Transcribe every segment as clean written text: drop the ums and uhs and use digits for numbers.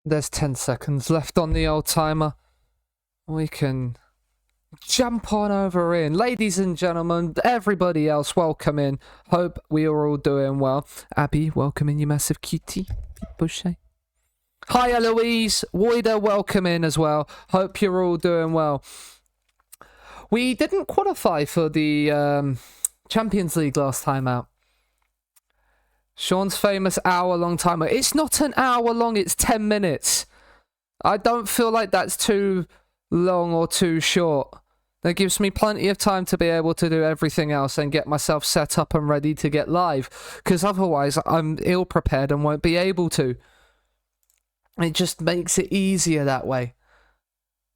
There's 10 seconds left on the old timer. We can jump on over in. Ladies and gentlemen, everybody else, welcome in. Hope we are all doing well. Abby, welcome in, you massive cutie. Boucher. Hi, Eloise. Woida, welcome in as well. Hope you're all doing well. We didn't qualify for the Champions League last time out. Sean's famous hour-long timer. It's not an hour long, it's 10 minutes. I don't feel like that's too long or too short. That gives me plenty of time to be able to do everything else and get myself set up and ready to get live. Because otherwise, I'm ill-prepared and won't be able to. It just makes it easier that way.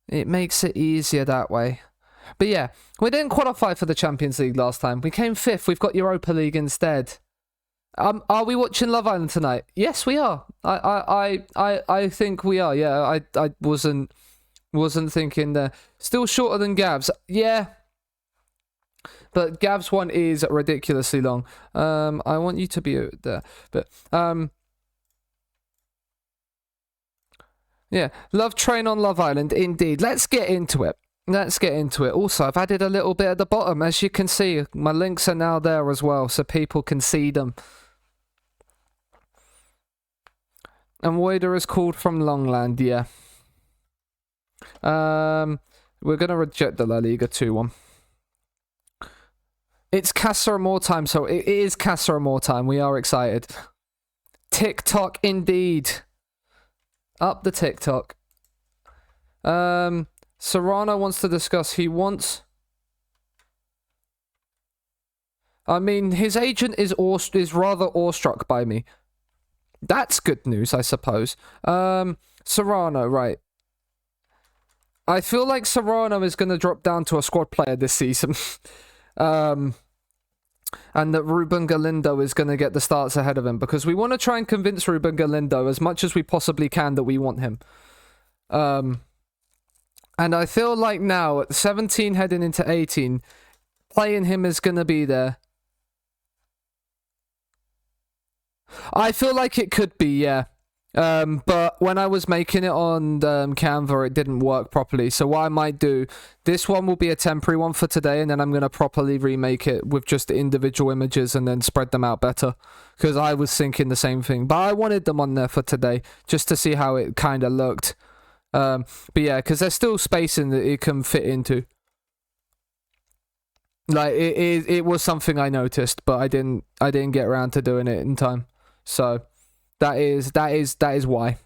It makes it easier that way. But yeah, we didn't qualify for the Champions League last time. We came 5th. We've got Europa League instead. Are we watching Love Island tonight? Yes, we are. I think we are. Yeah, I wasn't thinking there. Still shorter than Gav's. Yeah. But Gav's one is ridiculously long. I want you to be there. But yeah, Love Train on Love Island, indeed. Let's get into it. Let's get into it. Also, I've added a little bit at the bottom. As you can see, my links are now there as well, so people can see them. And Woida is called from Longland, yeah. We're going to reject the La Liga 2-1. It's Casa Amor time, so it is Casa Amor time. We are excited. TikTok, indeed. Up the TikTok. Serrano wants to discuss. He wants... I mean, his agent is rather awestruck by me. That's good news, I suppose. Serrano, right. I feel like Serrano is going to drop down to a squad player this season. And that Ruben Galindo is going to get the starts ahead of him. Because we want to try and convince Ruben Galindo as much as we possibly can that we want him. And I feel like now, at 17 heading into 18, playing him is going to be there. I feel like it could be, yeah. But when I was making it on Canva, it didn't work properly. So what I might do, this one will be a temporary one for today, and then I'm going to properly remake it with just the individual images and then spread them out better. Because I was thinking the same thing. But I wanted them on there for today, just to see how it kind of looked. But yeah, because there's still spacing that it can fit into. Like, it was something I noticed, but I didn't get around to doing it in time. So that is why.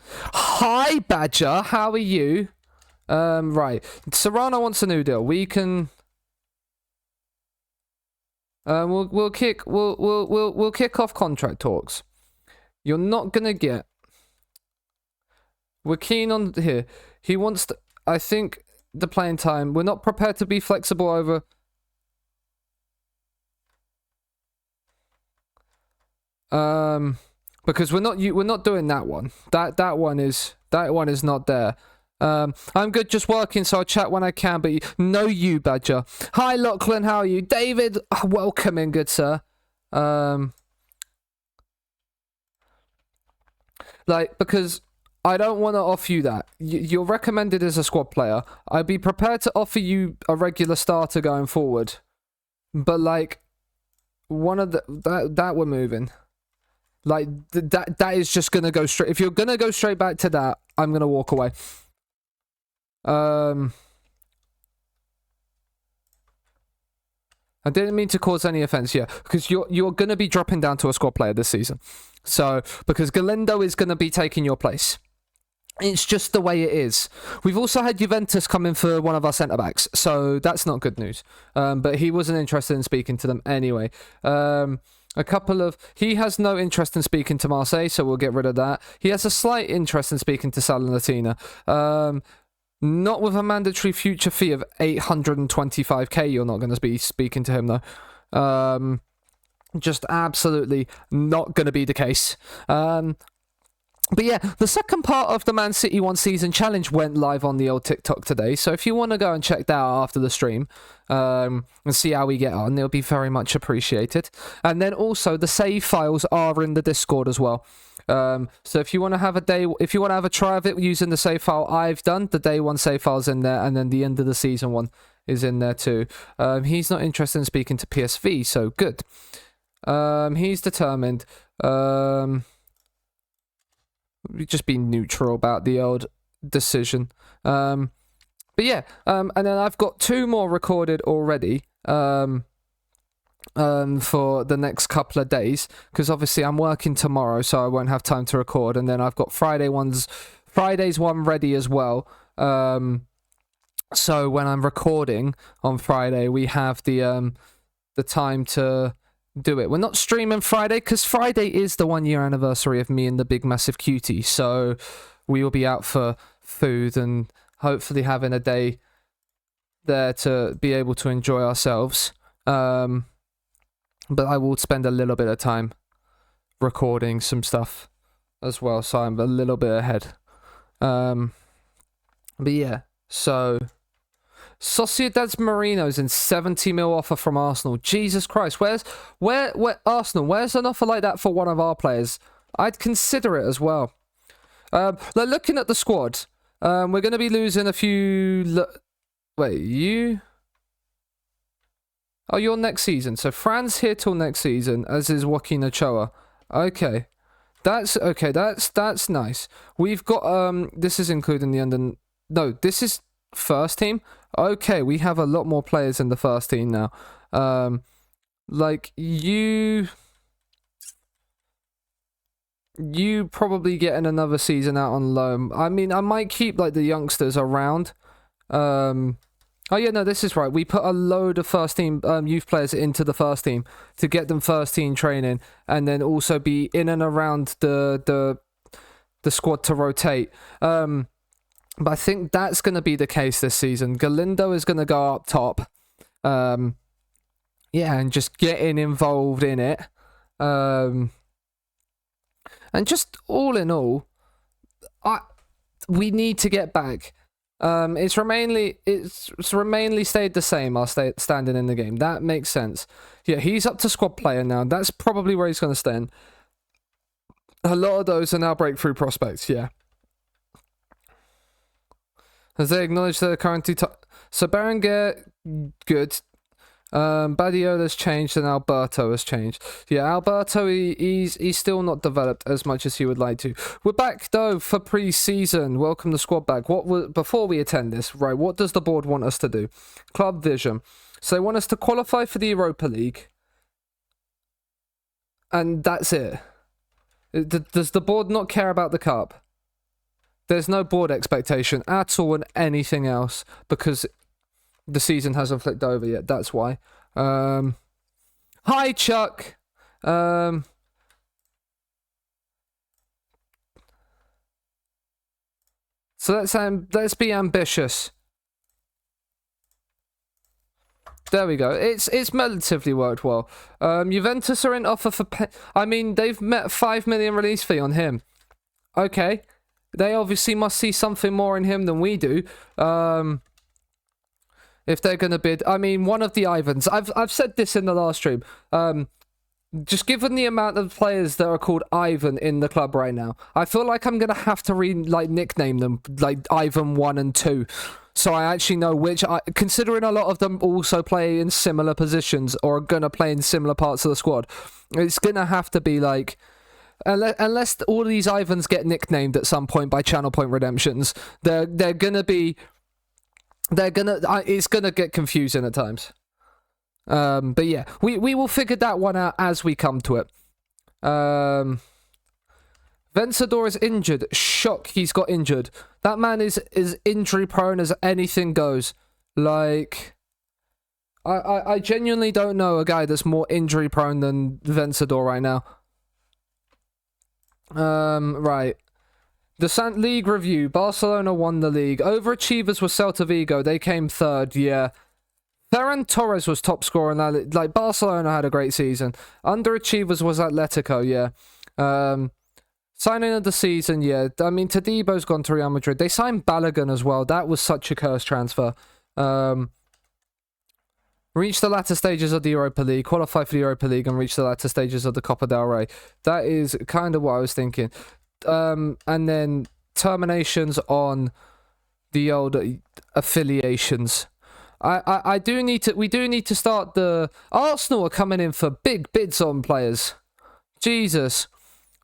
Hi Badger, how are you? Right. Serrano wants a new deal. We can we'll kick off contract talks. You're not gonna get. We're keen on here. He wants to, I think the playing time. We're not prepared to be flexible over. Because we're not doing that one. That one is not there. I'm good, just working, so I'll chat when I can. But no, you Badger. Hi Lachlan, how are you? David, welcome in, good sir. Like, because I don't want to offer you that. You're recommended as a squad player. I'd be prepared to offer you a regular starter going forward. But like, one of that we're moving. Like, that is just going to go straight... If you're going to go straight back to that, I'm going to walk away. I didn't mean to cause any offense, yeah. Because you're going to be dropping down to a squad player this season. So, because Galindo is going to be taking your place. It's just the way it is. We've also had Juventus come in for one of our centre-backs. So, that's not good news. But he wasn't interested in speaking to them anyway. He has no interest in speaking to Marseille, so we'll get rid of that. He has a slight interest in speaking to Salernitana. Not with a mandatory future fee of 825k, you're not going to be speaking to him, though. Just absolutely not going to be the case. But yeah, the second part of the Man City One Season Challenge went live on the old TikTok today. So if you want to go and check that out after the stream and see how we get on, it'll be very much appreciated. And then also the save files are in the Discord as well. So if you want to have a try of it using the save file I've done, the day one save file's in there, and then the end of the season one is in there too. He's not interested in speaking to PSV, so good. He's determined. Just be neutral about the old decision. But yeah, and then I've got 2 more recorded already. For the next couple of days, because obviously I'm working tomorrow, so I won't have time to record, and then I've got Friday's one ready as well. So when I'm recording on Friday, we have the time to do it. We're not streaming Friday because Friday is the 1-year anniversary of me and the big massive cutie, so we will be out for food and hopefully having a day there to be able to enjoy ourselves. But I will spend a little bit of time recording some stuff as well, so I'm a little bit ahead. But yeah, so Sociedad's Marinos in 70 mil offer from Arsenal. Jesus Christ, where Arsenal? Where's an offer like that for one of our players? I'd consider it as well. Looking at the squad, we're going to be losing a few. Wait, you? Oh, you're next season. So Fran's here till next season, as is Joaquin Ochoa. Okay. That's nice. We've got this is including the under. No, this is first team. Okay, we have a lot more players in the first team now. Like you probably getting another season out on loan. I mean, I might keep like the youngsters around. Oh yeah, no, this is right. We put a load of first team youth players into the first team to get them first team training, and then also be in and around the squad to rotate. But I think that's going to be the case this season. Galindo is going to go up top. Yeah, and just getting involved in it. And just all in all, we need to get back. It's remainly stayed the same. Our standing in the game. That makes sense. Yeah, he's up to squad player now. That's probably where he's going to stand. A lot of those are now breakthrough prospects. Yeah. As they acknowledge their currently so Berenguer, good. Badiola's changed and Alberto has changed. Yeah, Alberto, he's still not developed as much as he would like to. We're back though for pre-season. Welcome the squad back. Before we attend this, right? What does the board want us to do? Club vision. So they want us to qualify for the Europa League, and that's it. Does the board not care about the cup? There's no board expectation at all in anything else because the season hasn't flicked over yet. That's why. Hi, Chuck. So let's be ambitious. There we go. It's relatively worked well. Juventus are in offer for. I mean, they've met 5 million release fee on him. Okay, they obviously must see something more in him than we do. If they're going to bid, I mean, one of the Ivans. I've said this in the last stream. Just given the amount of players that are called Ivan in the club right now, I feel like I'm going to have to nickname them like Ivan 1 and 2. So I actually know which, considering a lot of them also play in similar positions or are going to play in similar parts of the squad, it's going to have to be like, unless all these Ivans get nicknamed at some point by Channel Point Redemptions, they're going to be, it's going to get confusing at times. But yeah, we will figure that one out as we come to it. Vencedor is injured. Shock, he's got injured. That man is injury prone as anything goes. Like, I genuinely don't know a guy that's more injury prone than Vencedor right now. Right. The League review. Barcelona won the league. Overachievers were Celta Vigo. They came third, yeah. Ferran Torres was top scorer in that. Like, Barcelona had a great season. Underachievers was Atletico, yeah. Signing of the season, yeah. I mean, Tadibo's gone to Real Madrid. They signed Balogun as well. That was such a cursed transfer. Right, reach the latter stages of the Europa League, qualify for the Europa League, and reach the latter stages of the Copa del Rey. That is kind of what I was thinking. And then terminations on the old affiliations. We do need to start the... Arsenal are coming in for big bids on players. Jesus.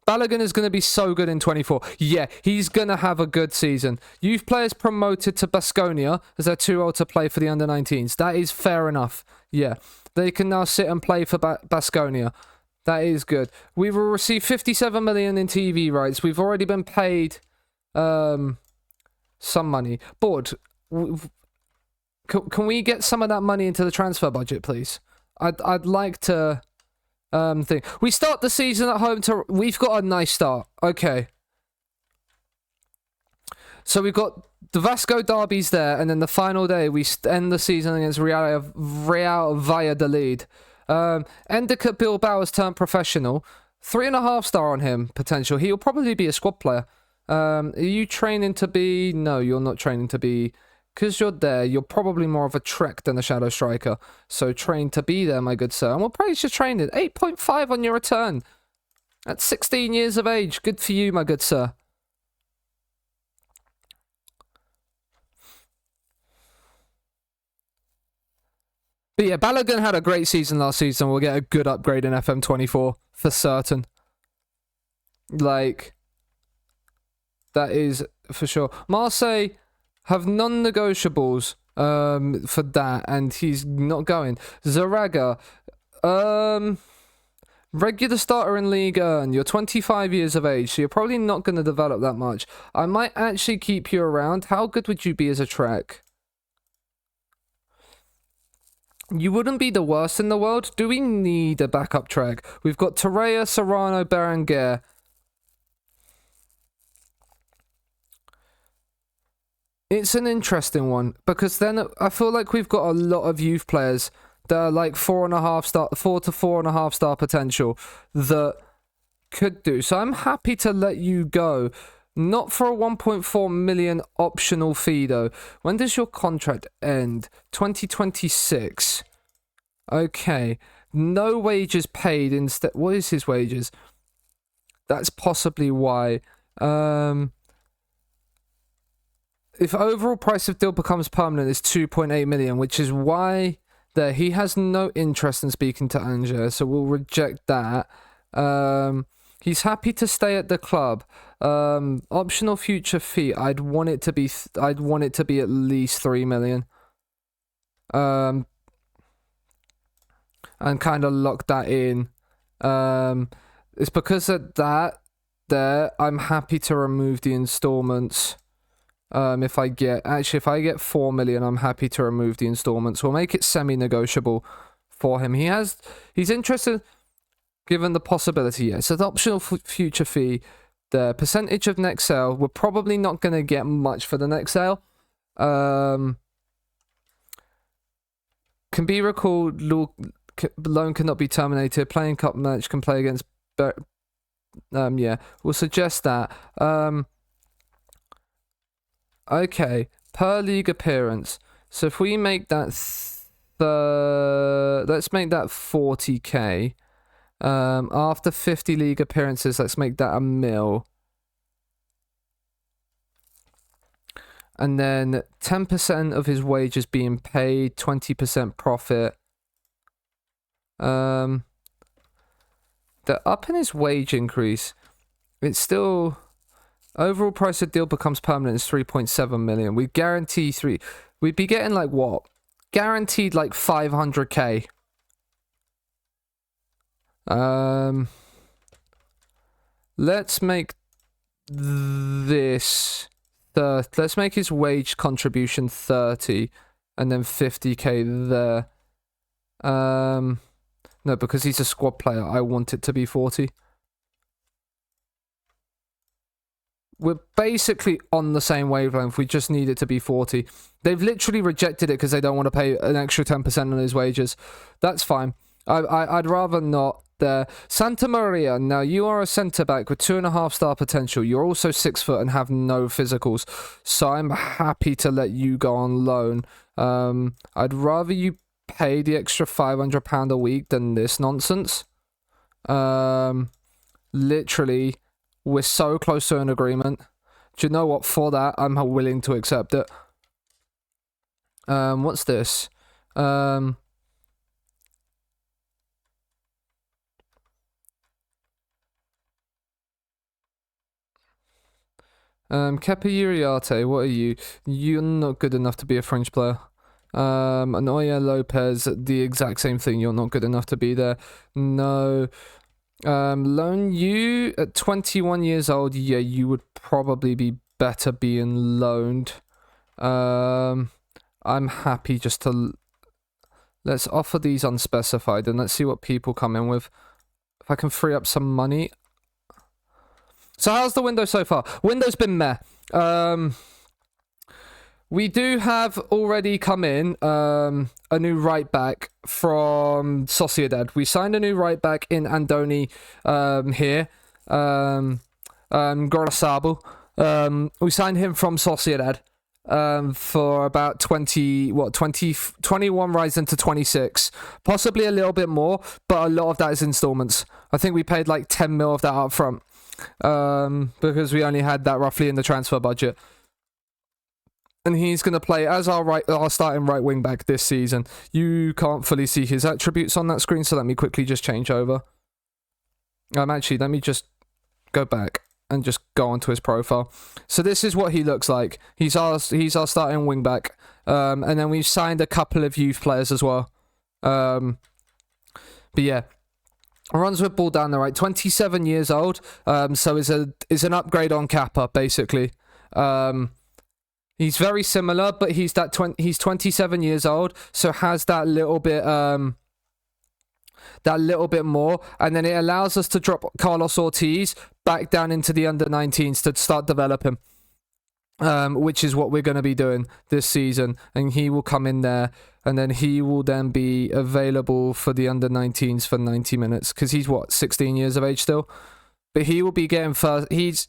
Balogun is going to be so good in 24. Yeah, he's going to have a good season. Youth players promoted to Baskonia as they're too old to play for the under-19s. That is fair enough. Yeah, they can now sit and play for Baskonia. That is good. We will receive 57 million in TV rights. We've already been paid some money. Board, can we get some of that money into the transfer budget, please? I'd like to... thing. We start the season at home to... We've got a nice start. Okay. So we've got the Vasco derbies there, and then the final day we end the season against Real Valladolid. Endicott Bilbao has turned professional. 3.5 star on him, potential. He'll probably be a squad player. Are you training to be... No, you're not training to be... Because you're there, you're probably more of a Trek than a Shadow Striker. So train to be there, my good sir. And we'll praise your training. 8.5 on your return. At 16 years of age. Good for you, my good sir. But yeah, Balogun had a great season last season. We'll get a good upgrade in FM24. For certain. Like, that is for sure. Marseille... have non-negotiables for that, and he's not going. Zaraga, regular starter in Ligue 1. You're 25 years of age, so you're probably not going to develop that much. I might actually keep you around. How good would you be as a Trek? You wouldn't be the worst in the world. Do we need a backup Trek? We've got Torreira, Serrano, Berenguer. It's an interesting one, because then I feel like we've got a lot of youth players that are like 4 to 4.5 star potential that could do. So I'm happy to let you go. Not for a 1.4 million optional fee though. When does your contract end? 2026. Okay. No wages paid instead. What is his wages? That's possibly why. If overall price of deal becomes permanent, it's 2.8 million, which is why he has no interest in speaking to Angers, so we'll reject that. He's happy to stay at the club. Optional future fee, I'd want it to be at least 3 million. And kind of lock that in. It's because of that I'm happy to remove the installments. If I get 4 million, I'm happy to remove the installments. We'll make it semi-negotiable for him. He's interested, given the possibility. Yeah, so the optional future fee, the percentage of next sale. We're probably not going to get much for the next sale. Can be recalled. Loan cannot be terminated. Playing cup match can play against. Yeah, we'll suggest that. Okay, per league appearance. So if we make that let's make that 40k. After 50 league appearances, let's make that 1 mil. And then 10% of his wages being paid, 20% profit. The up in his wage increase, it's still... Overall price of deal becomes permanent is 3.7 million. We guarantee 3. We'd be getting like what? Guaranteed like 500k. Let's make this let's make his wage contribution 30 and then 50k there. No, because he's a squad player, I want it to be 40. We're basically on the same wavelength. We just need it to be 40. They've literally rejected it because they don't want to pay an extra 10% on his wages. That's fine. I'd rather not there. Santa Maria, now you are a centre-back with 2.5 star potential. You're also 6 foot and have no physicals. So I'm happy to let you go on loan. I'd rather you pay the extra £500 a week than this nonsense. Literally, we're so close to an agreement. Do you know what? For that, I'm willing to accept it. What's this? Kepa Uriarte, what are you? You're not good enough to be a French player. Anoya Lopez, the exact same thing. You're not good enough to be there. No. Loan you at 21 years old. Yeah, you would probably be better being loaned. I'm happy just to... Let's offer these unspecified and let's see what people come in with. If I can free up some money. So how's the window so far? Window's been meh. We do have already come in a new right back from Sociedad. We signed a new right back in Andoni here. Gorosabal. We signed him from Sociedad for about 21 rising to 26. Possibly a little bit more, but a lot of that is installments. I think we paid like 10 mil of that up front because we only had that roughly in the transfer budget. And he's going to play as our starting right wing back this season. You can't fully see his attributes on that screen, so let me quickly just change over. Actually, let me just go back and just go onto his profile. So this is what he looks like. He's our starting wing back. And then we've signed a couple of youth players as well. But yeah. Runs with ball down the right. 27 years old. So is an upgrade on Kappa, basically. He's very similar, but he's 27 years old, so has that little bit more, and then it allows us to drop Carlos Ortiz back down into the under-19s to start developing, which is what we're going to be doing this season, and he will come in there, and then he will then be available for the under-19s for 90 minutes, because he's, 16 years of age still? But he will be getting first. He's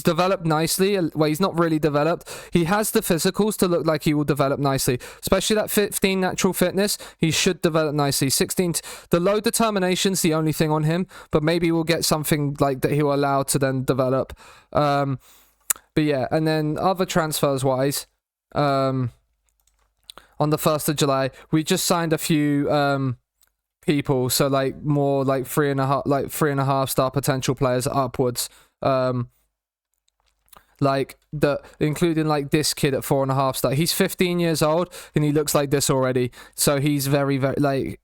developed nicely. Well, he's not really developed. He has the physicals to look like he will develop nicely. Especially that 15 natural fitness. He should develop nicely. 16. The low determination's the only thing on him. But maybe we'll get something like that he'll allow to then develop. But yeah, and then other transfers wise, on the 1st of July, we just signed a few people, so like more like 3.5 star potential players upwards, like including like this kid at 4.5 star. He's 15 years old and he looks like this already, so he's very like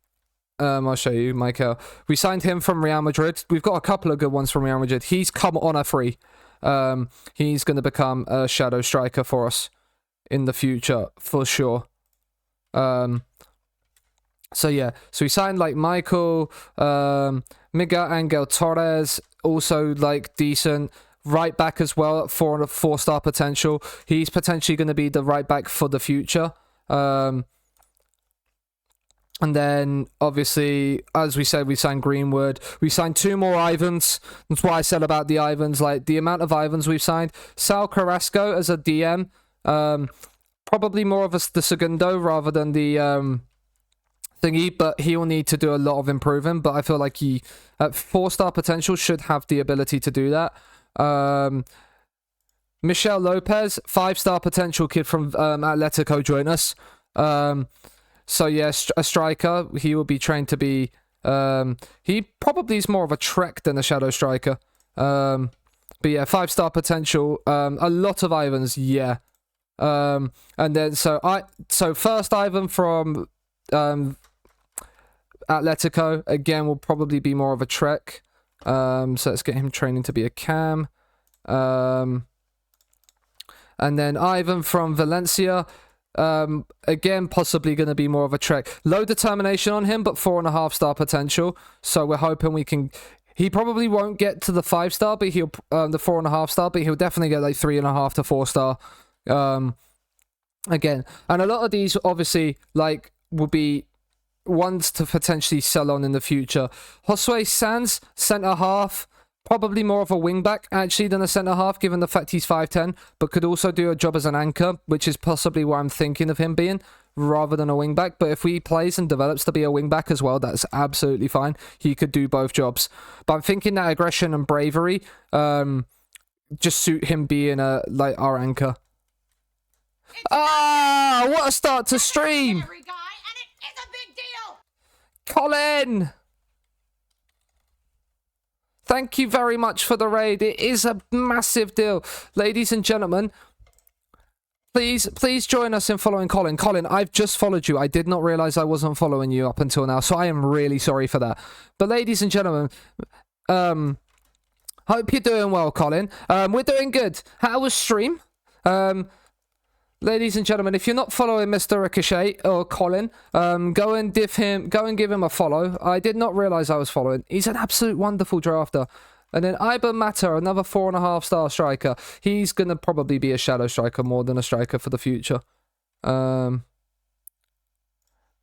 I'll show you Michael. We signed him from Real Madrid. We've got a couple of good ones from Real Madrid. He's come on a free. He's going to become a shadow striker for us in the future for sure. So yeah, so we signed like Michael, Miguel Angel Torres, also like decent. Right back as well at 4 star potential. He's potentially going to be the right back for the future. And then obviously, as we said, we signed Greenwood. We signed 2 more Ivans. That's what I said about the Ivans. Like the amount of Ivans we've signed. Sal Carrasco as a DM, probably more of the segundo rather than the thingy, but he will need to do a lot of improving, but I feel like he at 4 star potential should have the ability to do that. Michel Lopez, 5 star potential kid from Atletico, join us. So yeah, a striker. He will be trained to be he probably is more of a Trek than a shadow striker. But yeah, 5 star potential. A lot of Ivans, yeah. And then so first Ivan from Atletico, again, will probably be more of a Trek. So let's get him training to be a cam. And then Ivan from Valencia, again, possibly going to be more of a Trek. Low determination on him, but 4.5 star potential. So we're hoping we can... He probably won't get to the 5 star, but he'll the 4.5 star, but he'll definitely get like 3.5 to 4 star. Again, and a lot of these obviously like will be ones to potentially sell on in the future. Josue Sanz, centre half, probably more of a wing back actually than a centre half, given the fact he's 5'10", but could also do a job as an anchor, which is possibly what I'm thinking of him being rather than a wing back. But if he plays and develops to be a wing back as well, that's absolutely fine. He could do both jobs. But I'm thinking that aggression and bravery just suit him being like our anchor. What a start to stream! Every guy, and it is a big deal. Colin! Thank you very much for the raid. It is a massive deal. Ladies and gentlemen, please join us in following Colin. Colin, I've just followed you. I did not realize I wasn't following you up until now, so I am really sorry for that. But ladies and gentlemen, hope you're doing well, Colin. We're doing good. How was stream? Ladies and gentlemen, if you're not following Mr. Ricochet or Colin, go and give him a follow. I did not realize I was following. He's an absolute wonderful drafter. And then Iber Mata, another 4.5-star striker. He's gonna probably be a shadow striker more than a striker for the future. But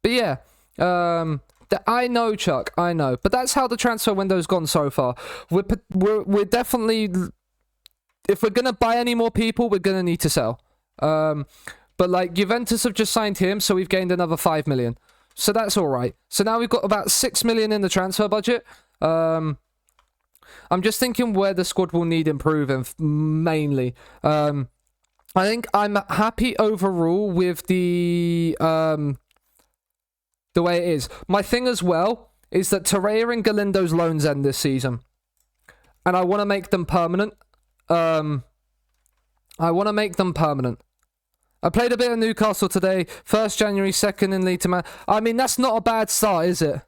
yeah, I know, Chuck. I know, but that's how the transfer window's gone so far. We're definitely, if we're gonna buy any more people, we're gonna need to sell. But like Juventus have just signed him, so we've gained another 5 million. So that's all right. So now we've got about 6 million in the transfer budget. I'm just thinking where the squad will need improving mainly. I think I'm happy overall with the way it is. My thing as well is that Torreira and Galindo's loans end this season, and I want to make them permanent. I want to make them permanent. I played a bit of Newcastle today. 1st January, 2nd in League to Man. I mean, that's not a bad start, is it?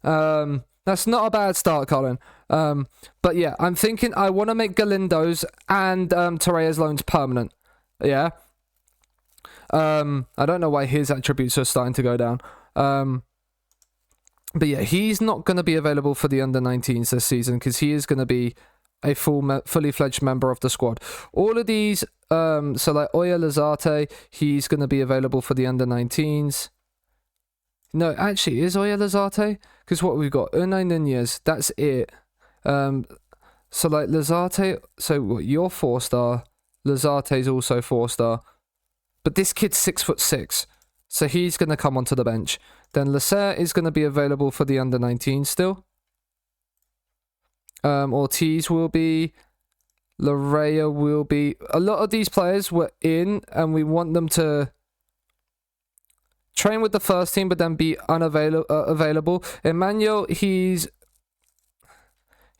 That's not a bad start, Colin. But yeah, I'm thinking I want to make Galindo's and Torreira's loans permanent. Yeah. I don't know why his attributes are starting to go down. But yeah, he's not going to be available for the under-19s this season because he is going to be a fully fledged member of the squad. All of these, so like Oya Lazarte, he's going to be available for the under-19s. No, actually, is Oya Lazarte? Because what we've got, Unai Nunez, that's it. So like Lazarte, so what, you're 4-star, Lazarte's also 4-star, but this kid's 6'6", so he's going to come onto the bench. Then Lasser is going to be available for the under-19 still. Ortiz will be. Larrea will be. A lot of these players were in, and we want them to train with the first team, but then be available. Emmanuel, he's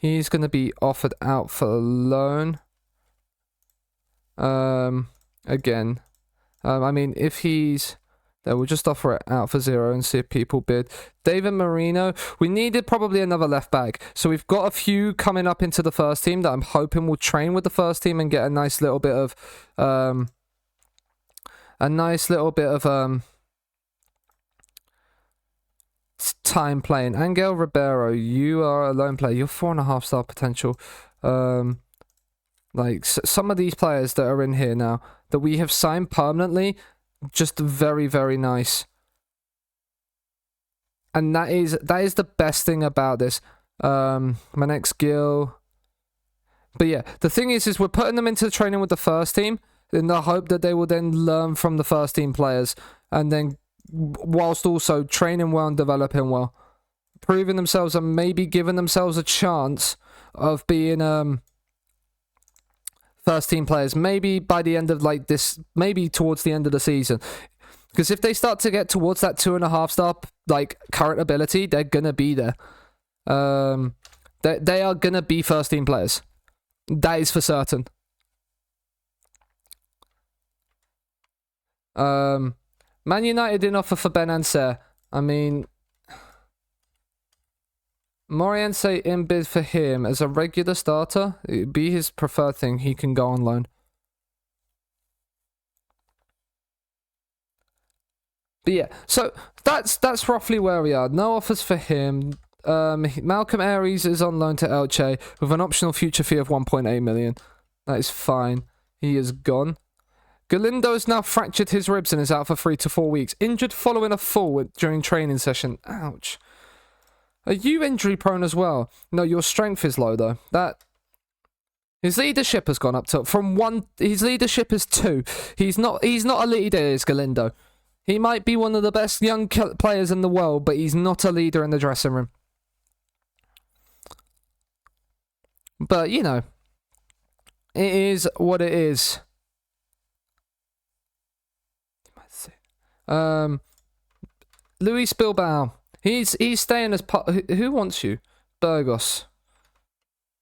going to be offered out for loan. Again, I mean, if he's there, we'll just offer it out for 0 and see if people bid. David Marino, we needed probably another left back. So we've got a few coming up into the first team that I'm hoping will train with the first team and get a nice little bit of time playing. Angel Ribeiro, you are a lone player. You're 4.5-star potential. Like some of these players that are in here now that we have signed permanently, just very, very nice. And that is the best thing about this. My next Gil. But yeah, the thing is we're putting them into training with the first team in the hope that they will then learn from the first team players, and then whilst also training well and developing well, proving themselves and maybe giving themselves a chance of being first team players, maybe by the end of like this, maybe towards the end of the season. Because if they start to get towards that 2.5-star like current ability, they're gonna be there. They are gonna be first team players. That is for certain. Man United didn't offer for Ben Anser. I mean, Moriense in bid for him as a regular starter. It'd be his preferred thing. He can go on loan. But yeah, so that's roughly where we are. No offers for him. Malcolm Aries is on loan to Elche with an optional future fee of 1.8 million. That is fine. He is gone. Galindo has now fractured his ribs and is out for 3 to 4 weeks. Injured following a fall during training session. Ouch. Are you injury prone as well? No, your strength is low though. His leadership has gone up to from 1. His leadership is 2. He's not a leader, is Galindo. He might be one of the best young players in the world, but he's not a leader in the dressing room. But, you know, it is what it is. Luis Bilbao. He's staying as part. Who wants you? Burgos.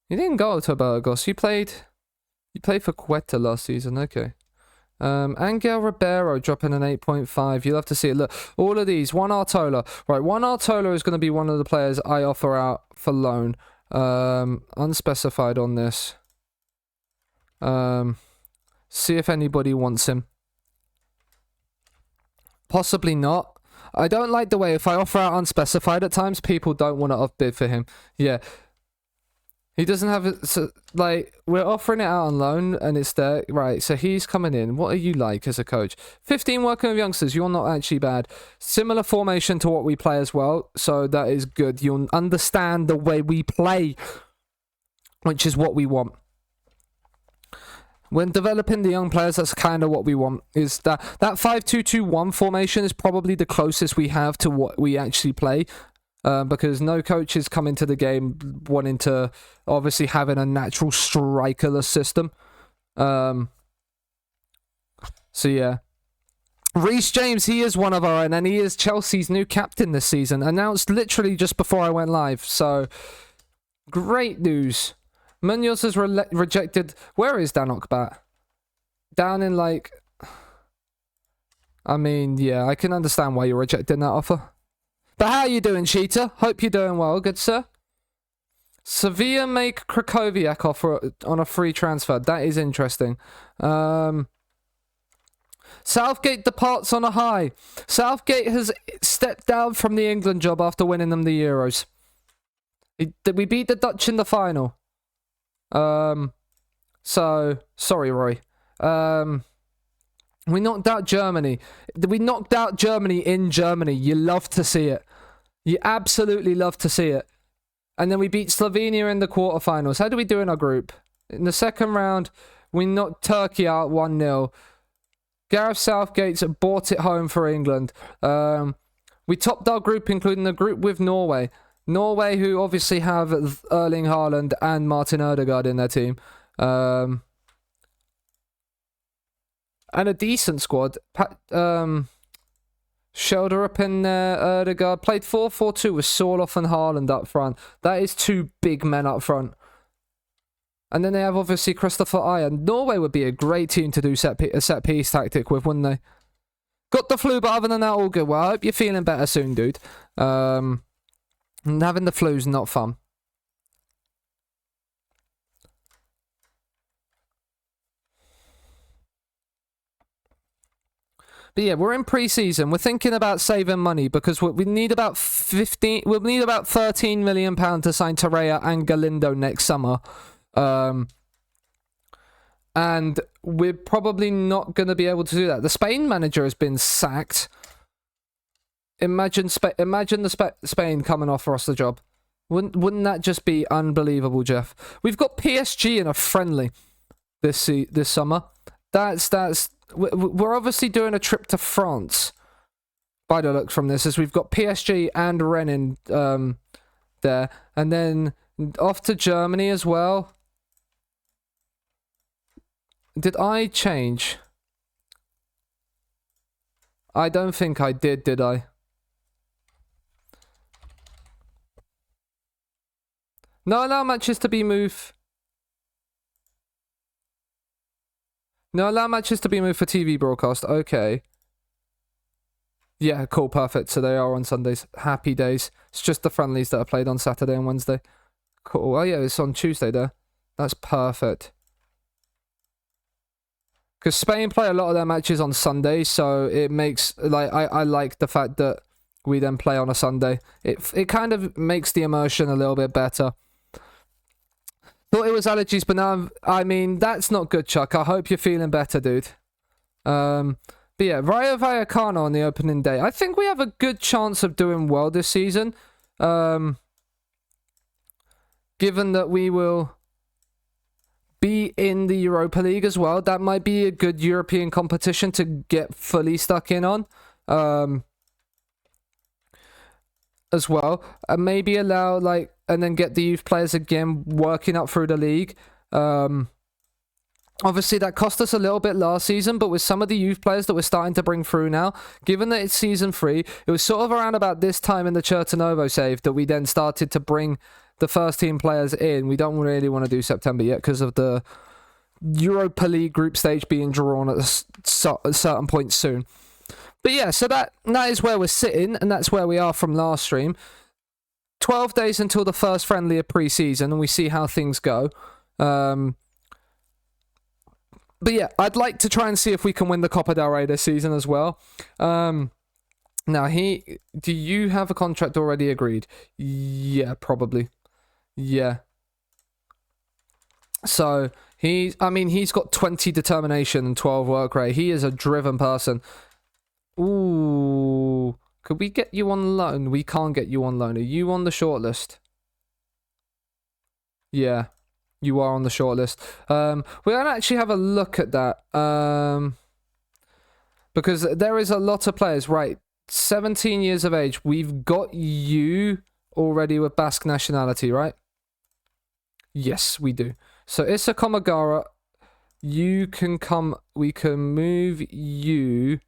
You didn't go to Burgos. You played for Quetta last season. Okay. Angel Ribeiro dropping an 8.5. You'll have to see it. Look, all of these. Juan Artola. Right, Juan Artola is going to be one of the players I offer out for loan. Unspecified on this. See if anybody wants him. Possibly not. I don't like the way if I offer out unspecified at times, people don't want to off-bid for him. Yeah. He doesn't have it, so, like, we're offering it out on loan and it's there. Right, so he's coming in. What are you like as a coach? 15 working with youngsters, you're not actually bad. Similar formation to what we play as well, so that is good. You'll understand the way we play, which is what we want. When developing the young players, that's kind of what we want. Is that 5-2-2-1 formation is probably the closest we have to what we actually play, because no coaches come into the game wanting to obviously having a natural strikerless system. So yeah, Reece James, he is one of our own, and he is Chelsea's new captain this season, announced literally just before I went live. So great news. Munoz has rejected... Where is Dan Okbat? Down in, like... I mean, yeah, I can understand why you're rejecting that offer. But how are you doing, Cheetah? Hope you're doing well, good sir. Sevilla make Krakowiak offer on a free transfer. That is interesting. Southgate departs on a high. Southgate has stepped down from the England job after winning them the Euros. We beat the Dutch in the final. So sorry, Roy. We knocked out Germany. We knocked out Germany in Germany. You love to see it. You absolutely love to see it. And then we beat Slovenia in the quarterfinals. How do we do in our group? In the second round, we knocked Turkey out 1-0. Gareth Southgate's brought it home for England. We topped our group, including the group with Norway. Norway, who obviously have Erling Haaland and Martin Ødegaard in their team. And a decent squad. Shoulder up in there, Ødegaard. Played 4-4-2 with Sorloth and Haaland up front. That is two big men up front. And then they have obviously Christopher Iron. Norway would be a great team to do a set piece tactic with, wouldn't they? Got the flu, but other than that, all good. Well, I hope you're feeling better soon, dude. And having the flu's not fun. But yeah, we're in pre-season. We're thinking about saving money because we need about 13 million pounds to sign Torreira and Galindo next summer. And we're probably not going to be able to do that. The Spain manager has been sacked. Imagine Spain coming offer us the job. Wouldn't that just be unbelievable, Jeff? We've got PSG in a friendly this summer. We're obviously doing a trip to France. By the look from this, as we've got PSG and Rennes there, and then off to Germany as well. Did I change? I don't think I did I? No allow matches to be moved. No allow matches to be moved for TV broadcast. Okay. Yeah, cool, perfect. So they are on Sundays. Happy days. It's just the friendlies that are played on Saturday and Wednesday. Cool. Oh yeah, it's on Tuesday there. That's perfect. Because Spain play a lot of their matches on Sunday, so it makes, like, I like the fact that we then play on a Sunday. It kind of makes the immersion a little bit better. Thought it was allergies, but now, I mean, that's not good, Chuck. I hope you're feeling better, dude. But yeah, Rayo Vallecano on the opening day. I think we have a good chance of doing well this season. Given that we will be in the Europa League as well, that might be a good European competition to get fully stuck in on. as well, and maybe allow like, and then get the youth players again working up through the league. Obviously that cost us a little bit last season, but with some of the youth players that we're starting to bring through now, given that it's season 3, it was sort of around about this time in the Chertonovo save that we then started to bring the first team players in. We don't really want to do September yet because of the Europa League group stage being drawn at a certain point soon. But yeah, so that is where we're sitting, and that's where we are from last stream. 12 days until the first friendly of pre-season, and we see how things go. But yeah, I'd like to try and see if we can win the Copa del Rey this season as well. Now, do you have a contract already agreed? Yeah, probably. Yeah. So, he's got 20 determination and 12 work rate. He is a driven person. Ooh. Could we get you on loan? We can't get you on loan. Are you on the shortlist? Yeah. You are on the shortlist. We're going to actually have a look at that. Because there is a lot of players. Right. 17 years of age. We've got you already with Basque nationality, right? Yes, we do. So, Issa Komagara, you can come. We can move you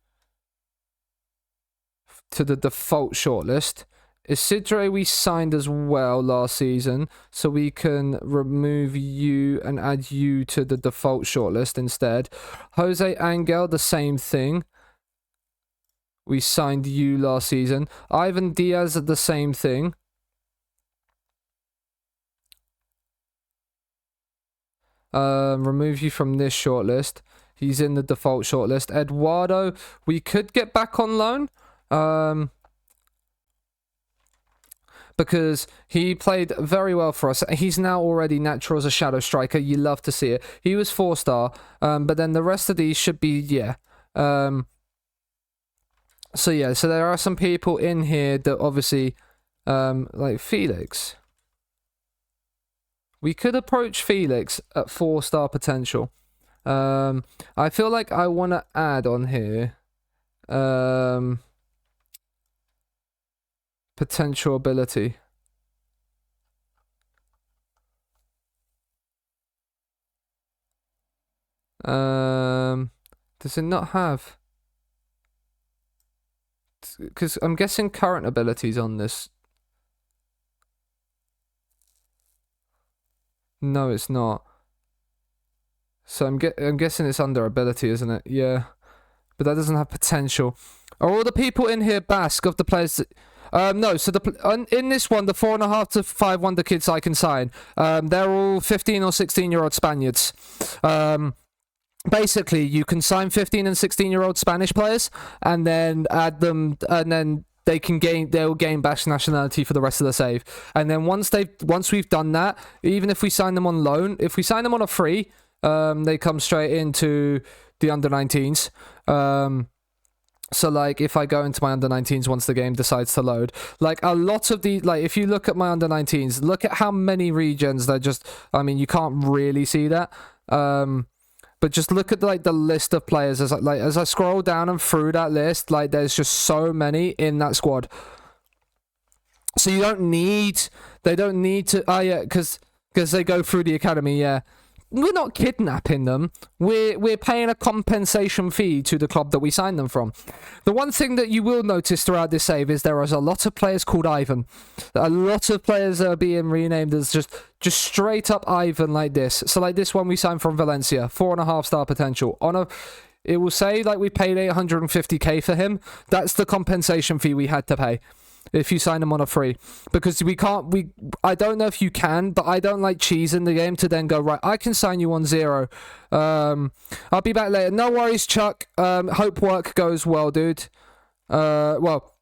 to the default shortlist. Isidre we signed as well last season, so we can remove you and add you to the default shortlist instead. Jose Angel, the same thing. We signed you last season. Ivan Diaz, the same thing. Remove you from this shortlist. He's in the default shortlist. Eduardo, we could get back on loan. Because he played very well for us. He's now already natural as a shadow striker. You love to see it. He was 4-star, but then the rest of these should be, yeah. So yeah, so there are some people in here that obviously, like Felix. We could approach Felix at 4-star potential. I feel like I want to add on here. Potential ability. Does it not have? Because I'm guessing current abilities on this. No, it's not. So I'm guessing it's under ability, isn't it? Yeah, but that doesn't have potential. Are all the people in here Basque of the players that... no, so in this one, the 4.5 to 5 wonder kids I can sign, they're all 15 or 16-year-old Spaniards. Basically, you can sign 15 and 16-year-old Spanish players, and then add them, and then they'll gain Basque nationality for the rest of the save. And then once we've done that, even if we sign them on loan, if we sign them on a free, they come straight into the under-19s. So, like, if I go into my under-19s once the game decides to load, like, a lot of the, like, if you look at my under-19s, look at how many regions they're just, I mean, you can't really see that, but just look at, like, the list of players, as I scroll down and through that list, like, there's just so many in that squad. So they don't need to, yeah, because they go through the academy, yeah. We're not kidnapping them. We're paying a compensation fee to the club that we signed them from. The one thing that you will notice throughout this save is there is a lot of players called Ivan. A lot of players are being renamed as just straight up Ivan like this. So like this one we signed from Valencia, 4.5-star potential. It will say like we paid 850k for him. That's the compensation fee we had to pay if you sign them on a free, because I don't know if you can, but I don't like cheesing the game to then go, right, I can sign you on 0. I'll be back later. No worries, Chuck. Hope work goes well, dude. Well,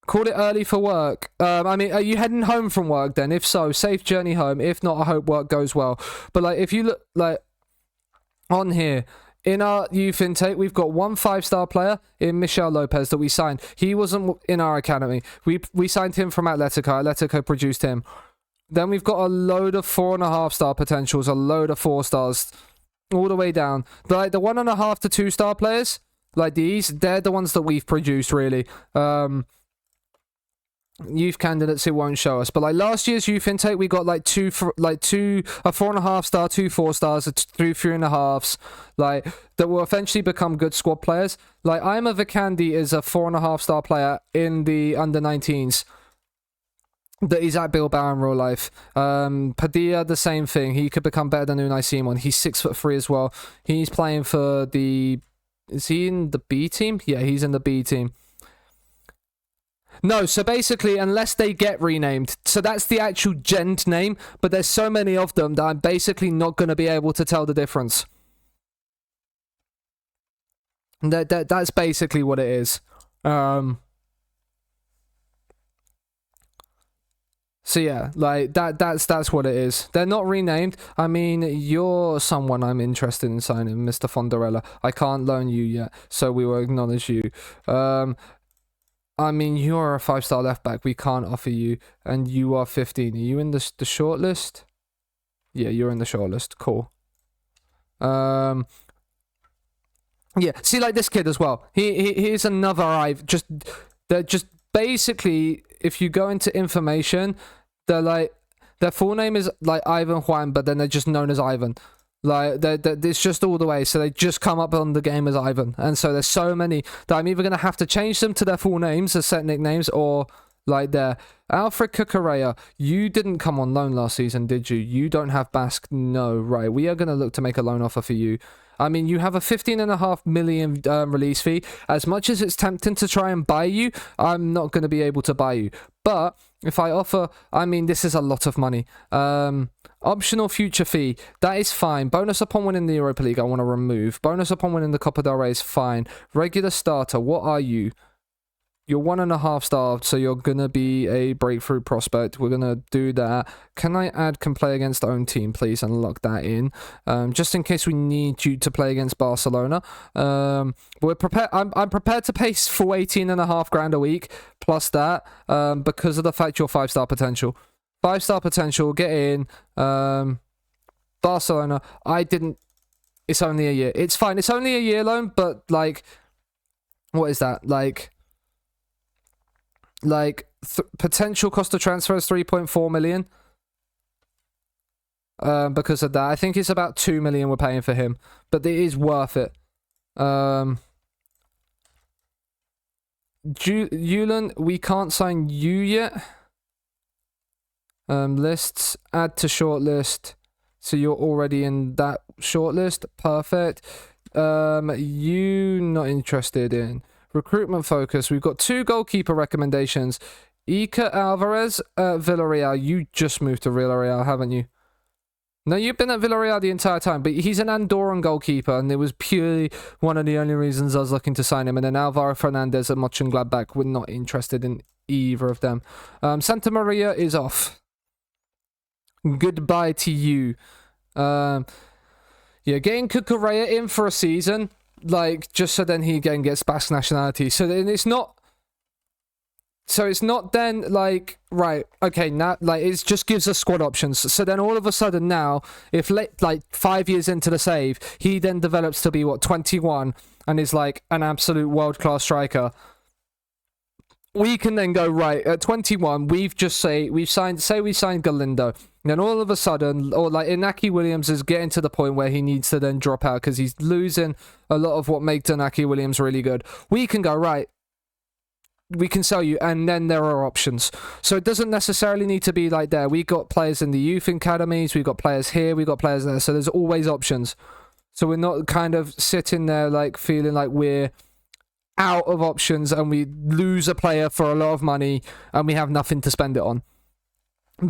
called it early for work. I mean, are you heading home from work then? If so, safe journey home. If not, I hope work goes well. But like, if you look like on here, in our youth intake, we've got one 5-star player in Michel Lopez that we signed. He wasn't in our academy. We signed him from Atletico. Atletico produced him. Then we've got a load of 4.5-star potentials, a load of 4 stars, all the way down. Like the 1.5 to 2-star players, Like they're the ones that we've produced, really. Youth candidates it won't show us, but like last year's youth intake, we got like a 4.5 star, 2 4-stars, a 2 3.5s, like that will eventually become good squad players. Like Ima Vikandi is a 4.5 star player in the under 19s. That he's at Bilbao in real life. Padilla, the same thing. He could become better than Unai Simon. He's 6'3" as well. He's playing for the. Is he in the B team? Yeah, he's in the B team. No, so basically, unless they get renamed, so that's the actual Gent name, but there's so many of them that I'm basically not going to be able to tell the difference. That's basically what it is. So yeah, like that's what it is. They're not renamed. I mean, you're someone I'm interested in signing, Mr. Fonderella. I can't loan you yet, so we will acknowledge you. I mean, you're a 5-star left back. We can't offer you, and you are 15. Are you in the short list? Yeah, you're in the short list. Cool. Yeah. See, like this kid as well. He's another they're just basically, if you go into information, they're like, their full name is like Ivan Juan, but then they're just known as Ivan. Like, it's just all the way, so they just come up on the game as Ivan. And so there's so many that I'm either going to have to change them to their full names as set nicknames, or like their Alfred Cucurella. You didn't come on loan last season, did you? You don't have Basque? No, right. We are going to look to make a loan offer for you. I mean, you have a 15.5 million release fee. As much as it's tempting to try and buy you, I'm not going to be able to buy you. But if I offer, I mean, this is a lot of money. Optional future fee, that is fine. Bonus upon winning the Europa League, I want to remove. Bonus upon winning the Copa del Rey is fine. Regular starter, what are you? You're 1.5 star, so you're going to be a breakthrough prospect. We're going to do that. Can I add can play against own team, please, and lock that in? Just in case we need you to play against Barcelona. We're prepared. I'm prepared to pay for 18.5 grand a week, plus that, because of the fact you're 5-star potential. 5-star potential, get in. Barcelona, it's only a year. It's fine. It's only a year loan, but like, what is that? Potential cost of transfer is 3.4 million. Because of that, I think it's about 2 million we're paying for him, but it is worth it. Yulan, we can't sign you yet. Lists, add to shortlist. So you're already in that shortlist. Perfect. You not interested in recruitment focus. We've got 2 goalkeeper recommendations. Iker Alvarez at Villarreal. You just moved to Villarreal, haven't you? No, you've been at Villarreal the entire time, but he's an Andorran goalkeeper, and it was purely one of the only reasons I was looking to sign him. And then Alvaro Fernandez at Mönchengladbach, we're not interested in either of them. Santa Maria is off. Goodbye to you. Yeah, getting Cucurella in for a season, like, just so then he again gets Basque nationality. So then it's not then like, right, okay, now, like, it just gives us squad options. So then all of a sudden now, if like 5 years into the save, he then develops to be 21 and is like an absolute world-class striker, we can then go, right, at 21, we signed Galindo. And then all of a sudden, or like Inaki Williams is getting to the point where he needs to then drop out because he's losing a lot of what makes Inaki Williams really good. We can go, right, we can sell you, and then there are options. So it doesn't necessarily need to be like there. We got players in the youth academies, we got players here, we got players there. So there's always options. So we're not kind of sitting there like feeling like we're out of options and we lose a player for a lot of money and we have nothing to spend it on.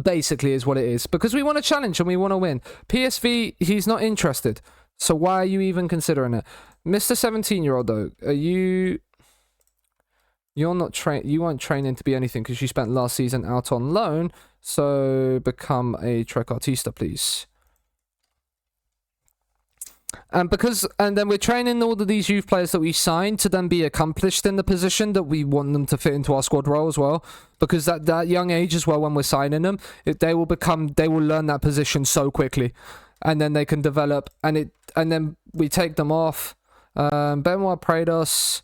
Basically is what it is, because we want to challenge and we want to win. PSV, he's not interested, so why are you even considering it? Mr. 17-year-old though, you're not you weren't training to be anything because you spent last season out on loan, so become a trequartista, please. And then we're training all of these youth players that we signed to then be accomplished in the position that we want them to fit into our squad role as well. Because that young age as well, when we're signing them, they will learn that position so quickly, and then they can develop. And then we take them off, Benoit Prados.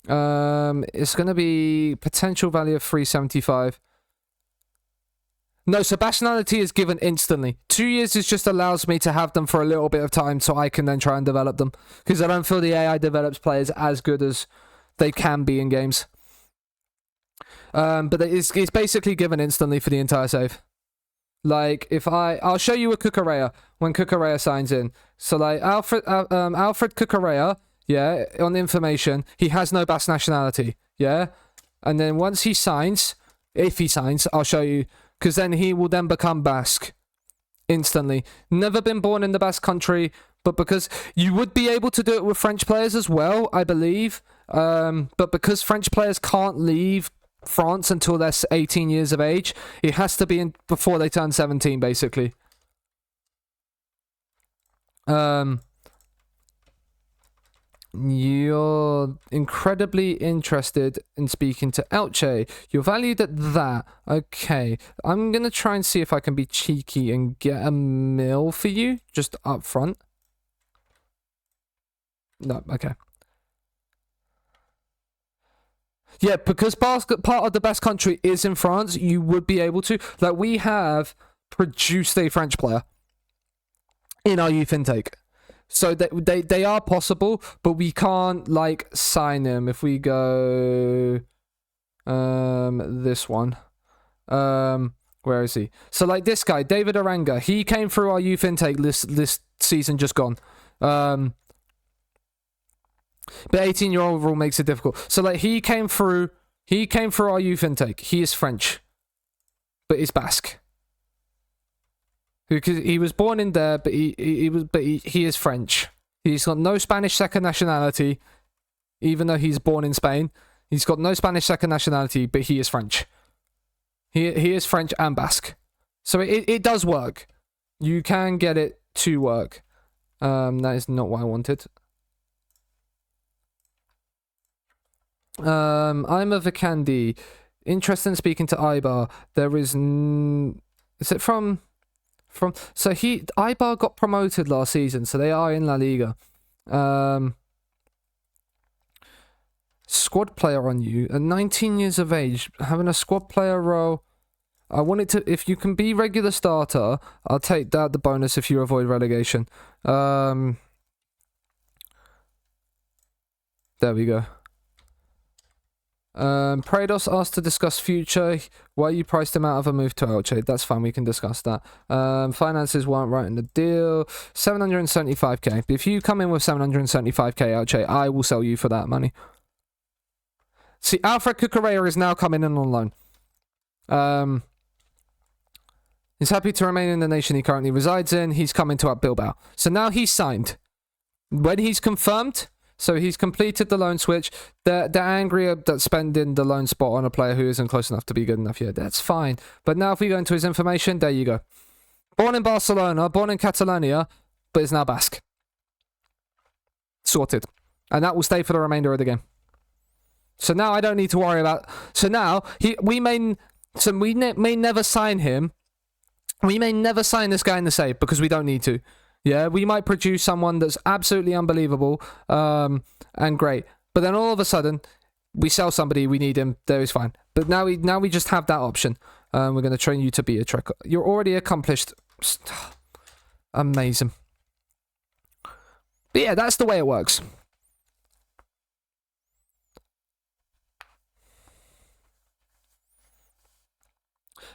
It's going to be potential value of 375. No, so nationality is given instantly. 2 years is just allows me to have them for a little bit of time so I can then try and develop them. Because I don't feel the AI develops players as good as they can be in games. But it's basically given instantly for the entire save. Like, if I'll show you a Cucurella when Cucurella signs in. So, like, Alfred Cucurella, yeah, on the information, he has no Basque nationality, yeah? And then once he signs, if he signs, I'll show you, because then he will then become Basque instantly. Never been born in the Basque country, but because you would be able to do it with French players as well, I believe. But because French players can't leave France until they're 18 years of age, it has to be before they turn 17, basically. You're incredibly interested in speaking to Elche. You're valued at that. Okay. I'm going to try and see if I can be cheeky and get a mil for you, just up front. No, okay. Yeah, because part of the best country is in France, you would be able to. Like, we have produced a French player in our youth intake. So they are possible, but we can't, like, sign them. If we go this one. Where is he? So, like, this guy, David Aranga, he came through our youth intake this season just gone. But 18-year-old rule makes it difficult. So, like, he came through our youth intake. He is French, but he's Basque. Because he was born in there, but he is French. He's got no Spanish second nationality, even though he's born in Spain. He's got no Spanish second nationality, but he is French. He is French and Basque. So it does work. You can get it to work. That is not what I wanted. I'm a Vicandi. Interested in speaking to Ibar. There is... is it from... So Ibar got promoted last season, so they are in La Liga. Squad player on you at 19 years of age, having a squad player role. I wanted to, if you can be regular starter, I'll take that the bonus if you avoid relegation. There we go. Prados asked to discuss future. Why you priced him out of a move to Elche? That's fine, we can discuss that. Finances weren't right in the deal. 775k. If you come in with 775k Elche, I will sell you for that money. See, Alfred Cucurella is now coming in on loan. He's happy to remain in the nation he currently resides in. He's coming to Bilbao. So now he's signed. When he's confirmed... So he's completed the loan switch. They're angry at spending the loan spot on a player who isn't close enough to be good enough yet. That's fine. But now if we go into his information, there you go. Born in Barcelona, born in Catalonia, but is now Basque. Sorted. And that will stay for the remainder of the game. So now I don't need to worry about... So now, we may never sign him. We may never sign this guy in the save because we don't need to. Yeah, we might produce someone that's absolutely unbelievable and great. But then all of a sudden, we sell somebody, we need him, there is fine. But now we just have that option. We're going to train you to be a trekker. You're already accomplished. Amazing. But yeah, that's the way it works.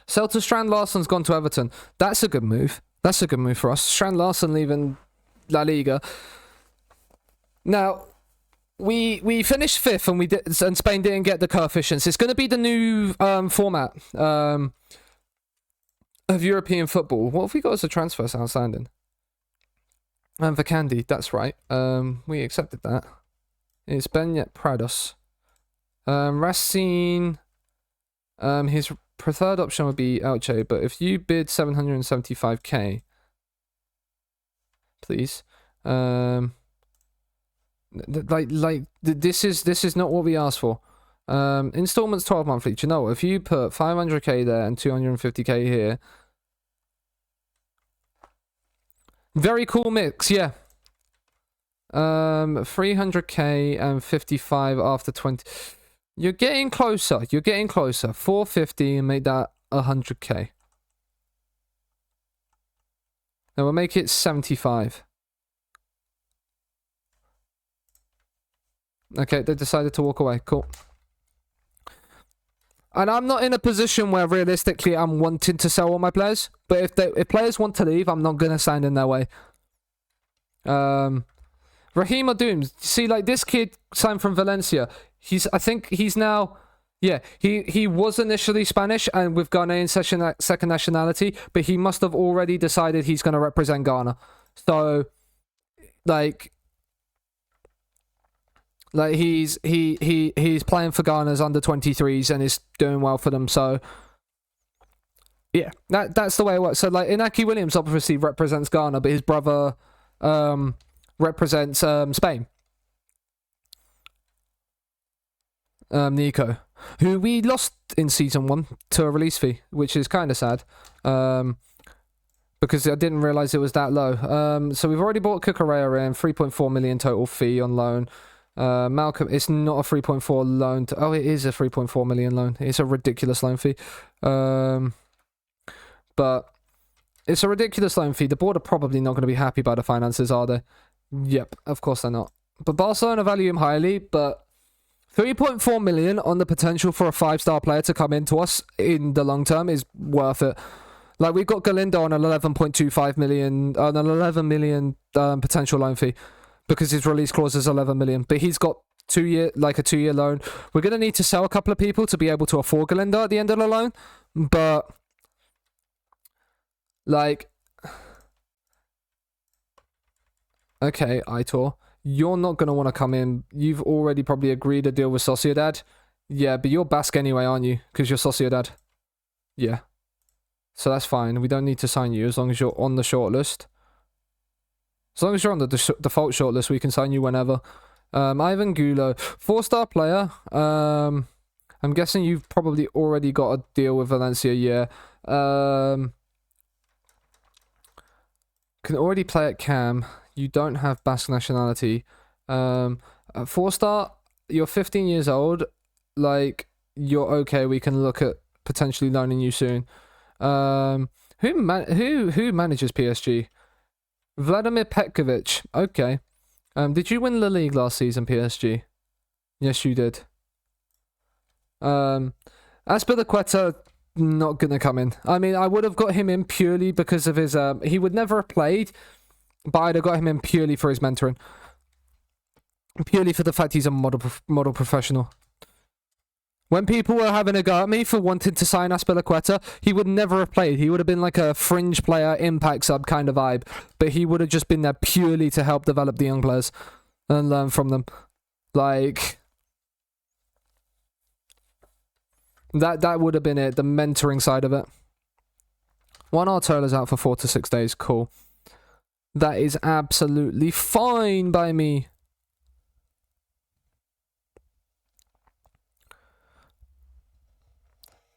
Sell to Strand Larsen's gone to Everton. That's a good move. That's a good move for us. Strand Larsen leaving La Liga. Now, we finished fifth and Spain didn't get the coefficients. It's going to be the new format of European football. What have we got as a transfer outstanding? Vicandi, that's right. We accepted that. It's Benyet Prados. Racine. His preferred option would be Elche, but if you bid 775k, please. This is not what we asked for. Installments 12 monthly. Do you know what? If you put 500k there and 250k here, very cool mix, yeah. 300k and 55 after 20. You're getting closer. You're getting closer. 450 and make that 100k. Now we'll make it 75. Okay, they decided to walk away. Cool. And I'm not in a position where realistically I'm wanting to sell all my players. But if players want to leave, I'm not gonna stand in their way. Raheem Adooms. See, like this kid signed from Valencia. I think he's now. Yeah, he was initially Spanish and with Ghanaian second nationality, but he must have already decided he's going to represent Ghana. So, like he's playing for Ghana's under 23s and is doing well for them. So, yeah, that's the way it works. So, like Inaki Williams obviously represents Ghana, but his brother represents Spain. Nico, who we lost in season 1 to a release fee, which is kind of sad, because I didn't realize it was that low. So we've already bought Kukurea in, 3.4 million total fee on loan. Malcolm, it's not a 3.4 loan. Oh, it is a 3.4 million loan. It's a ridiculous loan fee. But it's a ridiculous loan fee. The board are probably not going to be happy by the finances, are they? Yep, of course they're not. But Barcelona value him highly, but 3.4 million on the potential for a 5-star player to come into us in the long term is worth it. Like, we've got Galindo on an 11.25 million, on an 11 million potential loan fee because his release clause is 11 million. But he's got a 2-year loan. We're going to need to sell a couple of people to be able to afford Galindo at the end of the loan. But, like, okay, Aitor. You're not going to want to come in. You've already probably agreed a deal with Sociedad. Yeah, but you're Basque anyway, aren't you? Because you're Sociedad. Yeah. So that's fine. We don't need to sign you as long as you're on the shortlist. As long as you're on the default shortlist, we can sign you whenever. Ivan Gulo. 4-star player. I'm guessing you've probably already got a deal with Valencia, yeah. Can already play at Cam. You don't have Basque nationality. 4-star, you're 15 years old. Like, you're okay. We can look at potentially loaning you soon. Who manages PSG? Vladimir Petkovic. Okay. Did you win La Ligue last season, PSG? Yes, you did. Azpilicueta, not gonna come in. I mean, I would have got him in purely because of his... he would never have played, but I'd have got him in purely for his mentoring. Purely for the fact he's a model professional. When people were having a go at me for wanting to sign Azpilicueta, he would never have played. He would have been like a fringe player, impact sub kind of vibe. But he would have just been there purely to help develop the young players and learn from them. Like... That would have been it, the mentoring side of it. Juan Artola's out for 4 to 6 days. Cool. That is absolutely fine by me.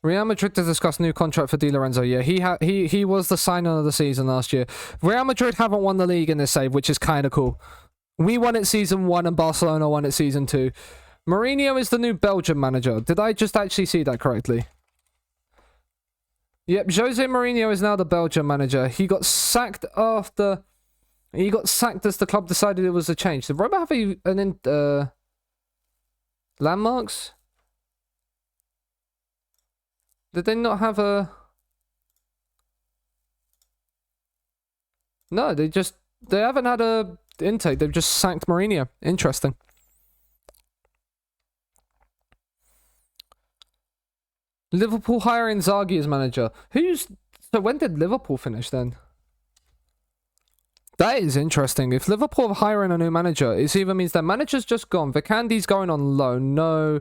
Real Madrid to discuss new contract for Di Lorenzo. Yeah, he was the signing of the season last year. Real Madrid haven't won the league in this save, which is kind of cool. We won it season 1 and Barcelona won it season 2. Mourinho is the new Belgian manager. Did I just actually see that correctly? Yep, Jose Mourinho is now the Belgian manager. He got sacked after... He got sacked as the club decided it was a change. Did Roma have landmarks? Did they not have a... No, they haven't had a intake. They've just sacked Mourinho. Interesting. Liverpool hire Inzaghi as manager. So when did Liverpool finish then? That is interesting. If Liverpool are hiring a new manager, it either means their manager's just gone. Vicandi's going on loan. No.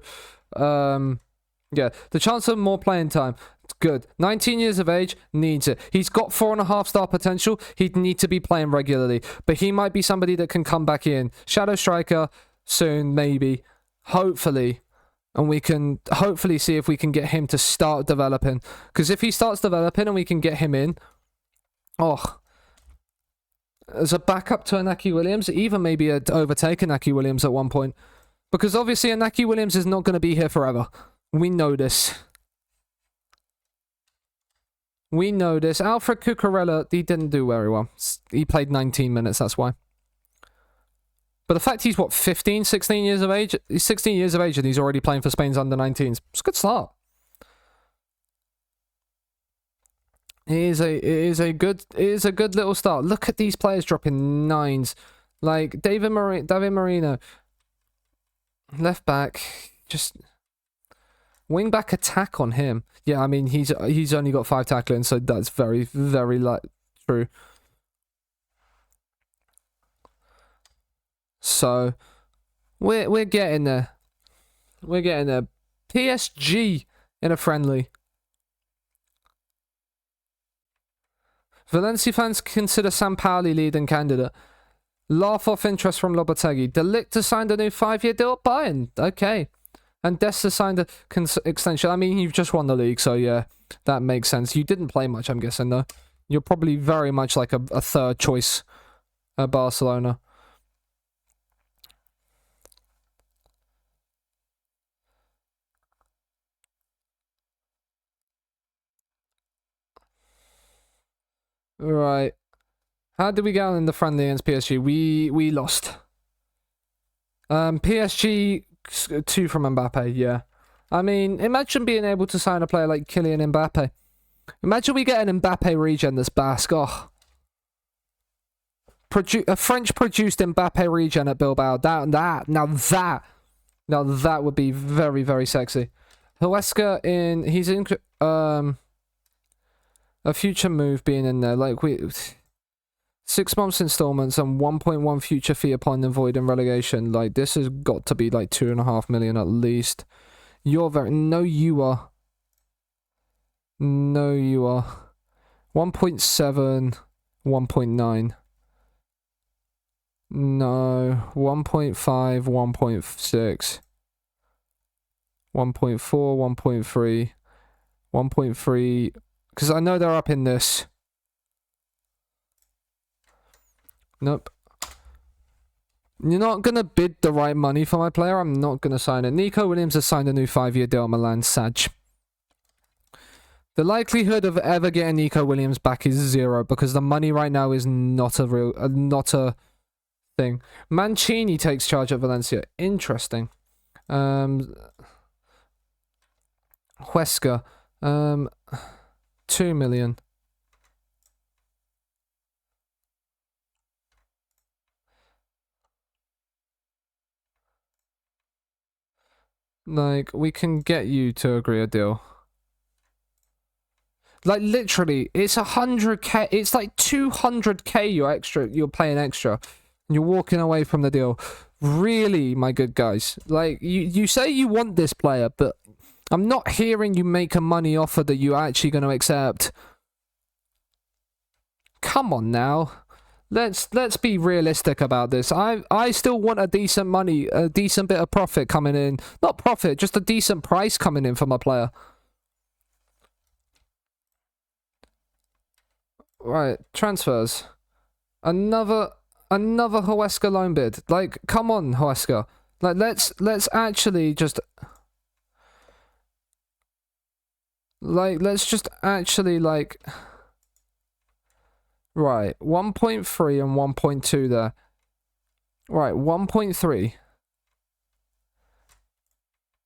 Yeah. The chance of more playing time. It's good. 19 years of age. Needs it. He's got 4.5-star potential. He'd need to be playing regularly. But he might be somebody that can come back in. Shadow striker. Soon, maybe. Hopefully. And we can hopefully see if we can get him to start developing. Because if he starts developing and we can get him in... Oh... as a backup to Inaki Williams, even maybe overtake Inaki Williams at one point. Because obviously Inaki Williams is not going to be here forever. We know this. We know this. Alfred Cucurella, he didn't do very well. He played 19 minutes, that's why. But the fact he's, what, 15, 16 years of age? He's 16 years of age and he's already playing for Spain's under-19s. It's a good start. It is a good little start. Look at these players dropping 9s. Like, David Marino. Left back. Just... wing back attack on him. Yeah, I mean, he's only got 5 tackling, so that's very, very, like, true. So, we're getting there. We're getting there. PSG in a friendly. Valencia fans consider Sampaoli leading candidate. Laugh off interest from Lopetegui. De Ligt has signed a new 5-year deal at Bayern. Okay. And Desta signed a extension. I mean, you've just won the league, so yeah, that makes sense. You didn't play much, I'm guessing, though. You're probably very much like a third choice at Barcelona. Right. How did we get on in the friendly against PSG? We lost. PSG 2 from Mbappe, yeah. I mean, imagine being able to sign a player like Kylian Mbappe. Imagine we get an Mbappe regen this Basque. Oh. A French-produced Mbappe regen at Bilbao. Now that would be very, very sexy. Huesca he's in a future move being in there. Like 6 months installments and 1.1 future fee upon avoiding relegation. Like, this has got to be like 2.5 million at least. You're very... No, you are. No, you are. 1.7, 1.9. No. 1.5, 1.6. 1.4, 1.3. 1.3. Because I know they're up in this. Nope. You're not going to bid the right money for my player. I'm not going to sign it. Nico Williams has signed a new 5-year deal at Milan. Sag. The likelihood of ever getting Nico Williams back is 0 because the money right now is not a thing. Mancini takes charge at Valencia. Interesting. Huesca. 2 million. Like, we can get you to agree a deal. Like, literally, it's 100k. It's like 200k you're paying extra. And you're walking away from the deal. Really, my good guys. Like, you say you want this player, but I'm not hearing you make a money offer that you're actually going to accept. Come on now. Let's be realistic about this. I still want a decent bit of profit coming in. Not profit, just a decent price coming in for my player. Right, transfers. Another Huesca loan bid. Like, come on, Huesca. Like, let's actually just... Like, let's just actually, like... Right, 1.3 and 1.2 there. Right, 1.3.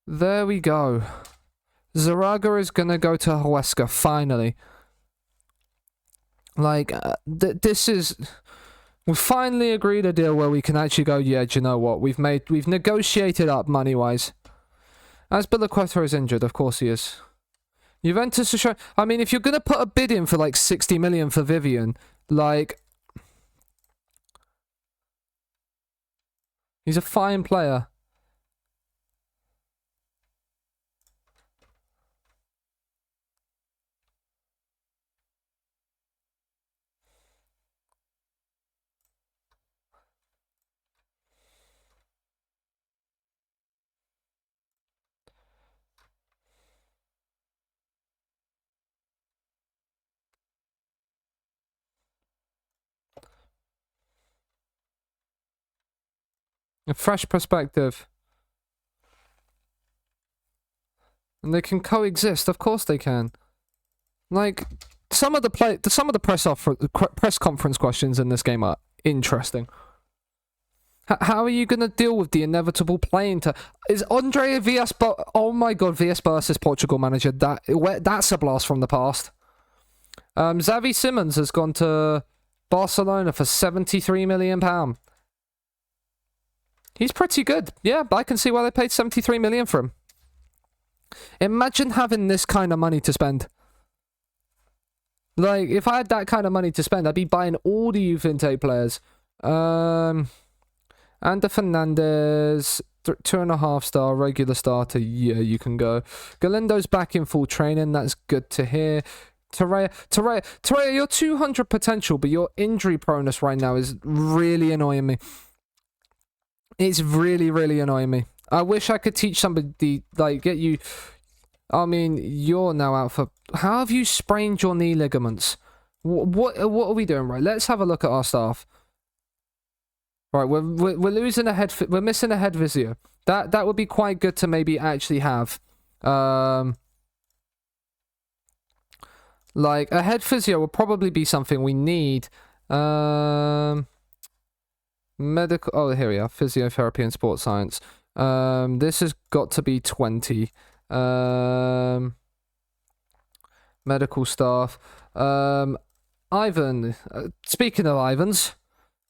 There we go. Zaraga is gonna go to Huesca, finally. Like, this is... We finally agreed a deal where we can actually go, yeah, do you know what? We've negotiated up money-wise. As Bilaqueta is injured, of course he is. Juventus are showing... I mean, if you're gonna put a bid in for, like, 60 million for Vivian... Like, he's a fine player. A fresh perspective. And they can coexist. Of course they can. Like, some of the press conference questions in this game are interesting. How are you going to deal with the inevitable playing to... Is Andre Villas... Oh my god, Villas Boas Portugal manager. That's a blast from the past. Xavi Simons has gone to Barcelona for £73 million. He's pretty good. Yeah, I can see why they paid £73 million for him. Imagine having this kind of money to spend. Like, if I had that kind of money to spend, I'd be buying all the youth intake players. Ander Fernandez, 2.5-star, regular starter. Yeah, you can go. Galindo's back in full training. That's good to hear. Torreira, you're 200 potential, but your injury proneness right now is really annoying me. It's really, really annoying me. I wish I could teach somebody, like, get you... I mean, you're now out for... How have you sprained your knee ligaments? What are we doing, right? Let's have a look at our staff. Right, we're losing a head... We're missing a head physio. That would be quite good to maybe actually have. Like, a head physio will probably be something we need. Medical... Oh, here we are. Physiotherapy and sports science. This has got to be 20. Medical staff. Ivan, speaking of Ivans,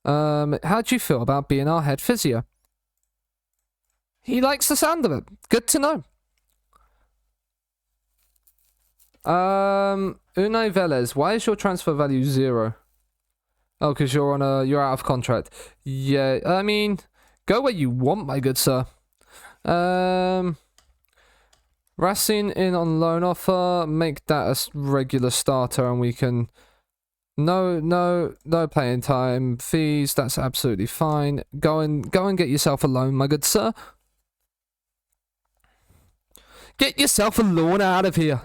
how do you feel about being our head physio? He likes the sound of it. Good to know. Unai Velez, why is your transfer value 0? Oh, because you're out of contract. Yeah, I mean, go where you want, my good sir. Racine in on loan offer. Make that a regular starter, and we can. No playing time fees. That's absolutely fine. Go and get yourself a loan, my good sir. Get yourself a loan out of here.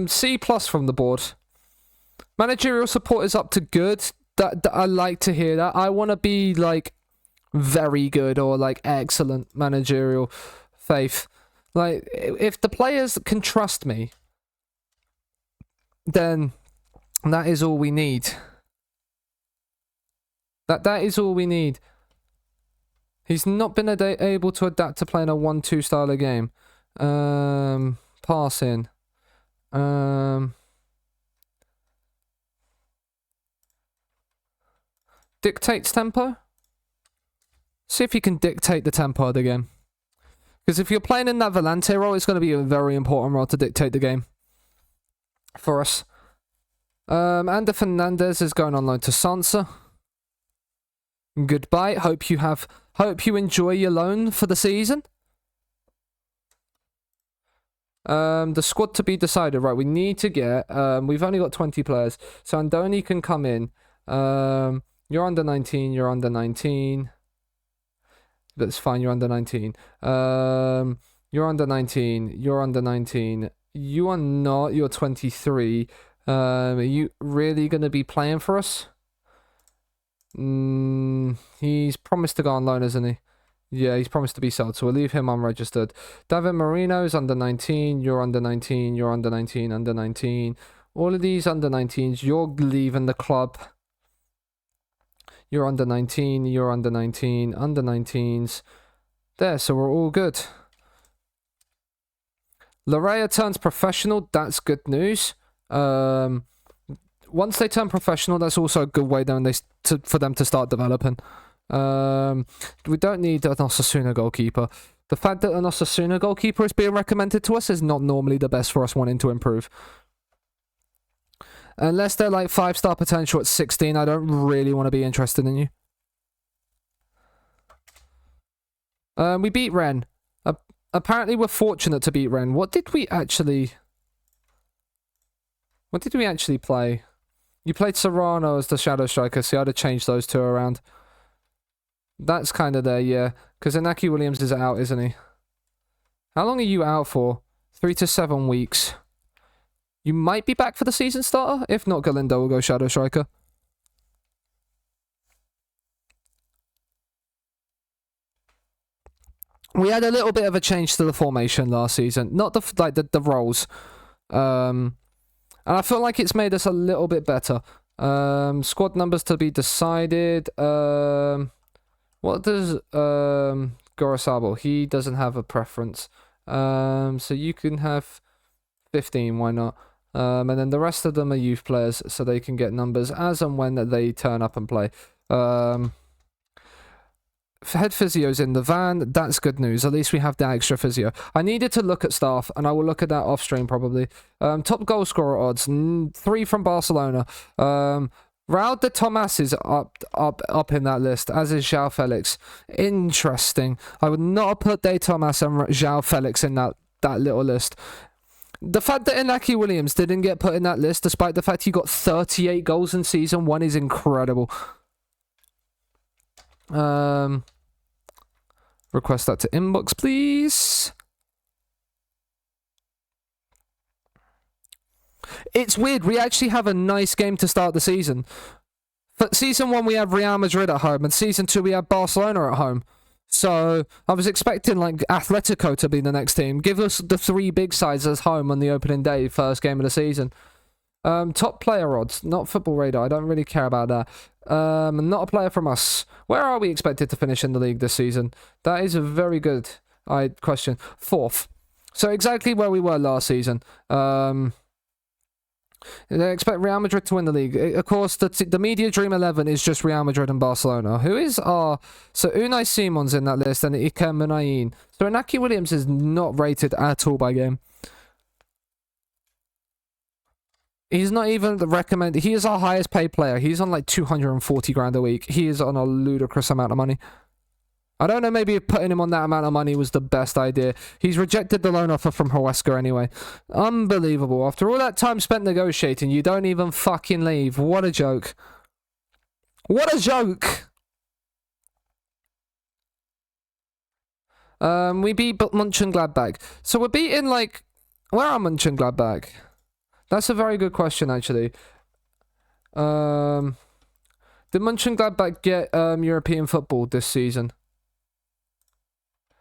C+ from the board. Managerial support is up to good. That I like to hear that. I want to be like very good or like excellent managerial faith. Like, if the players can trust me, then that is all we need. That is all we need. He's not been able to adapt to playing a 1-2 style of game. Passing. Dictates tempo. See if you can dictate the tempo of the game. Because if you're playing in that Volante role, it's going to be a very important role to dictate the game for us. Ander Fernandez is going on loan to Sansa. Goodbye. Hope you enjoy your loan for the season. The squad to be decided. Right, we need to get... we've only got 20 players. So Andoni can come in. You're under 19. You're under 19. That's fine. You're under 19. You're under 19. You're under 19. You are not. You're 23. Are you really going to be playing for us? He's promised to go on loan, isn't he? Yeah, he's promised to be sold, so we'll leave him unregistered. David Marino is under 19. You're under 19. You're under 19. Under 19. All of these under 19s. You're leaving the club. You're under 19. You're under 19. Under 19s. There, so we're all good. Larea turns professional. That's good news. Once they turn professional, that's also a good way then for them to start developing. We don't need an Osasuna goalkeeper. The fact that an Osasuna goalkeeper is being recommended to us is not normally the best for us wanting to improve. Unless they're like 5-star potential at 16, I don't really want to be interested in you. We beat Rennes. Apparently we're fortunate to beat Rennes. What did we actually play? You played Serrano as the shadow striker, so you had to change those two around. That's kind of there, yeah. Because Inaki Williams is out, isn't he? How long are you out for? 3 to 7 weeks. You might be back for the season starter. If not, Galindo will go shadow striker. we had a little bit of a change to the formation last season, not the roles. And I feel like it's made us a little bit better. Squad numbers to be decided. What does Gorosabo? He doesn't have a preference. So you can have 15, why not? And then the rest of them are youth players, so they can get numbers as and when they turn up and play. Head physio's in the van. That's good news. At least we have the extra physio. I needed to look at staff, and I will look at that off stream probably. Top goal scorer odds: 3 from Barcelona. Raul de Tomas is up in that list, as is João Felix. Interesting. I would not have put De Tomas and João Felix in that little list. The fact that Inaki Williams didn't get put in that list, despite the fact he got 38 goals in season 1, is incredible. Request that to inbox, please. It's weird. We actually have a nice game to start the season. For season 1, we have Real Madrid at home, and season 2, we have Barcelona at home. So I was expecting like Atletico to be the next team. Give us the 3 big sides as home on the opening day, first game of the season. Top player odds, not Football Radar. I don't really care about that. Not a player from us. Where are we expected to finish in the league this season? That is a very good question. 4th. So exactly where we were last season. They expect Real Madrid to win the league. Of course, the media dream 11 is just Real Madrid and Barcelona. Who is our... So Unai Simon's in that list, and Iker Muniain. So Inaki Williams is not rated at all by game. He's not even recommended. He is our highest paid player. He's on like 240 grand a week. He is on a ludicrous amount of money. I don't know, maybe putting him on that amount of money was the best idea. He's rejected the loan offer from Huesca anyway. Unbelievable. After all that time spent negotiating, you don't even fucking leave. What a joke. What a joke. We beat Mönchengladbach. So we're beating like... Where are Mönchengladbach? That's a very good question, actually. Did Mönchengladbach get European football this season?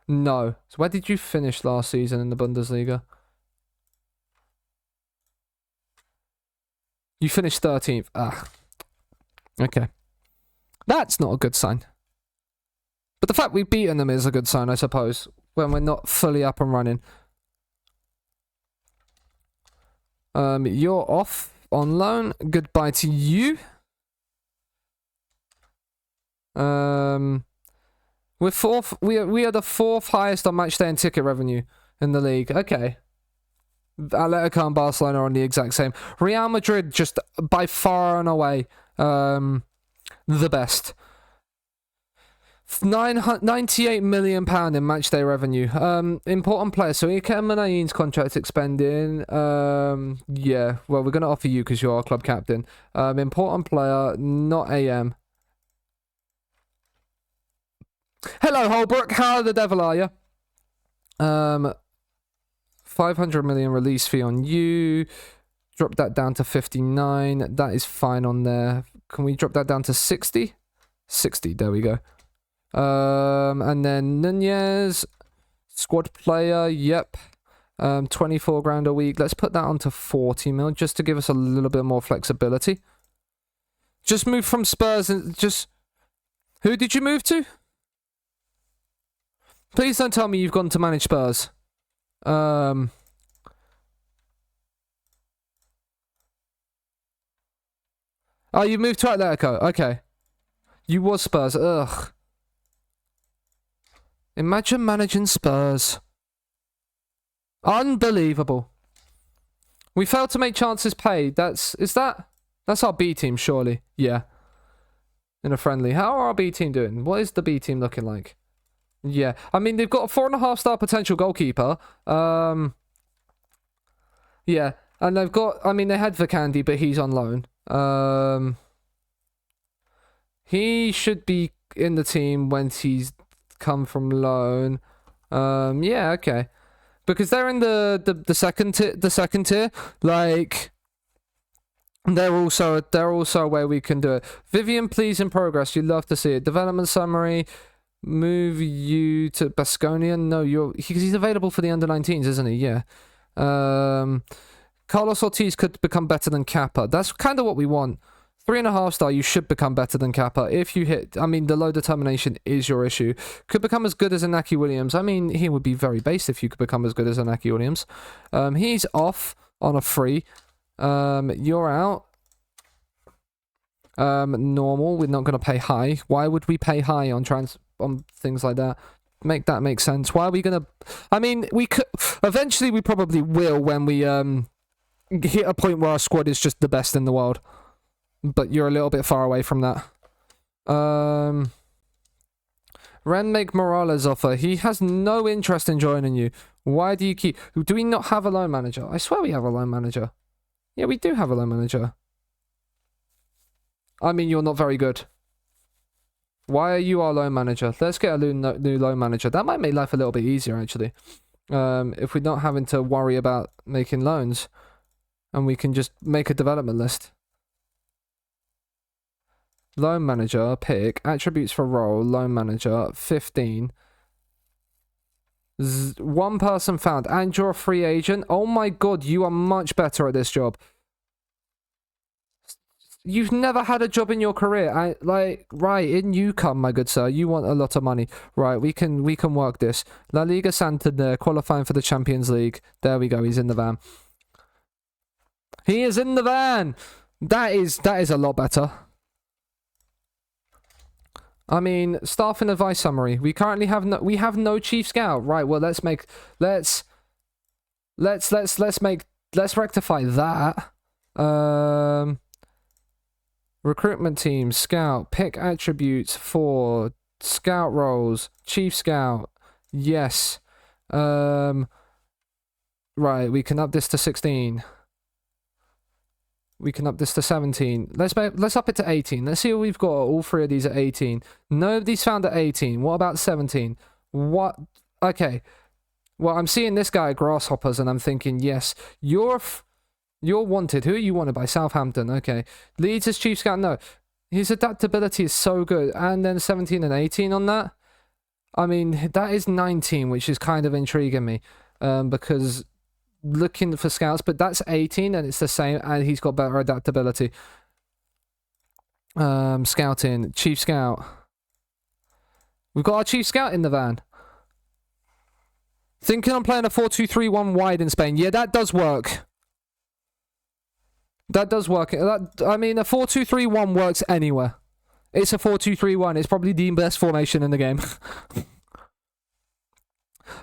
No. So where did you finish last season in the Bundesliga? You finished 13th. Ah. Okay. That's not a good sign. But the fact we've beaten them is a good sign, I suppose. When we're not fully up and running. You're off on loan. Goodbye to you. We're 4th. We are the 4th highest on match day and ticket revenue in the league. Okay. Atletico and Barcelona are on the exact same. Real Madrid just by far and away the best. £98 million in match day revenue. Important player. So Iker Muniain's contract expending. Yeah. Well, we're gonna offer you because you're our club captain. Important player, not AM. Hello, Holbrook. How the devil are you? 500 million release fee on you. Drop that down to 59. That is fine on there. Can we drop that down to 60? 60. There we go. And then Nunez, squad player. Yep. 24 grand a week. Let's put that on to 40 mil just to give us a little bit more flexibility. Just move from Spurs and just... Who did you move to? Please don't tell me you've gone to manage Spurs. Oh, you moved to Atletico. Okay. You was Spurs. Ugh. Imagine managing Spurs. Unbelievable. We failed to make chances paid. That's our B team, surely. Yeah. In a friendly. How are our B team doing? What is the B team looking like? Yeah, I mean, they've got a 4.5-star potential goalkeeper. Yeah, and they've got, I mean, they had Vakandi, but he's on loan. He should be in the team when he's come from loan. Yeah, okay. Because they're in the second tier, like... They're also where we can do it. Vivian, please, in progress. You'd love to see it. Development summary... Move you to Basconia? No, he's available for the under-19s, isn't he? Yeah. Carlos Ortiz could become better than Kappa. That's kind of what we want. 3.5 star, you should become better than Kappa. If you hit, I mean, the low determination is your issue. Could become as good as Inaki Williams. I mean, he would be very based if you could become as good as Inaki Williams. He's off on a free. You're out. Normal. We're not going to pay high. Why would we pay high on things like that? Make that make sense. Why are we going to... I mean, we could... Eventually, we probably will when we hit a point where our squad is just the best in the world. But you're a little bit far away from that. Ren make Morales offer. He has no interest in joining you. Why do you keep... Do we not have a loan manager? I swear we have a loan manager. Yeah, we do have a loan manager. I mean, you're not very good. Why are you our loan manager? Let's get a new loan manager. That might make life a little bit easier, actually. If we're not having to worry about making loans. And we can just make a development list. Loan manager, pick, attributes for role, loan manager, 15. One person found, and you're a free agent. Oh my god, you are much better at this job. You've never had a job in your career. Right, in you come, my good sir. You want a lot of money. Right, we can work this. La Liga Santander, qualifying for the Champions League. There we go, he's in the van. He is in the van! That is a lot better. I mean, staff and advice summary. We currently have no chief scout. Right, well let's rectify that. Recruitment team, scout, pick attributes for scout roles, chief scout. Yes. Right, we can up this to 16. We can up this to 17. Let's up it to 18. Let's see what we've got. All three of these at 18. Nobody's found at 18. What about 17? What? Okay. Well, I'm seeing this guy at Grasshoppers, and I'm thinking, yes, you're wanted. Who are you wanted by? Southampton. Okay. Leeds as chief scout. No. His adaptability is so good. And then 17 and 18 on that. I mean, that is 19, which is kind of intriguing me. Because... looking for scouts, but that's 18 and it's the same, and he's got better adaptability. Scouting, chief scout. We've got our chief scout in the van. Thinking I'm playing a 4-2-3-1 wide in Spain. Yeah, that does work. That does work. I mean, a 4-2-3-1 works anywhere. It's a 4-2-3-1. It's probably the best formation in the game.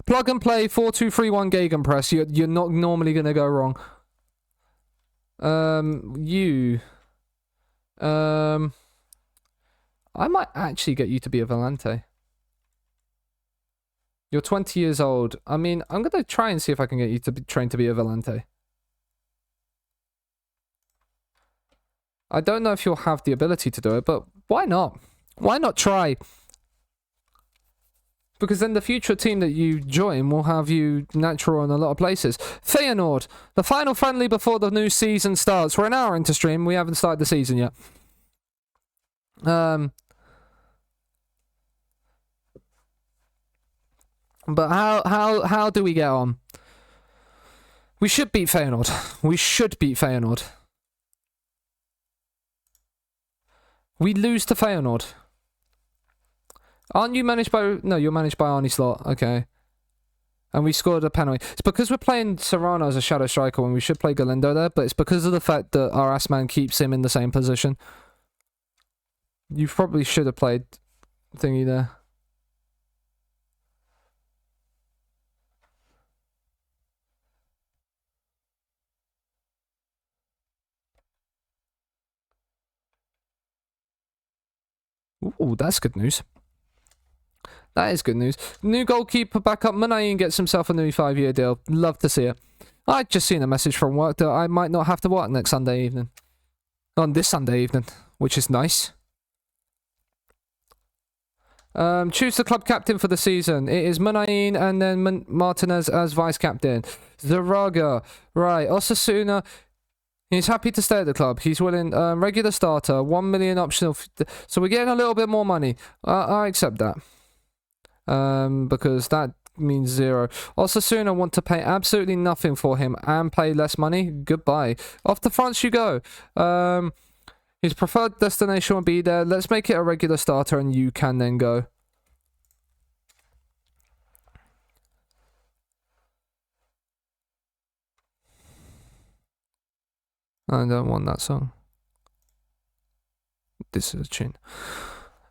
Plug and play 4-2-3-1 Gegenpress. You're not normally going to go wrong. I might actually get you to be a Volante. You're 20 years old. I mean, I'm going to try and see if I can get you to be trained to be a Volante. I don't know if you'll have the ability to do it, but why not? Why not try? Because then the future team that you join will have you natural in a lot of places. Feyenoord, the final friendly before the new season starts. We're an hour into stream. We haven't started the season yet. But how do we get on? We should beat Feyenoord. We should beat Feyenoord. We lose to Feyenoord. Aren't you managed by... No, you're managed by Arnie Slot. Okay. And we scored a penalty. It's because we're playing Serrano as a shadow striker when we should play Galindo there, but it's because of the fact that our ass man keeps him in the same position. You probably should have played thingy there. Ooh, that's good news. That is good news. New goalkeeper backup. Munayin gets himself a new 5-year deal. Love to see it. I'd just seen a message from work that I might not have to work next Sunday evening. On this Sunday evening, which is nice. Choose the club captain for the season. It is Munayin and then Martinez as vice captain. Zaraga. Right. Osasuna. He's happy to stay at the club. He's willing. Regular starter. 1 million optional. So we're getting a little bit more money. I accept that. because that means 0. Osasuna want to pay absolutely nothing for him and pay less money. Goodbye. Off to France you go. His preferred destination will be there. Let's make it a regular starter and you can then go. I don't want that song. This is a tune.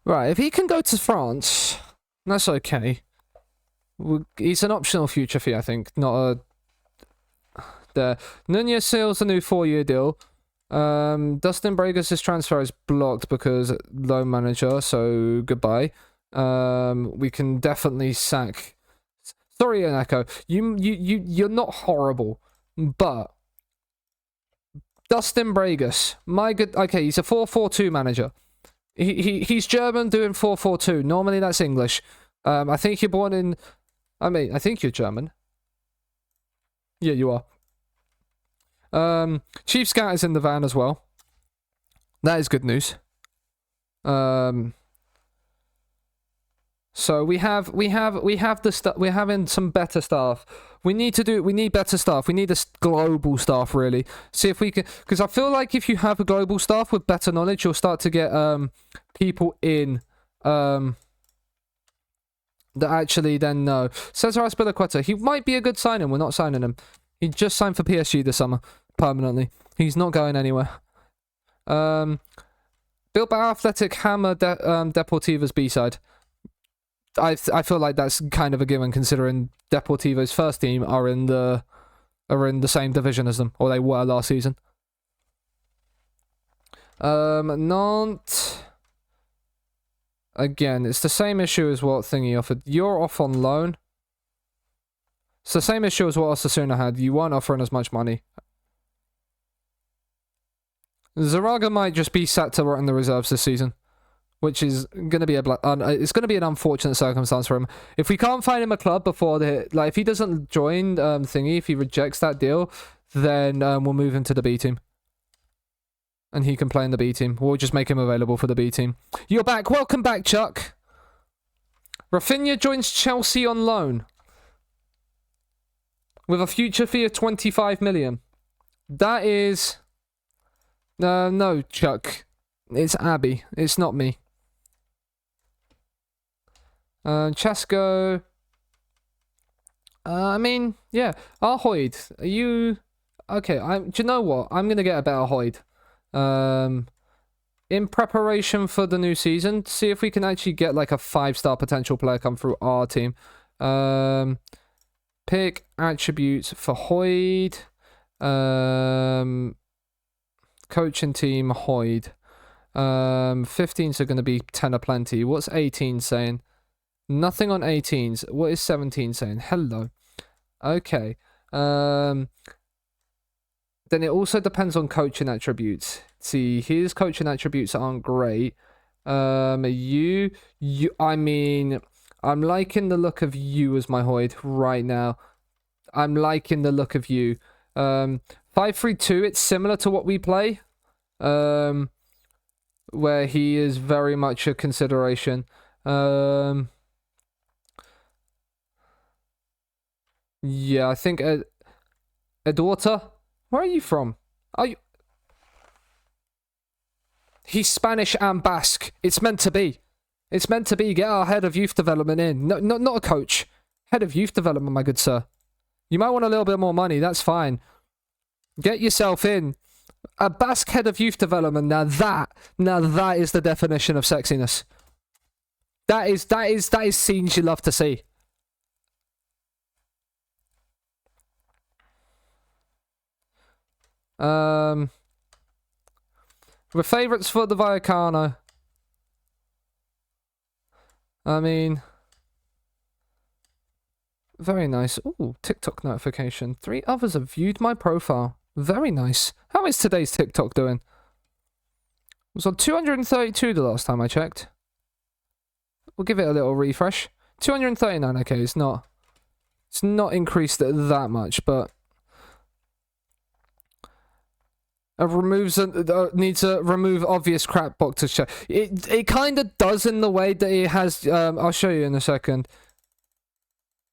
Right, if he can go to France, that's okay. He's an optional future fee, I think, not a... There. Nunez seals a new 4-year deal. Dustin Bragas' transfer is blocked because loan manager, so goodbye. We can definitely sack... Sorry, Aneko, you're not horrible, but... Dustin Bragas, my good... Okay, he's a 4-4-2 manager. He's German doing 4-4-2. Normally that's English. I think you're born in... I think you're German. Yeah, you are. Chief Scout is in the van as well. That is good news. So we have the stuff. We're having some better staff. We need better staff. We need a global staff, really. See if we can, because I feel like if you have a global staff with better knowledge, you'll start to get people in that actually then know. Cesar Azpilicueta, he might be a good signing. We're not signing him. He just signed for PSG this summer permanently. He's not going anywhere. Bilbao Athletic hammer Deportivo's B-side. I feel like that's kind of a given considering Deportivo's first team are in the same division as them, or they were last season. Nantes. Again, it's the same issue as what Thingy offered. You're off on loan. It's the same issue as what Osasuna had. You weren't offering as much money. Zaraga might just be sat to rot in the reserves this season, which is going to be it's going to be an unfortunate circumstance for him. If we can't find him a club before if he doesn't join Thingy, if he rejects that deal, then we'll move him to the B team. And he can play in the B team. We'll just make him available for the B team. You're back. Welcome back, Chuck. Rafinha joins Chelsea on loan with a future fee of 25 million. That is... no, Chuck. It's Abby. It's not me. Chasco. I mean, yeah. Arhoid, are you... Okay, do you know what? I'm going to get a better Hoyd. In preparation for the new season, see if we can actually get like a 5-star potential player come through our team. Pick attributes for Hoyd. Coaching team Hoyd. 15s are going to be 10 aplenty. What's 18 saying? Nothing on 18s. What is 17 saying? Hello. Okay. Then it also depends on coaching attributes. See, his coaching attributes aren't great. I mean, I'm liking the look of you as my Hoyd right now. I'm liking the look of you. 5-3-2, it's similar to what we play. Where he is very much a consideration. Yeah, I think Eduardo, where are you from? Are you... He's Spanish and Basque. It's meant to be. It's meant to be. Get our head of youth development in. No, not a coach. Head of youth development, my good sir. You might want a little bit more money. That's fine. Get yourself in. A Basque head of youth development. Now that is the definition of sexiness. That is scenes you love to see. We're favourites for the Vallecano. I mean, very nice. Ooh, TikTok notification. 3 others have viewed my profile. Very nice. How is today's TikTok doing? It was on 232 the last time I checked. We'll give it a little refresh. 239. Okay, it's not increased that much, but needs to remove obvious crap box to show. It kind of does in the way that it has. I'll show you in a second.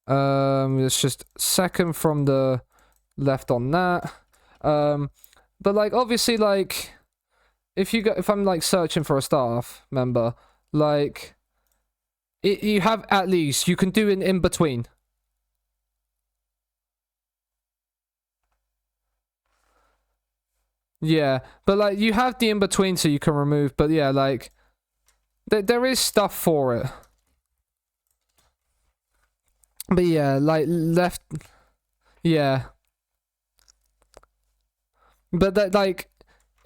It's just second from the left on that. But like obviously like if I'm like searching for a staff member, like you have at least you can do an in between. Yeah, but like you have the in between so you can remove. But yeah, like there is stuff for it. But yeah, like left. Yeah. But that like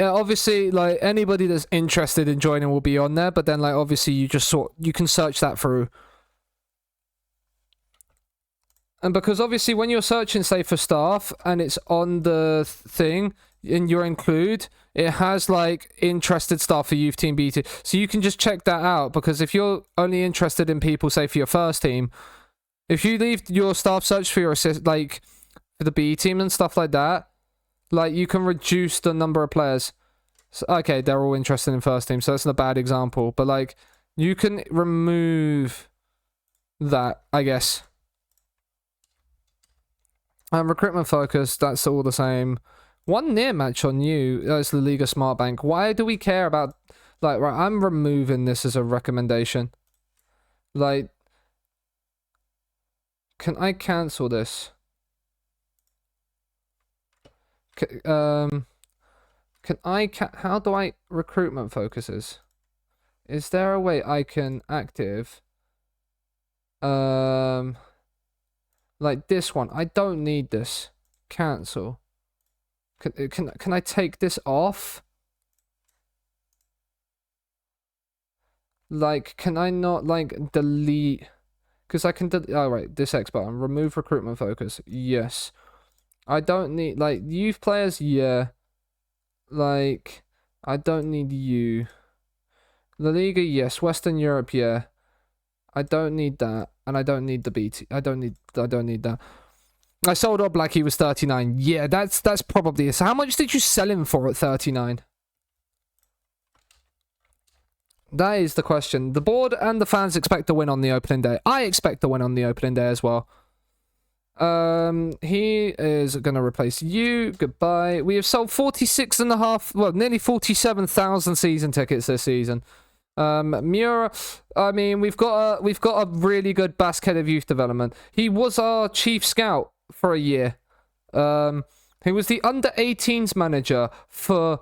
obviously like anybody that's interested in joining will be on there, but then like obviously you can search that through. And because obviously when you're searching say for staff and it's on the thing in your include, it has like interested staff for youth team B team. So you can just check that out, because if you're only interested in people say for your first team, if you leave your staff search for your assist like for the B team and stuff like that, like you can reduce the number of players. So, okay, they're all interested in first team, so that's not a bad example. But like you can remove that, I guess. Recruitment focus, that's all the same. One near match on you, that's the Liga Smart Bank. Why do we care about, like, right, I'm removing this as a recommendation. Like, can I cancel this? Can I, how do I, recruitment focuses? Is there a way I can active, like this one? I don't need this. Cancel. Can I take this off? Like, can I not like delete? Because I can oh right, this X button. Remove recruitment focus. Yes. I don't need like youth players. Yeah. Like I don't need you. La Liga. Yes. Western Europe. Yeah. I don't need that, and I don't need the BT. I don't need that. I sold Oblak, like he was 39. Yeah, that's probably it. So how much did you sell him for at 39? That is the question. The board and the fans expect to win on the opening day. I expect to win on the opening day as well. He is going to replace you. Goodbye. We have sold 46 and a half, well, nearly 47,000 season tickets this season. Mura, I mean, we've got a really good Basque head of youth development. He was our chief scout for a year. He was the under 18s manager for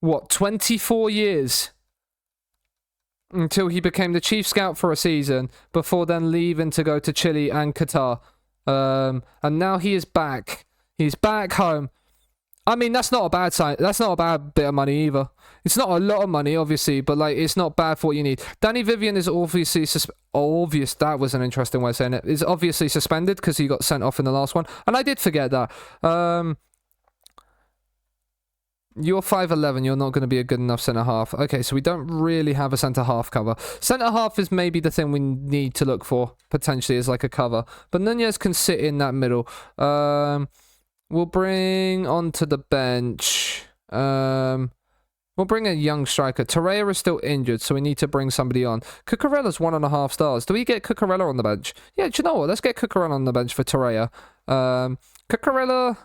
what, 24 years? Until he became the chief scout for a season, before then leaving to go to Chile and Qatar. And now he is back. He's back home. I mean, that's not a bad sign. That's not a bad bit of money either. It's not a lot of money, obviously, but like it's not bad for what you need. Danny Vivian is obviously obvious. That was an interesting way of saying it. Is obviously suspended because he got sent off in the last one, and I did forget that. You're 5'11", you're not going to be a good enough centre-half. Okay, so we don't really have a centre-half cover. Centre-half is maybe the thing we need to look for, potentially, as like a cover. But Nunez can sit in that middle. We'll bring onto the bench. We'll bring a young striker. Torreira is still injured, so we need to bring somebody on. Cucurella's 1.5 stars. Do we get Cucurella on the bench? Yeah, do you know what? Let's get Cucurella on the bench for Torreira. Cucurella...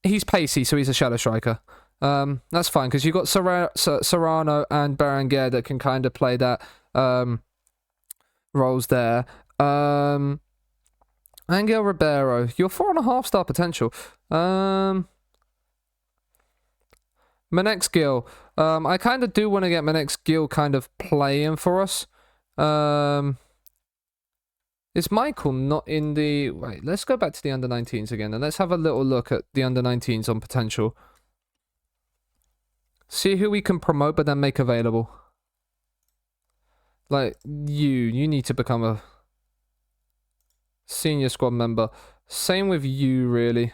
He's pacey, so he's a shadow striker. That's fine, because you've got Serrano and Berenguer that can kind of play that roles there. Angel Ribeiro, you're 4.5 star potential. Manex Gill. I kind of do want to get Manex Gill kind of playing for us. Is Michael not in the... Wait, let's go back to the under-19s again, and let's have a little look at the under-19s on potential. See who we can promote, but then make available. Like, you need to become a senior squad member. Same with you, really.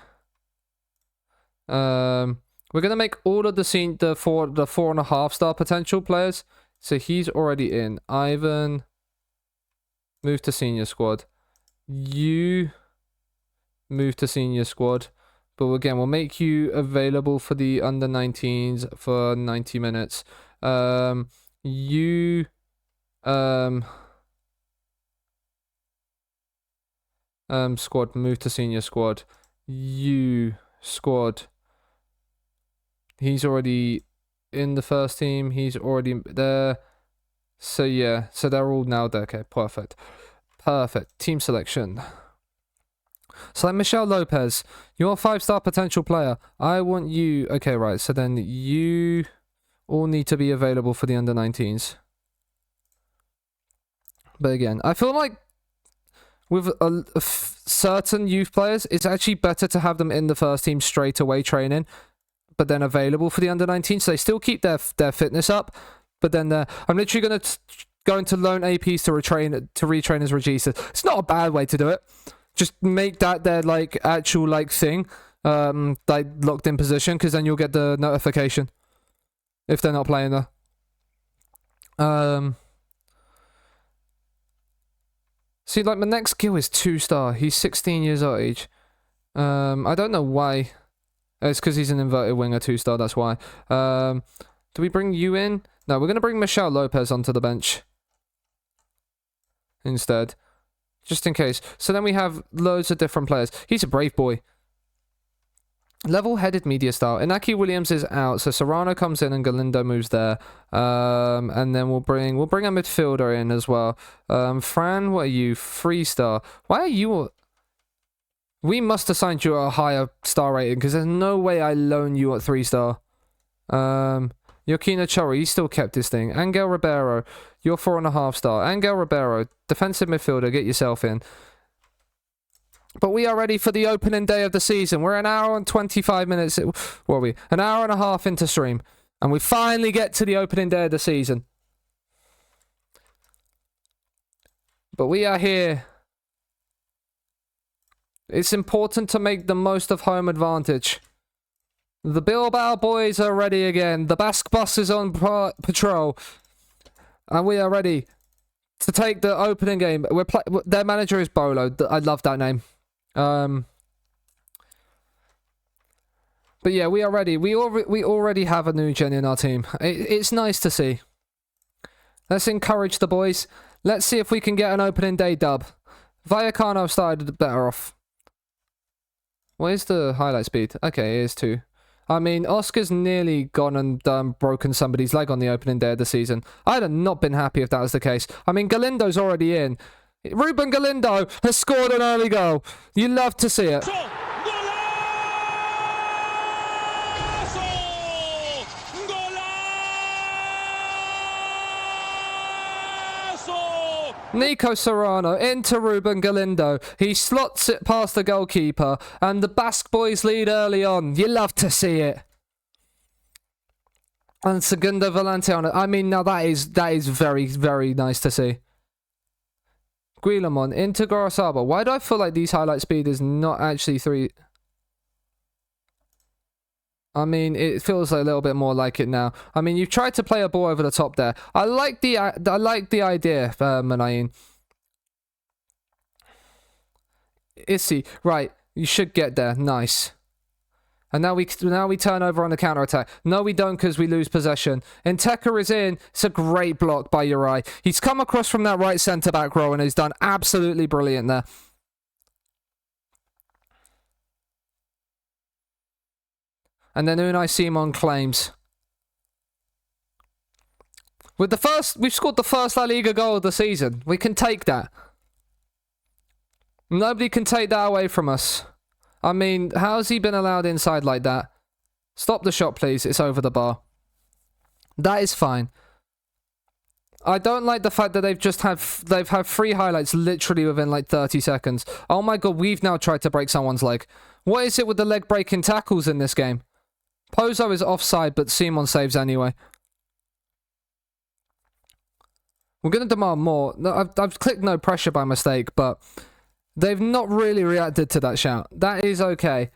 We're going to make all of the 4.5 star potential players. So he's already in. Ivan... Move to senior squad. You move to senior squad. But again, we'll make you available for the under 19s for 90 minutes. You Squad, move to senior squad. You squad. He's already in the first team. He's already there. So yeah, so they're all now there. Okay, perfect. Perfect. Team selection. So like Michelle Lopez, you're a 5-star potential player. I want you. Okay, right. So then you all need to be available for the under-19s. But again, I feel like with certain youth players, it's actually better to have them in the first team straight away training, but then available for the under-19s. So they still keep their fitness up, but then I'm literally going to loan APs to retrain as registers. It's not a bad way to do it. Just make that their like actual like thing, like locked in position, because then you'll get the notification if they're not playing there. See, like my next skill is 2-star. He's 16 years of age. I don't know why. It's because he's an inverted winger 2-star. That's why. Do we bring you in? No, we're gonna bring Michelle Lopez onto the bench instead, just in case. So then we have loads of different players. He's a brave boy. Level-headed media style. Inaki Williams is out, so Serrano comes in and Galindo moves there. And then we'll bring a midfielder in as well. Fran, what are you? 3-star. Why are you? We must assign you a higher star rating because there's no way I loan you at 3-star. Yokina Chori, he still kept his thing. Angel Ribeiro, you're 4.5-star. Angel Ribeiro, defensive midfielder, get yourself in. But we are ready for the opening day of the season. We're an hour and 25 minutes. What are we? An hour and a half into stream. And we finally get to the opening day of the season. But we are here. It's important to make the most of home advantage. The Bilbao boys are ready again. The Basque bus is on patrol. And we are ready to take the opening game. Their manager is Bolo. I love that name. But yeah, we are ready. We already have a new gen in our team. It's nice to see. Let's encourage the boys. Let's see if we can get an opening day dub. Vallecano started better off. What is the highlight speed? Okay, it is 2. I mean, Oscar's nearly gone and broken somebody's leg on the opening day of the season. I'd have not been happy if that was the case. I mean, Galindo's already in. Ruben Galindo has scored an early goal. You love to see it. Nico Serrano into Ruben Galindo. He slots it past the goalkeeper, and the Basque boys lead early on. You love to see it. And Segundo Valenciano. I mean, now that is very, very nice to see. Guillamon into Gorosaba. Why do I feel like these highlight speed is not actually 3? I mean, it feels a little bit more like it now. I mean, you've tried to play a ball over the top there. I like the idea, Manayin. Issy, right? You should get there. Nice. And now we turn over on the counter attack. No, we don't, because we lose possession. Inteka is in. It's a great block by Uri. He's come across from that right centre back row and he's done absolutely brilliant there. And then Unai Simon claims. We've scored the first La Liga goal of the season. We can take that. Nobody can take that away from us. I mean, how's he been allowed inside like that? Stop the shot, please. It's over the bar. That is fine. I don't like the fact that they've had 3 highlights literally within like 30 seconds. Oh my god, we've now tried to break someone's leg. What is it with the leg breaking tackles in this game? Pozo is offside, but Simon saves anyway. We're going to demand more. No, I've clicked no pressure by mistake, but they've not really reacted to that shout. That is okay.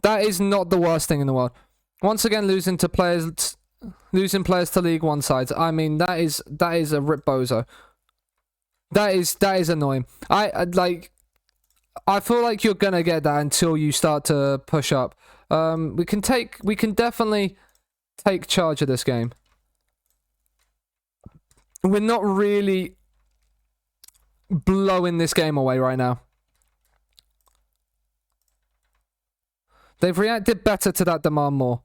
That is not the worst thing in the world. Once again, losing players to League One sides. I mean, that is a rip bozo. That is annoying. I feel like you're gonna get that until you start to push up. We can definitely take charge of this game. We're not really blowing this game away right now. They've reacted better to that demand more.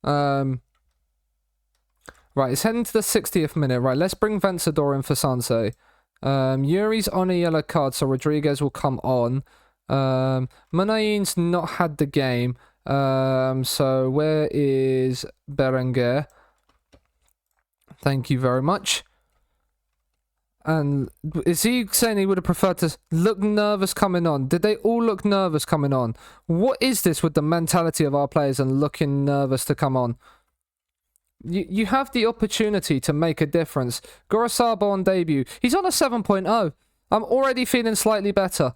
Right, it's heading to the 60th minute. Right, let's bring Vencedor in for Sanse. Yuri's on a yellow card, so Rodriguez will come on. Munain's not had the game. So where is Berenguer? Thank you very much. And is he saying he would have preferred to look nervous coming on? Did they all look nervous coming on? What is this with the mentality of our players and looking nervous to come on? You have the opportunity to make a difference. Gorosabo on debut. He's on a 7.0. I'm already feeling slightly better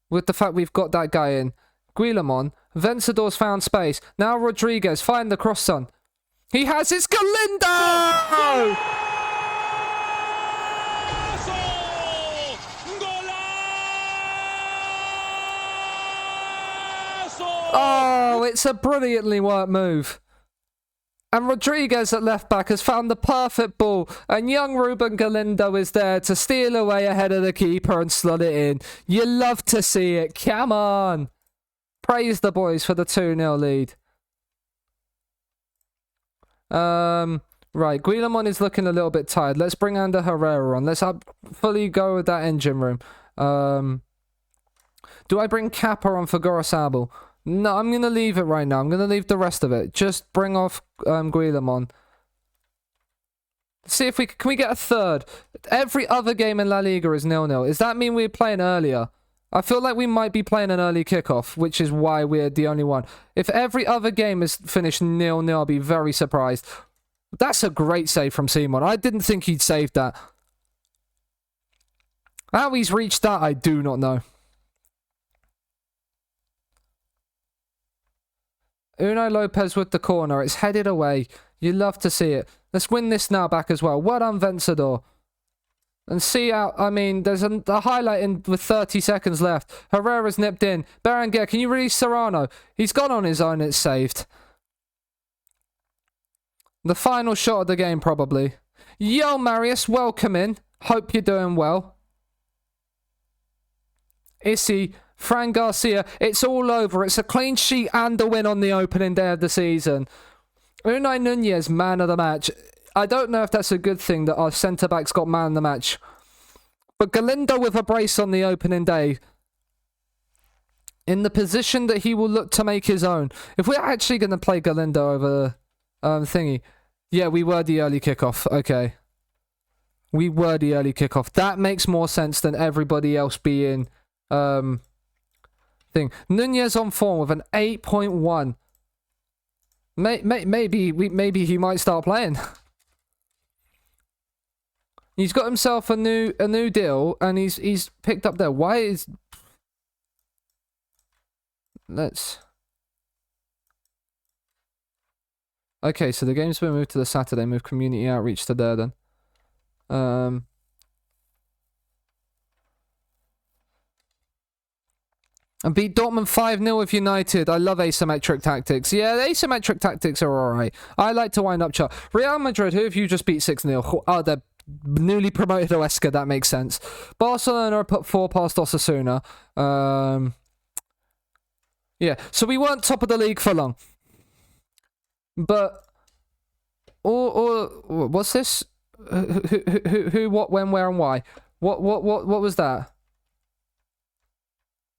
with the fact we've got that guy in. Guillemon. Vencedor's found space. Now Rodriguez. Find the cross on. He has his Galindo! Oh, it's a brilliantly worked move. And Rodriguez at left back has found the perfect ball. And young Ruben Galindo is there to steal away ahead of the keeper and slot it in. You love to see it. Come on. Praise the boys for the 2-0 lead. Right, Guillemon is looking a little bit tired. Let's bring Ander Herrera on. Let's fully go with that engine room. Do I bring Kappa on for Gorosabel? No, I'm going to leave it right now. I'm going to leave the rest of it. Just bring off Guillemon. See if we can we get a third. Every other game in La Liga is 0-0. Does that mean we're playing earlier? I feel like we might be playing an early kickoff, which is why we're the only one. If every other game is finished 0-0, I'll be very surprised. That's a great save from Simon. I didn't think he'd saved that. How he's reached that, I do not know. Unai Lopez with the corner. It's headed away. You love to see it. Let's win this now back as well. Well done, Vencedor. And see how, I mean, there's a highlight in with 30 seconds left. Herrera's nipped in. Berenguer, can you release Serrano? He's gone on his own. It's saved. The final shot of the game, probably. Yo, Marius, welcome in. Hope you're doing well. Issy, Fran Garcia, it's all over. It's a clean sheet and a win on the opening day of the season. Unai Nunez, man of the match. I don't know if that's a good thing that our centre-backs got man of the match. But Galindo with a brace on the opening day. In the position that he will look to make his own. If we're actually going to play Galindo over thingy. Yeah, we were the early kickoff. Okay. We were the early kickoff. That makes more sense than everybody else being... thing. Nunez on form with an 8.1. Maybe he might start playing. He's got himself a new deal, and he's picked up there. Why is? Let's. Okay, so the game's been moved to the Saturday. Move community outreach to there then. And beat Dortmund 5-0 with United. I love asymmetric tactics. Yeah, the asymmetric tactics are alright. I like to wind up chart. Real Madrid, who have you just beat 6-0? Oh, they're newly promoted Huesca. That makes sense. Barcelona put 4 past Osasuna. Yeah, so we weren't top of the league for long. But... what's this? Who, what, when, where, and why? What was that?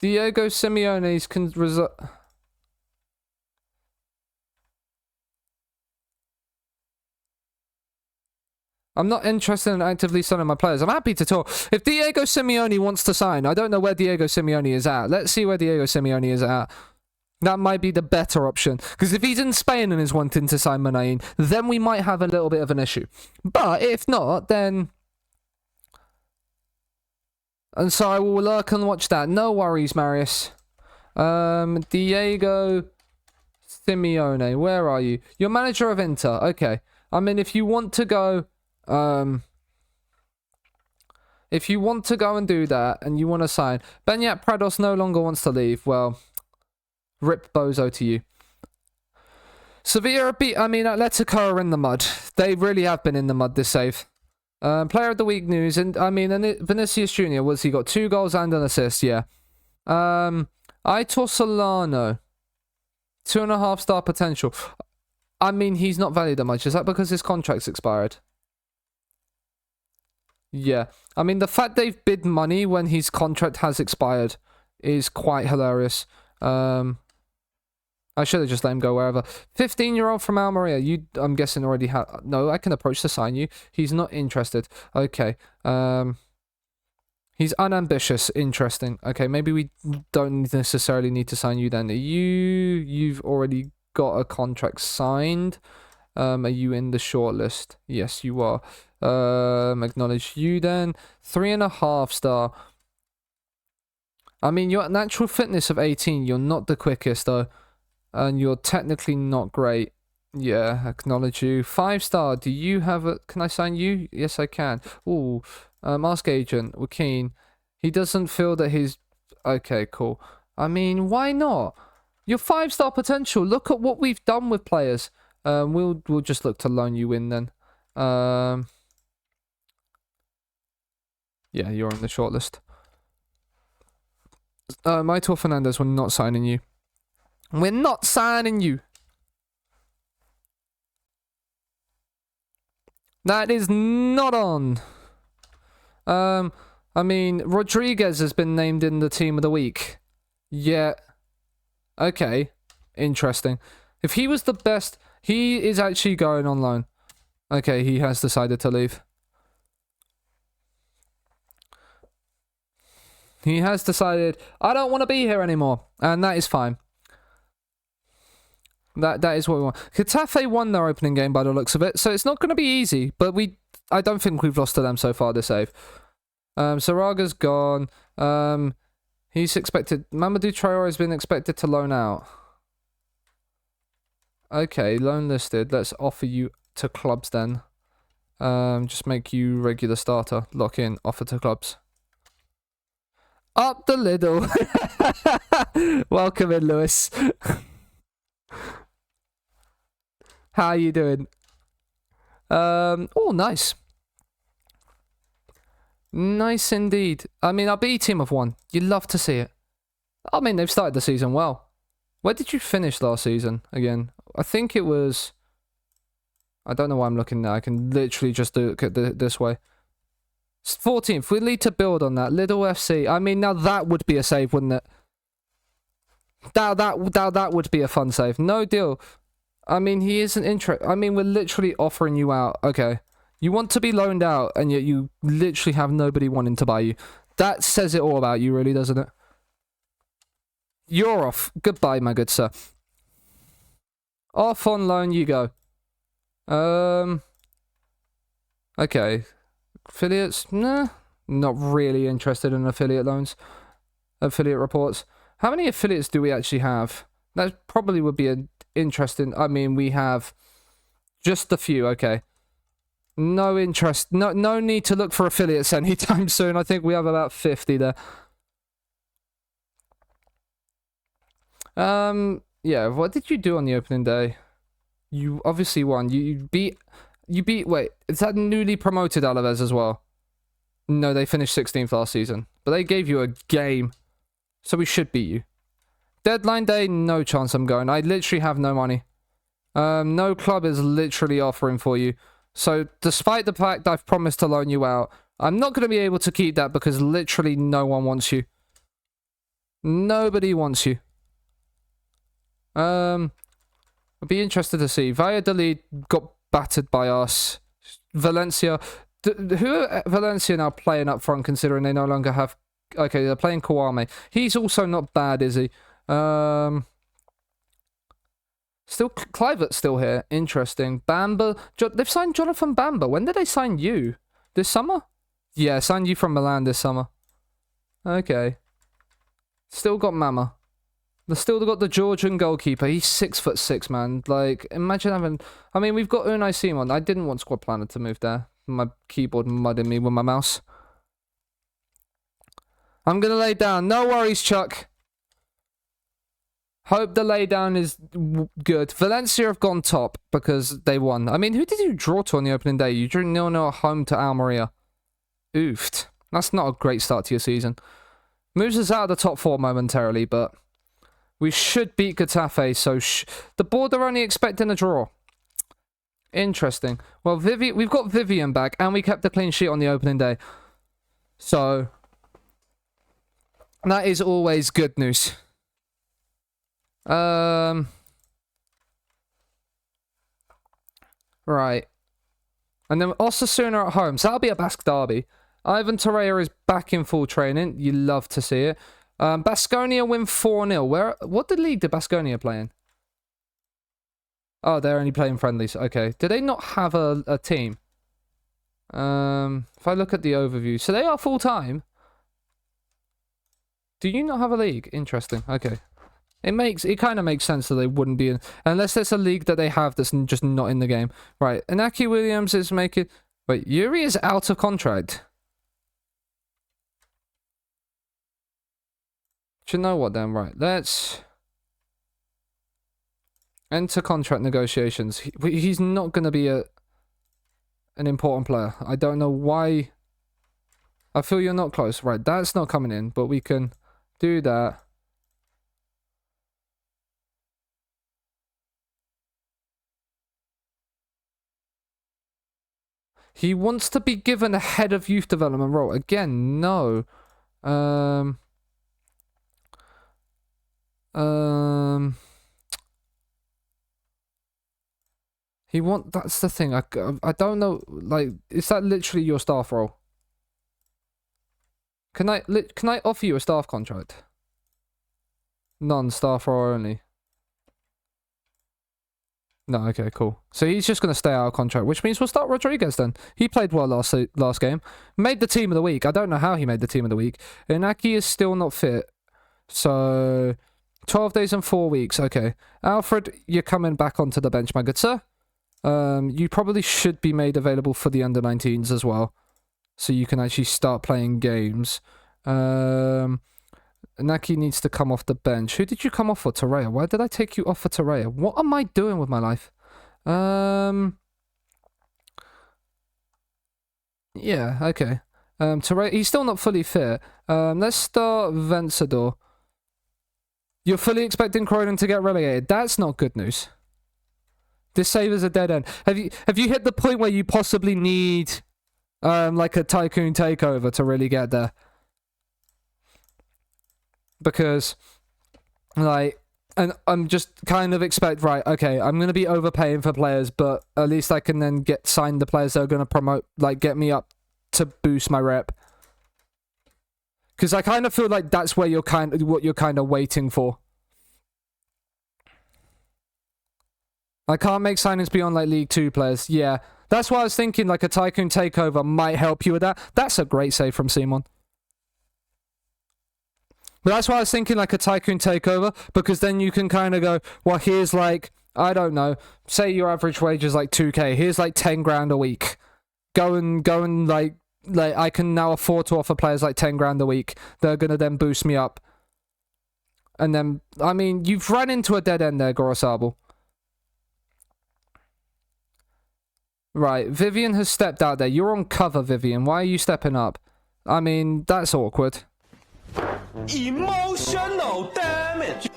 Diego Simeone's result. I'm not interested in actively signing my players. I'm happy to talk. If Diego Simeone wants to sign, I don't know where Diego Simeone is at. Let's see where Diego Simeone is at. That might be the better option. Because if he's in Spain and is wanting to sign Munain, then we might have a little bit of an issue. But if not, then... And so I will lurk and watch that. No worries, Marius. Diego Simeone, where are you? You're manager of Inter. Okay. I mean, if you want to go... if you want to go and do that, and you want to sign... Beñat Prados no longer wants to leave. Well, rip bozo to you. Sevilla beat. I mean, Atletico are in the mud. They really have been in the mud this save. Player of the week news, and I mean, Vinicius Junior he got 2 goals and an assist. Yeah. Aitor Solano, 2.5-star potential. I mean, he's not valued that much. Is that because his contract's expired? Yeah. I mean, the fact they've bid money when his contract has expired is quite hilarious. I should have just let him go wherever. 15-year-old from Almeria. You, I'm guessing, already have... No, I can approach to sign you. He's not interested. Okay. He's unambitious. Interesting. Okay, maybe we don't necessarily need to sign you then. You've already got a contract signed. Are you in the shortlist? Yes, you are. Acknowledge you then. 3.5-star. I mean, you're at natural fitness of 18. You're not the quickest, though. And you're technically not great. Yeah, acknowledge you. 5-star. Do you have a... Can I sign you? Yes, I can. Ooh. Ask agent. We're keen. He doesn't feel that he's... Okay, cool. I mean, why not? Your 5-star potential. Look at what we've done with players. We'll just look to loan you in then. Yeah, you're on the shortlist. Aitor Fernandez, we're not signing you. We're not signing you. That is not on. I mean, Rodriguez has been named in the team of the week. Yeah. Okay. Interesting. If he was the best, he is actually going on loan. Okay, he has decided to leave. He has decided, I don't want to be here anymore. And that is fine. That is what we want. Getafe won their opening game by the looks of it, so it's not going to be easy, but I don't think we've lost to them so far this save. Saraga's gone. He's expected... Mamadou Traore has been expected to loan out. Okay, loan listed. Let's offer you to clubs then. Just make you regular starter. Lock in. Offer to clubs. Up the Lidl. Welcome in, Lewis. How are you doing? Oh, nice. Nice indeed. I mean, our B team have won. You love to see it. I mean, they've started the season well. Where did you finish last season again? I think it was... I don't know why I'm looking now. I can literally just do it this way. 14th. We need to build on that. Lidl FC. I mean, now that would be a save, wouldn't it? That would be a fun save. No deal. I mean, he isn't interested. I mean, we're literally offering you out. Okay. You want to be loaned out, and yet you literally have nobody wanting to buy you. That says it all about you, really, doesn't it? You're off. Goodbye, my good sir. Off on loan you go. Okay. Affiliates? Nah. Not really interested in affiliate loans. Affiliate reports. How many affiliates do we actually have? That probably would be an interesting... I mean, we have just a few. Okay. No interest. No need to look for affiliates anytime soon. I think we have about 50 there. Yeah, what did you do on the opening day? You obviously won. You beat... Wait, is that newly promoted Alaves as well? No, they finished 16th last season. But they gave you a game. So we should beat you. Deadline day, no chance I'm going. I literally have no money. No club is literally offering for you. So, despite the fact I've promised to loan you out, I'm not going to be able to keep that because literally no one wants you. Nobody wants you. I'd be interested to see. Valladolid got battered by us. Valencia. Who are Valencia now playing up front considering they no longer have... Okay, they're playing Kouame. He's also not bad, is he? Still, Kluivert's still here. Interesting. Bamba. They've signed Jonathan Bamba. When did they sign you? This summer? Yeah, signed you from Milan this summer. Okay. Still got Mama. They've still got the Georgian goalkeeper. He's 6'6", man. Like, imagine having... I mean, we've got Unai Simon. I didn't want Squad Planner to move there. My keyboard mudding me with my mouse. I'm gonna lay down. No worries, Chuck. Hope the laydown is good. Valencia have gone top because they won. I mean, who did you draw to on the opening day? You drew 0-0 at home to Almeria. Oofed. That's not a great start to your season. Moves us out of the top 4 momentarily, but we should beat Getafe, so the board are only expecting a draw. Interesting. Well, we've got Vivian back, and we kept the clean sheet on the opening day. So, that is always good news. Right. And then Osasuna at home, so that'll be a Basque derby. Ivan Torreira is back in full training. You love to see it. Baskonia win 4-0. What league did Baskonia play in? Oh, they're only playing friendlies. Okay. Do they not have a team? If I look at the overview. So they are full-time. Do you not have a league? Interesting. Okay. It kind of makes sense that they wouldn't be in... Unless there's a league that they have that's just not in the game. Right. Inaki Williams is making... Wait, Yuri is out of contract. Do you know what then? Right. Let's... Enter contract negotiations. He's not going to be an important player. I don't know why. I feel you're not close. Right, that's not coming in, but we can do that. He wants to be given a head of youth development role. Again, no. That's the thing. I don't know. Like, is that literally your staff role? Can I offer you a staff contract? Non-staff role only. No, okay, cool. So he's just going to stay out of contract, which means we'll start Rodriguez then. He played well last game. Made the team of the week. I don't know how he made the team of the week. Inaki is still not fit. So, 12 days and 4 weeks. Okay. Alfred, you're coming back onto the bench, my good sir. You probably should be made available for the under-19s as well. So you can actually start playing games. Naki needs to come off the bench. Who did you come off for? Torreira. Why did I take you off for Torreira? What am I doing with my life? Yeah, okay. Torreira, he's still not fully fit. Let's start Vencedor. You're fully expecting Croydon to get relegated. That's not good news. This save is a dead end. Have you hit the point where you possibly need like a tycoon takeover to really get there? Because, like, and I'm just kind of right, okay, I'm going to be overpaying for players, but at least I can then sign the players that are going to promote, like, get me up to boost my rep. Because I kind of feel like that's where what you're kind of waiting for. I can't make signings beyond, like, League 2 players. Yeah, that's why I was thinking, like, a tycoon takeover might help you with that. That's a great save from Simon. But that's why I was thinking like a tycoon takeover, because then you can kind of go, well, here's like, I don't know, say your average wage is like 2k, here's like 10 grand a week. Go and like I can now afford to offer players like 10 grand a week. They're going to then boost me up. And then, I mean, you've run into a dead end there, Gorosabel. Right, Vivian has stepped out there. You're on cover, Vivian. Why are you stepping up? I mean, that's awkward. Emotional damage.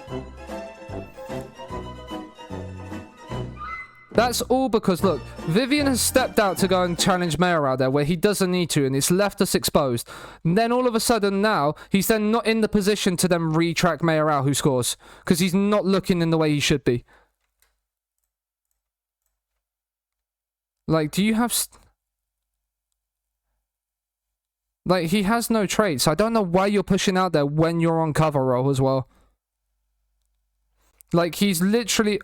That's all because, look, Vivian has stepped out to go and challenge Mayor out there where he doesn't need to, and it's left us exposed. And then all of a sudden now, he's then not in the position to then retrack Mayor out who scores, because he's not looking in the way he should be. Like, do you have... Like, he has no traits. I don't know why you're pushing out there when you're on cover roll as well. Like, he's literally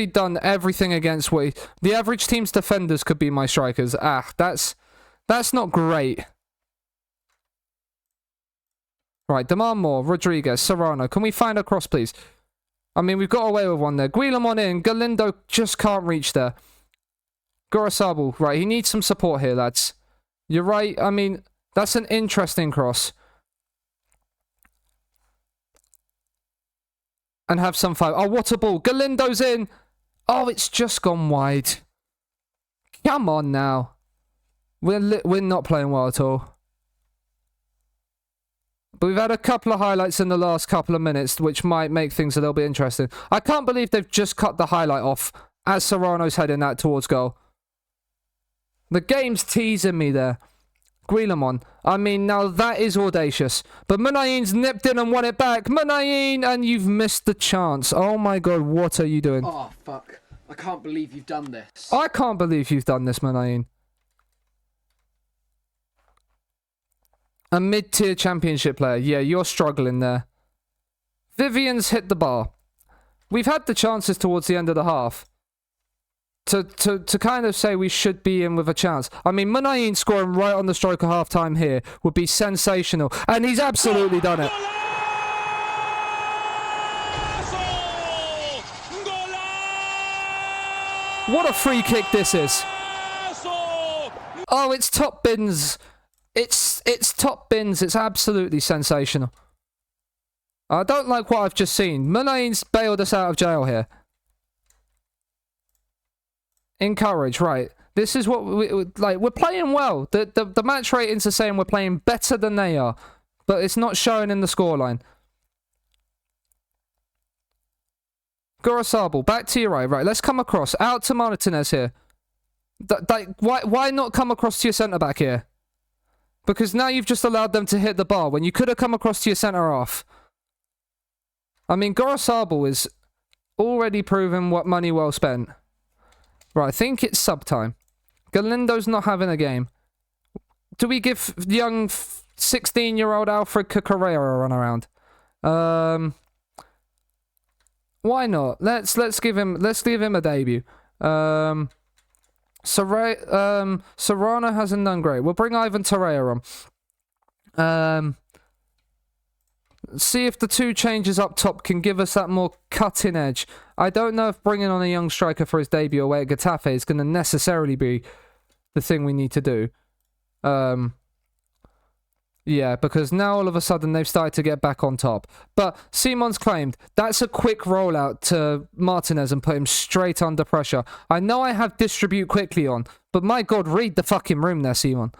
done everything against what the average team's defenders could be my strikers. That's not great. Right, demand more. Rodriguez, Serrano. Can we find a cross, please? I mean, we've got away with one there. Guillermo in. Galindo just can't reach there. Gorosabel. Right, he needs some support here, lads. You're right. I mean, that's an interesting cross. and have some fun. Oh, what a ball. Galindo's in. Oh, it's just gone wide. Come on now. We're not playing well at all. But we've had a couple of highlights in the last couple of minutes, which might make things a little bit interesting. I can't believe they've just cut the highlight off as Serrano's heading that towards goal. The game's teasing me there. Guillemon. I mean, now that is audacious. But Munayen's nipped in and won it back. Munayen, and you've missed the chance. Oh my god, what are you doing? Oh, fuck. I can't believe you've done this. I can't believe you've done this, Munayen. A mid-tier championship player. Yeah, you're struggling there. Vivian's hit the bar. We've had the chances towards the end of the half. To kind of say we should be in with a chance. I mean, Munayen scoring right on the stroke of half-time here would be sensational. And he's absolutely done it. What a free kick this is. Oh, it's top bins. It's top bins. It's absolutely sensational. I don't like what I've just seen. Munayen's bailed us out of jail here. Encourage, right. This is what we like. We're playing well. The match ratings are saying we're playing better than they are. But it's not showing in the scoreline. Gorosabal, back to your right. Right, let's come across. Out to Martinez here. Why not come across to your centre-back here? Because now you've just allowed them to hit the bar when you could have come across to your centre-half. I mean, Gorosabal is already proven what money well spent. Right, I think it's sub-time. Galindo's not having a game. Do we give young 16-year-old Alfred Cucurella a run around? Why not? Let's give him a debut. Serrano hasn't done great. We'll bring Ivan Torreira on. See if the two changes up top can give us that more cutting edge. I don't know if bringing on a young striker for his debut away at Getafe is going to necessarily be the thing we need to do. Yeah, because now all of a sudden they've started to get back on top. But Simon's claimed that's a quick rollout to Martinez and put him straight under pressure. I know I have distribute quickly on, but my god, read the fucking room there, Simon.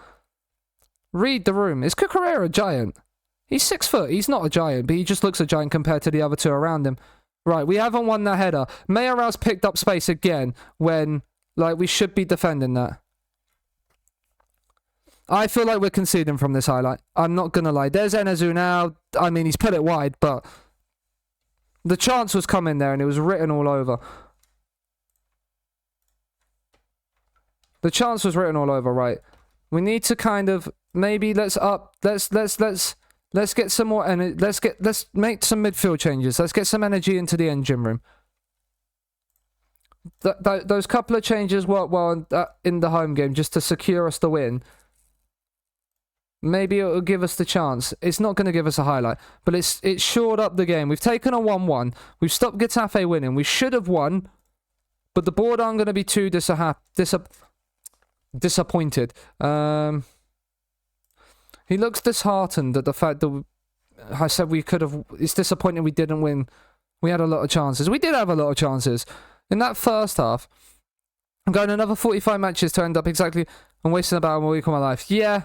Read the room. Is Cucurella a giant? He's 6 foot. He's not a giant, but he just looks a giant compared to the other two around him. Right, we haven't won that header. Mayoral's picked up space again when, like, we should be defending that. I feel like we're conceding from this highlight. I'm not going to lie. There's Enezu now. I mean, he's put it wide, but the chance was coming there and it was written all over. The chance was written all over, right? We need to kind of, maybe let's get some more energy. Let's make some midfield changes. Let's get some energy into the engine room. Those couple of changes work well in the home game just to secure us the win. Maybe it'll give us the chance. It's not going to give us a highlight, but it's shored up the game. We've taken a 1-1. We've stopped Getafe winning. We should have won, but the board aren't going to be too disappointed. He looks disheartened at the fact that I said we could have. It's disappointing we didn't win. We had a lot of chances. We did have a lot of chances in that first half. I'm going another 45 matches to end up exactly. I'm wasting about a week of my life. Yeah.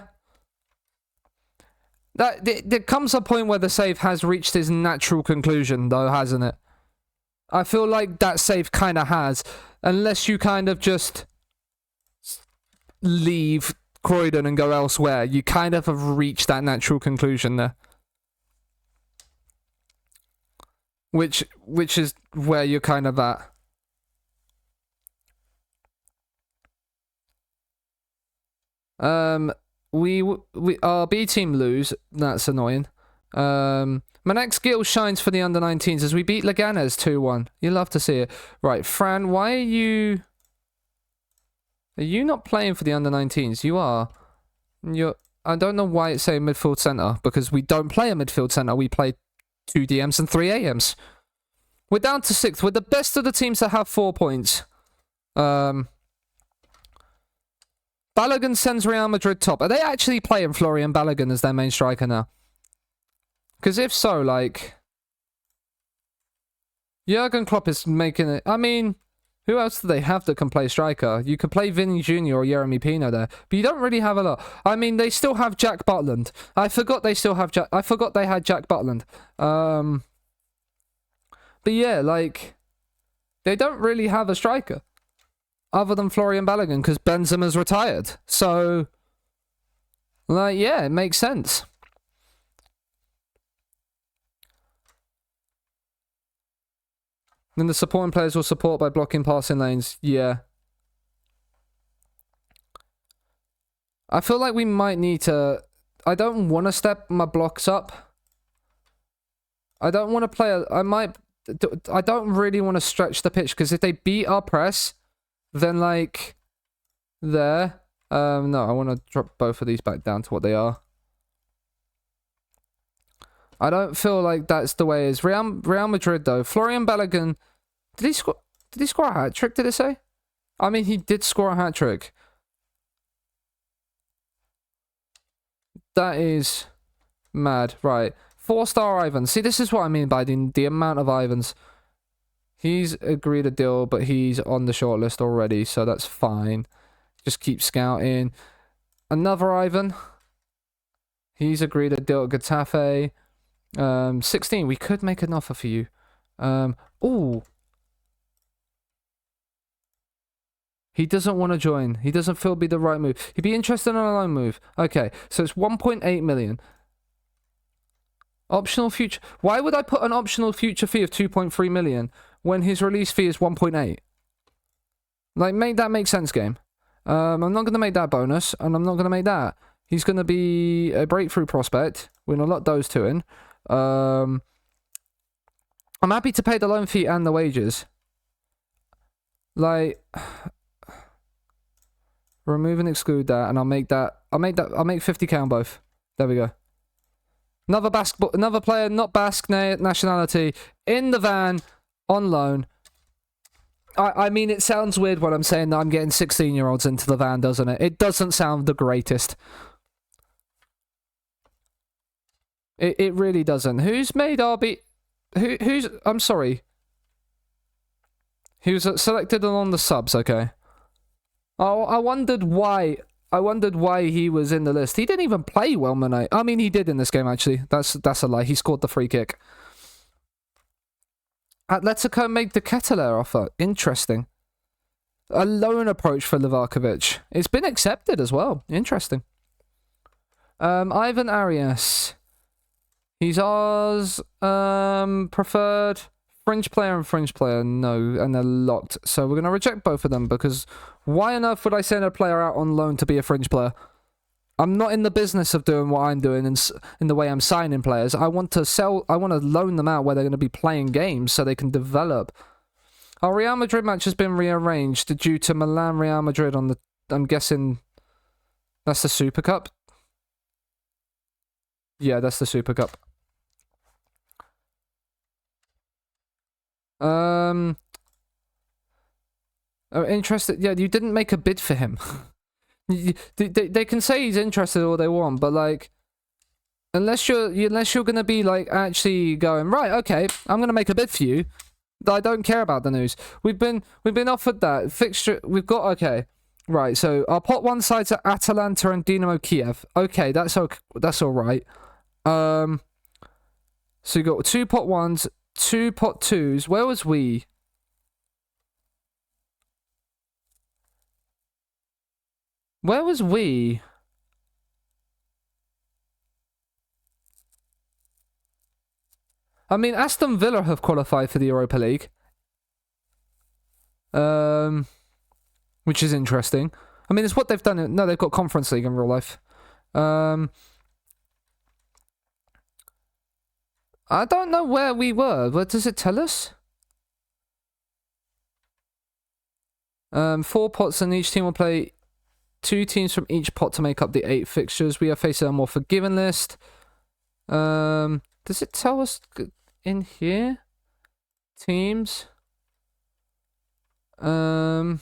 There comes a point where the save has reached its natural conclusion, though, hasn't it? I feel like that save kind of has. Unless you kind of just leave Croydon and go elsewhere, you kind of have reached that natural conclusion there. Which is where you're kind of at. Our B team lose. That's annoying. Manex Gill shines for the under-19s as we beat Leganés 2-1. You love to see it. Right, Fran, why are you... Are you not playing for the under-19s? You are. I don't know why it's saying midfield centre, because we don't play a midfield centre. We play 2 DMs and 3 AMs. We're down to 6th. We're the best of the teams that have 4 points. Balogun sends Real Madrid top. Are they actually playing Florian Balogun as their main striker now? Because if so, like... Jurgen Klopp is making it. I mean, who else do they have that can play striker? You could play Vinny Jr. or Jeremy Pino there, but you don't really have a lot. I mean, they still have Jack Butland. I forgot they still have Jack. I forgot they had Jack Butland. But yeah, like, they don't really have a striker other than Florian Balogun because Benzema's retired. So, like, yeah, it makes sense. Then the supporting players will support by blocking passing lanes. Yeah. I feel like we might need to... I don't want to step my blocks up. I don't want to play... I don't really want to stretch the pitch, because if they beat our press, then, like, there... no, I want to drop both of these back down to what they are. I don't feel like that's the way it is. Real Madrid, though. Florian Balogun... Did he score a hat-trick, did it say? I mean, he did score a hat-trick. That is mad. Right. 4-star Ivan. See, this is what I mean by the amount of Ivans. He's agreed a deal, but he's on the shortlist already, so that's fine. Just keep scouting. Another Ivan. He's agreed a deal at Getafe. 16. We could make an offer for you. Ooh. He doesn't want to join. He doesn't feel it'd be the right move. He'd be interested in a loan move. Okay, so it's 1.8 million. Optional future. Why would I put an optional future fee of 2.3 million when his release fee is 1.8? Like, make that make sense, game. I'm not going to make that bonus, and I'm not going to make that. He's going to be a breakthrough prospect. We're going to lot those two in. I'm happy to pay the loan fee and the wages. Like... Remove and exclude that, and I'll make 50k on both. There we go. Another player, not Basque nationality, in the van, on loan. I mean, it sounds weird when I'm saying that I'm getting 16-year-olds into the van, doesn't it? It doesn't sound the greatest. It really doesn't. Who's made RB... Who's... I'm sorry. He was selected along the subs, okay. Oh, I wondered why he was in the list. He didn't even play well, Monet. I mean, he did in this game, actually. That's a lie. He scored the free kick. Atletico made the Kettler offer. Interesting. A loan approach for Livakovic. It's been accepted as well. Interesting. Ivan Arias. He's ours. Preferred... Fringe player and fringe player, no, and they're locked. So we're going to reject both of them, because why on earth would I send a player out on loan to be a fringe player? I'm not in the business of doing what I'm doing in the way I'm signing players. I want to loan them out where they're going to be playing games so they can develop. Our Real Madrid match has been rearranged due to Milan Real Madrid on the... I'm guessing that's the Super Cup? Yeah, that's the Super Cup. Oh, interested. Yeah, you didn't make a bid for him. They can say he's interested all they want, but like, unless you're gonna be like actually going right, okay, I'm gonna make a bid for you. I don't care about the news. We've been offered that fixture. We've got okay, right. So our pot one sides are Atalanta and Dynamo Kiev. Okay, that's okay. That's all right. So you got 2 pot ones. 2 pot 2s. Where was we? Where was we? I mean, Aston Villa have qualified for the Europa League. Which is interesting. I mean, it's what they've done. No, they've got Conference League in real life. I don't know where we were. What does it tell us? 4 pots, and each team will play 2 teams from each pot to make up the 8 fixtures. We are facing a more forgiving list. Does it tell us in here? Teams. Because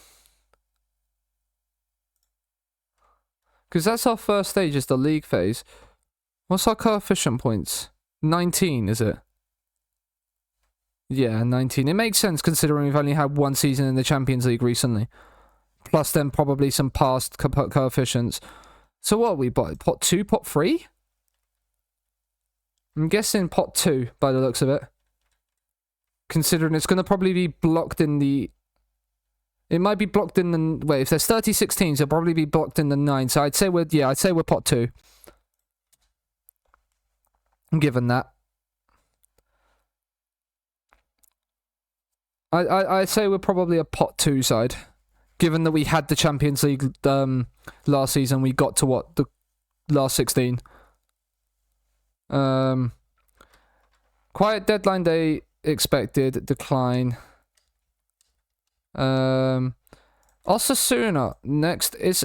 that's our first stage, is the league phase. What's our coefficient points? 19, is it? Yeah, 19. It makes sense considering we've only had one season in the Champions League recently. Plus then probably some past coefficients. So what are we, pot 2, pot 3? I'm guessing pot 2 by the looks of it. Considering it's going to probably be blocked in the... It might be blocked in the... Wait, if there's 36 teams, it'll probably be blocked in the 9. So I'd say we're... Yeah, I'd say we're pot 2. Given that. I'd say we're probably a pot 2 side. Given that we had the Champions League last season, we got to what? The last 16. Quiet deadline day expected. Decline. Osasuna next is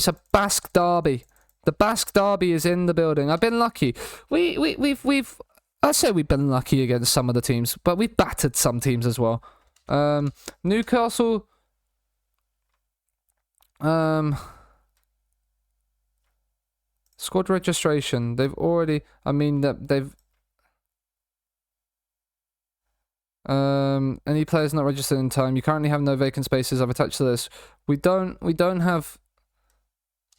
a Basque derby. The Basque derby is in the building. I've been lucky. We've I say we've been lucky against some of the teams, but we've battered some teams as well. Newcastle. Squad registration. They've already. I mean that they've. Any players not registered in time. You currently have no vacant spaces. I've attached to this. We don't have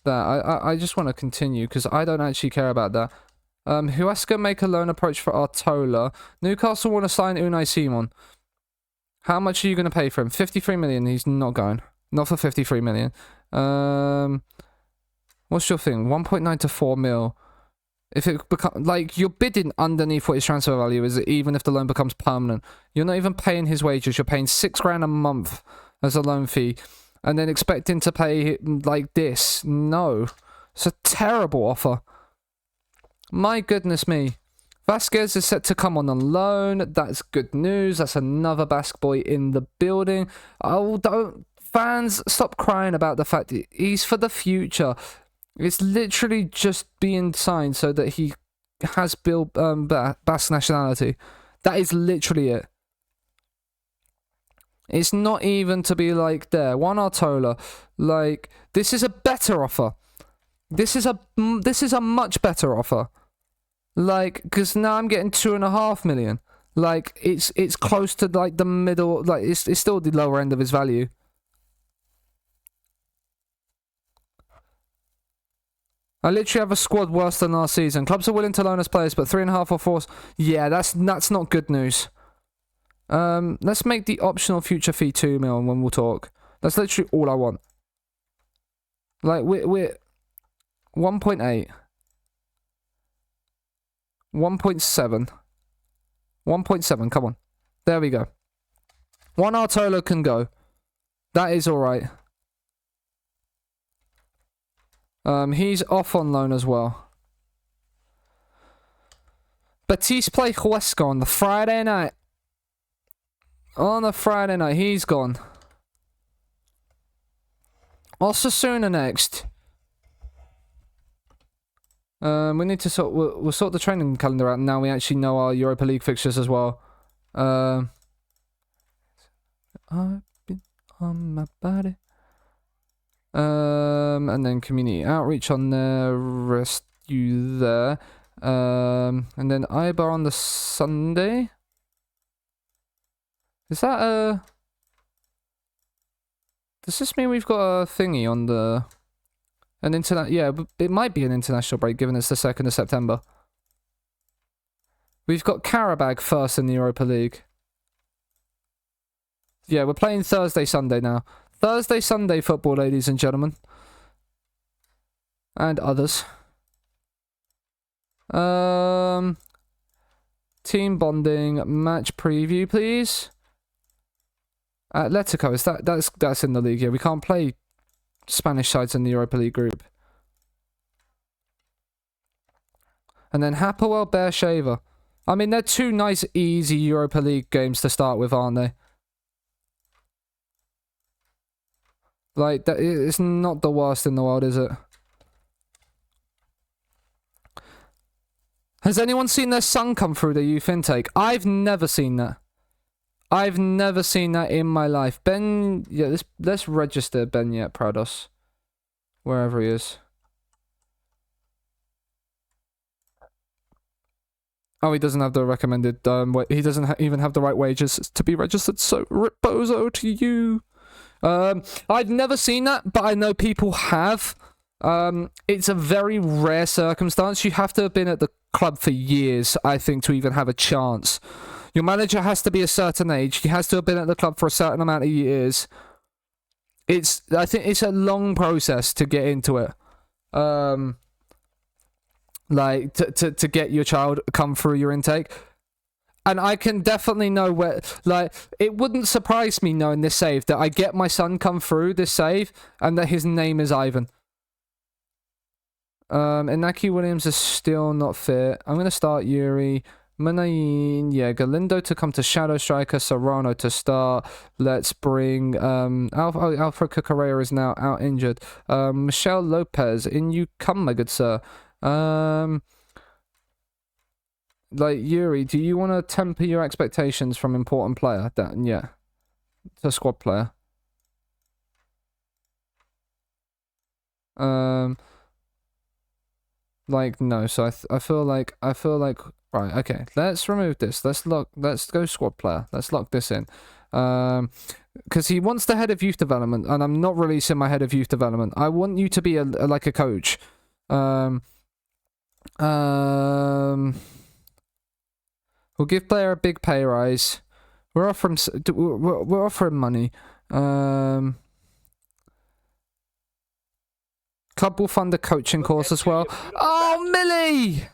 that. I just want to continue because I don't actually care about that. Huesca make a loan approach for Artola. Newcastle want to sign Unai Simon. How much are you going to pay for him? 53 million. He's not going. Not for 53 million. What's your thing? 1.9 to 4 mil. If it becomes like you're bidding underneath what his transfer value is, even if the loan becomes permanent, you're not even paying his wages. You're paying £6,000 a month as a loan fee, and then expecting to pay like this. No, it's a terrible offer. My goodness me. Vasquez is set to come on loan. That's good news. That's another Basque boy in the building. Oh, don't fans stop crying about the fact that he's for the future. It's literally just being signed so that he has Basque nationality. That is literally it. It's not even to be like there. One Artola. Like, this is a better offer. This is a much better offer. Like, because now I'm getting 2.5 million. Like, it's close to like the middle. Like, it's still the lower end of his value. I literally have a squad worse than last season. Clubs are willing to loan us players, but 3.5 or 4. Yeah, that's not good news. Let's make the optional future fee 2 mil when we'll talk. That's literally all I want. Like we're 1.8. 1.7. 1.7, come on. There we go. One Artola can go. That is alright. He's off on loan as well. Batiste play Huesca on the Friday night. On the Friday night, he's gone. Osasuna next. We need to we'll sort the training calendar out now. We actually know our Europa League fixtures as well. I've been on my body. And then community outreach on there. Rest you there. And then Ibar on the Sunday. Is that does this mean we've got a thingy on the... Yeah, it might be an international break given it's the 2nd of September. We've got Karabag first in the Europa League. Yeah, we're playing Thursday, Sunday now. Thursday, Sunday football, ladies and gentlemen. And others. Team bonding, match preview, please. Atletico, is that's in the league here. We can't play Spanish sides in the Europa League group. And then Hapoel Beersheva. I mean, they're two nice, easy Europa League games to start with, aren't they? Like, it's not the worst in the world, is it? Has anyone seen their son come through the youth intake? I've never seen that. I've never seen that in my life. Ben, yeah, let's register Benyat Prados. Wherever he is. Oh, he doesn't have the recommended. He doesn't even have the right wages to be registered. So rip bozo to you. I've never seen that, but I know people have. It's a very rare circumstance. You have to have been at the club for years, I think, to even have a chance. Your manager has to be a certain age. He has to have been at the club for a certain amount of years. I think it's a long process to get into it. Like to get your child come through your intake. And I can definitely know where, like, it wouldn't surprise me knowing this save that I get my son come through this save and that his name is Ivan. Inaki Williams is still not fit. I'm going to start Yuri. Manayin, yeah, Galindo to come to Shadow Striker, Serrano to start. Let's bring, Alfred Cucurella is now out injured. Michelle Lopez, in you come, my good sir. Like, Yuri, do you want to temper your expectations from important player? Yeah. To squad player. Like, no, so I feel like, right, okay, let's remove this. Let's go squad player. Let's lock this in. Because he wants the head of youth development, and I'm not releasing my head of youth development. I want you to be like a coach. We'll give player a big pay rise. We're offering money. Club will fund a coaching course as well. Oh, Millie!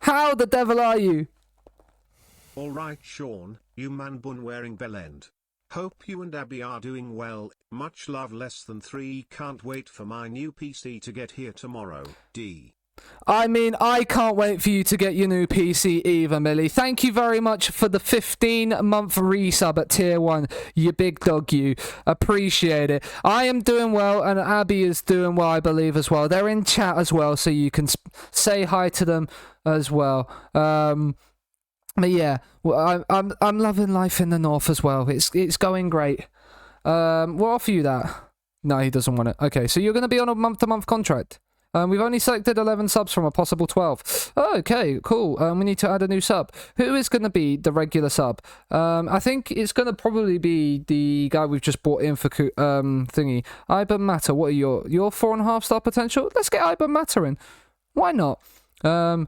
How the devil are you? Alright, Sean, you man bun wearing bellend. Hope you and Abby are doing well. Much love, less than 3. Can't wait for my new PC to get here tomorrow. D. I mean, I can't wait for you to get your new PC either, Millie. Thank you very much for the 15-month resub at tier 1. You big dog, you. Appreciate it. I am doing well, and Abby is doing well, I believe, as well. They're in chat as well, so you can say hi to them as well. But yeah, well, I'm loving life in the north as well. It's going great. We'll offer you that. No, he doesn't want it. Okay, so you're going to be on a month-to-month contract. We've only selected 11 subs from a possible 12. Oh, okay, cool. We need to add a new sub. Who is going to be the regular sub? I think it's going to probably be the guy we've just brought in for thingy. Iban Matter, what are your 4.5 star potential? Let's get Iban Matter in. Why not? We're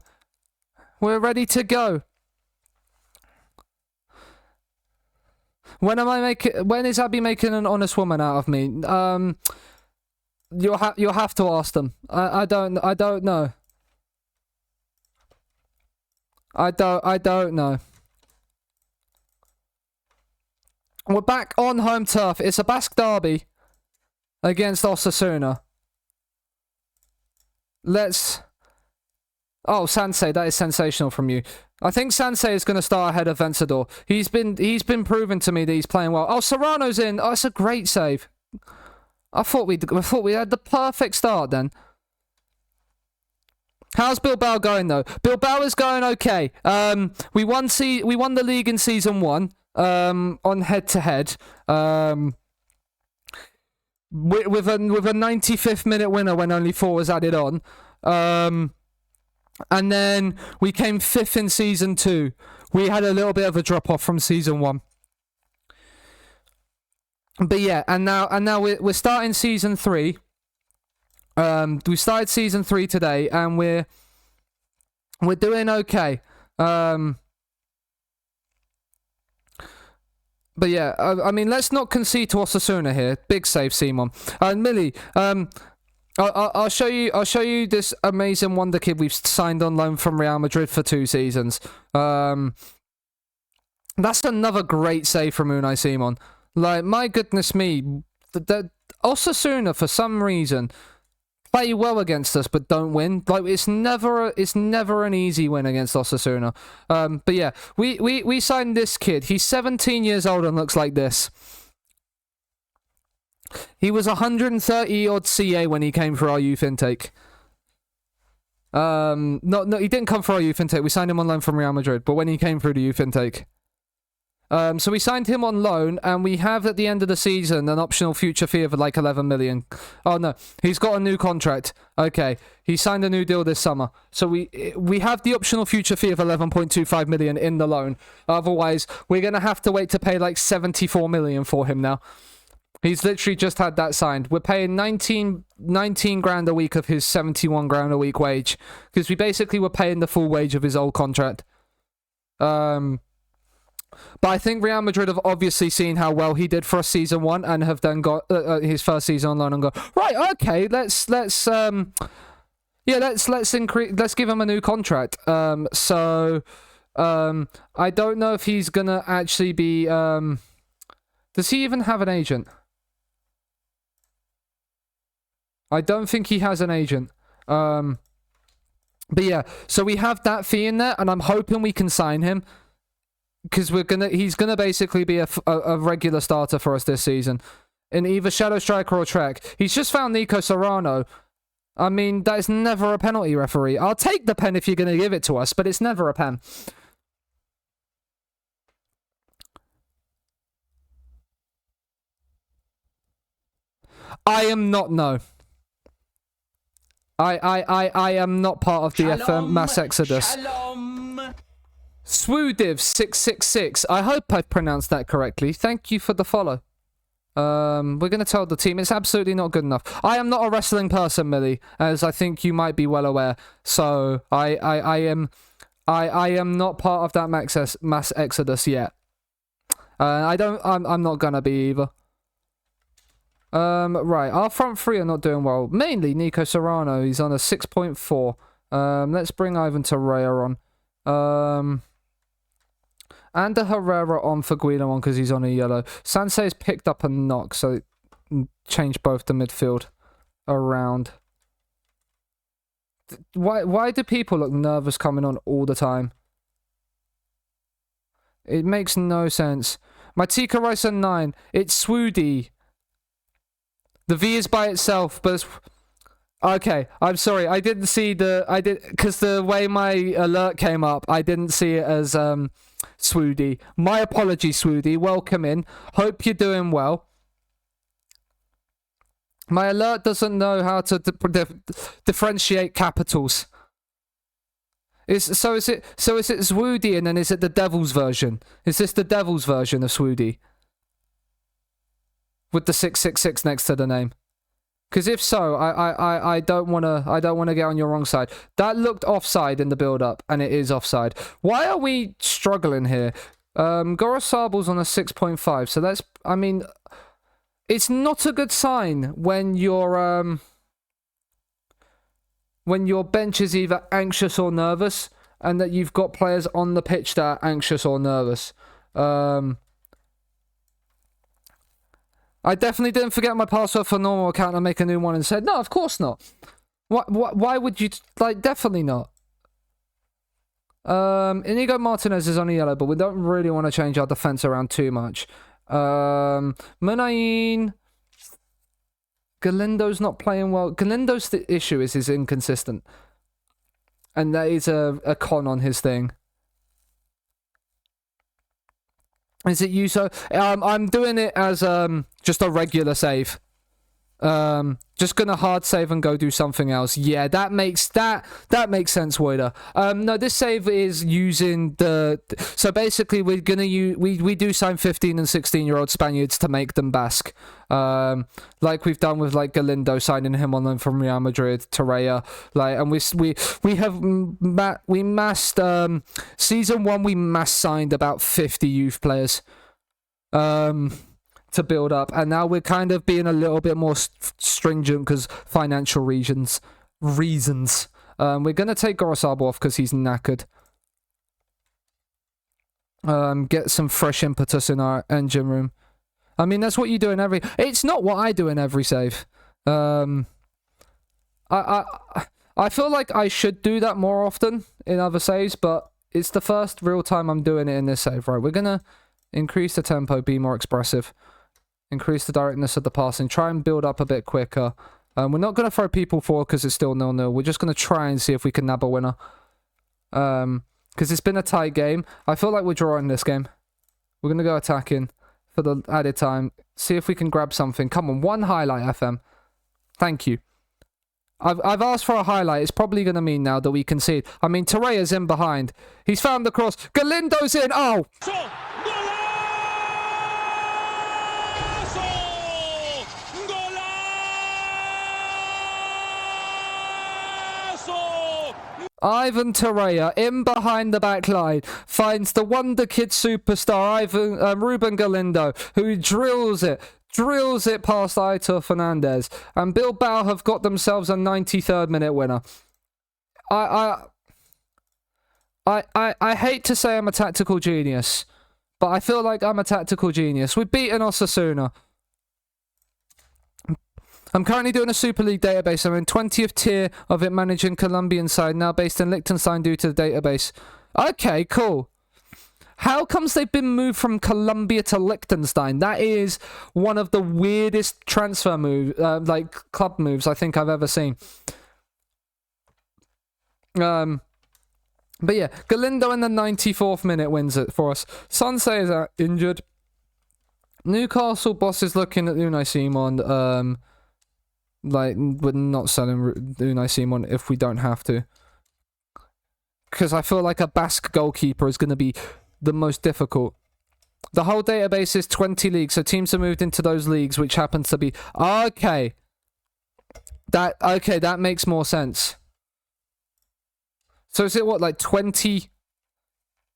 ready to go. When is Abby making an honest woman out of me? You'll have to ask them. I don't know. I don't know. We're back on home turf. It's a Basque derby against Osasuna. Oh, Sansei, that is sensational from you. I think Sansei is going to start ahead of Vencedor. He's been proven to me that he's playing well. Oh, Serrano's in. Oh, it's a great save. I thought we had the perfect start then. How's Bilbao going though? Bilbao is going okay. We won the league in season 1. On head to head. With a 95th minute winner when only 4 was added on. And then we came 5th in season 2. We had a little bit of a drop off from season 1. But yeah, and now we're starting season 3. We started season 3 today, and we're doing okay. But yeah, I mean, let's not concede to Osasuna here. Big save, Simon. And Millie, I'll show you this amazing wonder kid we've signed on loan from Real Madrid for 2 seasons. That's another great save from Unai Simon. Like, my goodness me, the Osasuna for some reason play well against us but don't win. Like, it's never an easy win against Osasuna. But yeah, we signed this kid. He's 17 years old and looks like this. He was 130 odd CA when he came for our youth intake. No, he didn't come for our youth intake. We signed him on loan from Real Madrid, but when he came through the youth intake. So we signed him on loan, and we have at the end of the season an optional future fee of like 11 million. Oh no, he's got a new contract. Okay, he signed a new deal this summer. So we have the optional future fee of 11.25 million in the loan. Otherwise, we're gonna have to wait to pay like 74 million for him now. He's literally just had that signed. We're paying 19 grand a week of his 71 grand a week wage, because we basically were paying the full wage of his old contract. But I think Real Madrid have obviously seen how well he did for us season 1 and have then got his first season on loan and go, right, okay, let's increase, let's give him a new contract. So I don't know if he's gonna actually be does he even have an agent? I don't think he has an agent. But yeah, so we have that fee in there, and I'm hoping we can sign him, because he's gonna basically be a regular starter for us this season in either shadow striker or track. He's just found Nico Serrano. I mean, that is never a penalty, referee. I'll take the pen if you're gonna give it to us, but it's never a pen. I am not, no. I am not part of the FM mass exodus. Swoodiv666. I hope I've pronounced that correctly. Thank you for the follow. We're gonna tell the team it's absolutely not good enough. I am not a wrestling person, Millie, as I think you might be well aware. So I am not part of that mass exodus yet. I'm not gonna be either. Right, our front three are not doing well. Mainly Nico Serrano, he's on a 6.4. Let's bring Ivan Torreira on. And a Herrera on for Guido on because he's on a yellow. Sansei's picked up a knock, so change both the midfield around. Why do people look nervous coming on all the time? It makes no sense. My Tika Rice on 9. It's Swoody. The V is by itself, but it's... Okay, I'm sorry. I didn't see because the way my alert came up, I didn't see it as Swoody. My apologies, Swoody. Welcome in. Hope you're doing well. My alert doesn't know how to differentiate capitals. So is it Swoody, and then is it the devil's version? Is this the devil's version of Swoody? With the 666 next to the name. Because if so, I don't wanna get on your wrong side. That looked offside in the build-up, and it is offside. Why are we struggling here? Gorosable's on a 6.5, so that's, I mean, it's not a good sign when your bench is either anxious or nervous, and that you've got players on the pitch that are anxious or nervous. I definitely didn't forget my password for normal account and make a new one and said, no, of course not. Why would you, like, definitely not. Inigo Martinez is on a yellow, but we don't really want to change our defense around too much. Munayin. Galindo's not playing well. Galindo's the issue is he's inconsistent. And that is a con on his thing. Is it you? So I'm doing it as just a regular save. Just gonna hard save and go do something else. Yeah, that makes sense, Woider. No, this save is using the. So basically, we're gonna use we do sign 15 and 16-year-old Spaniards to make them Basque. Like we've done with like Galindo, signing him on loan from Real Madrid, Torreira, like, and we massed season 1 we mass signed about 50 youth players. To build up, and now we're kind of being a little bit more stringent because financial reasons. We're gonna take Gorosabo off because he's knackered. Get some fresh impetus in our engine room. I mean, that's what you do in every. It's not what I do in every save. I feel like I should do that more often in other saves, but it's the first real time I'm doing it in this save. Right, we're gonna increase the tempo, be more expressive. Increase the directness of the passing. Try and build up a bit quicker. We're not going to throw people forward because it's still 0-0. We're just going to try and see if we can nab a winner. Because it's been a tight game. I feel like we're drawing this game. We're going to go attacking for the added time. See if we can grab something. Come on, one highlight, FM. Thank you. I've asked for a highlight. It's probably going to mean now that we concede. I mean, Torreira's in behind. He's found the cross. Galindo's in. Oh! Ivan Torreira in behind the back line finds the wonder kid superstar Ruben Galindo, who drills it past Aitor Fernandez, and Bilbao have got themselves a 93rd minute winner. I hate to say I'm a tactical genius, but I feel like I'm a tactical genius. We've beaten Osasuna. I'm currently doing a Super League database. I'm in 20th tier of it, managing Colombian side, now based in Liechtenstein due to the database. Okay, cool. How comes they've been moved from Colombia to Liechtenstein? That is one of the weirdest transfer moves, like club moves I think I've ever seen. But yeah, Galindo in the 94th minute wins it for us. Seanasea is out injured. Newcastle boss is looking at Unai Simon. Like, we're not selling Unai Simon if we don't have to. Because I feel like a Basque goalkeeper is going to be the most difficult. The whole database is 20 leagues, so teams have moved into those leagues, which happens to be... Okay. That makes more sense. So is it what, like 20...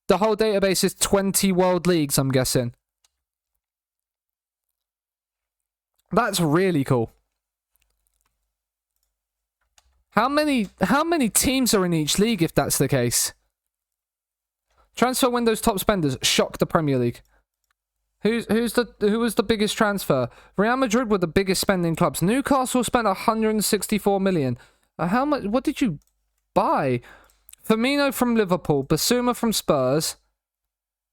The whole database is 20 world leagues, I'm guessing. That's really cool. How many teams are in each league if that's the case? Transfer windows top spenders shock the Premier League. Who was the biggest transfer? Real Madrid were the biggest spending clubs. Newcastle spent 164 million. How much? What did you buy? Firmino from Liverpool, Basuma from Spurs.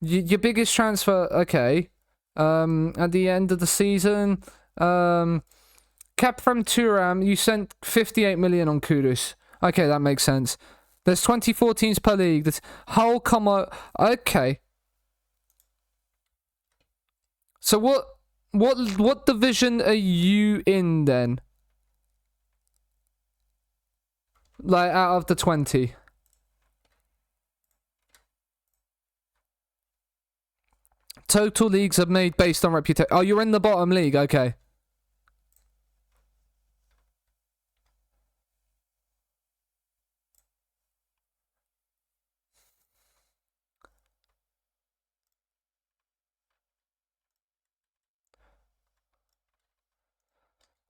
Your biggest transfer, okay. At the end of the season, Cap from Turam, you sent 58 million on Kudus. Okay, that makes sense. There's 24 teams per league. That's whole comma. Okay. So what division are you in then? Like out of the 20. Total leagues are made based on reputation. Oh, you're in the bottom league. Okay.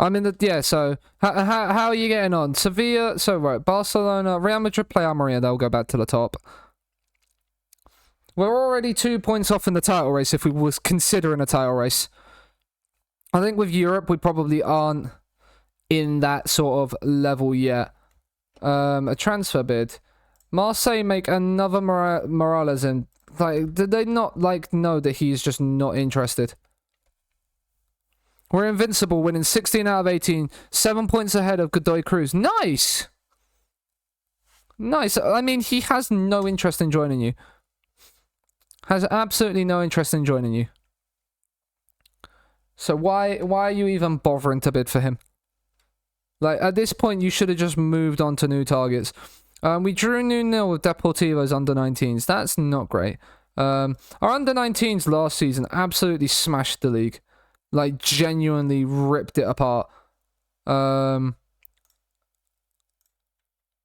I'm in the... Yeah, so... How are you getting on? Sevilla... So, right. Barcelona... Real Madrid play Almeria. They'll go back to the top. We're already 2 points off in the title race if we was considering a title race. I think with Europe, we probably aren't in that sort of level yet. A transfer bid. Marseille make another Morales in. Like, did they not, like, know that he's just not interested? We're invincible, winning 16 out of 18. 7 points ahead of Godoy Cruz. Nice! Nice. I mean, he has no interest in joining you. Has absolutely no interest in joining you. So why are you even bothering to bid for him? Like, at this point, you should have just moved on to new targets. We drew 0-0 with Deportivo's under-19s. That's not great. Our under-19s last season absolutely smashed the league. Like, genuinely ripped it apart.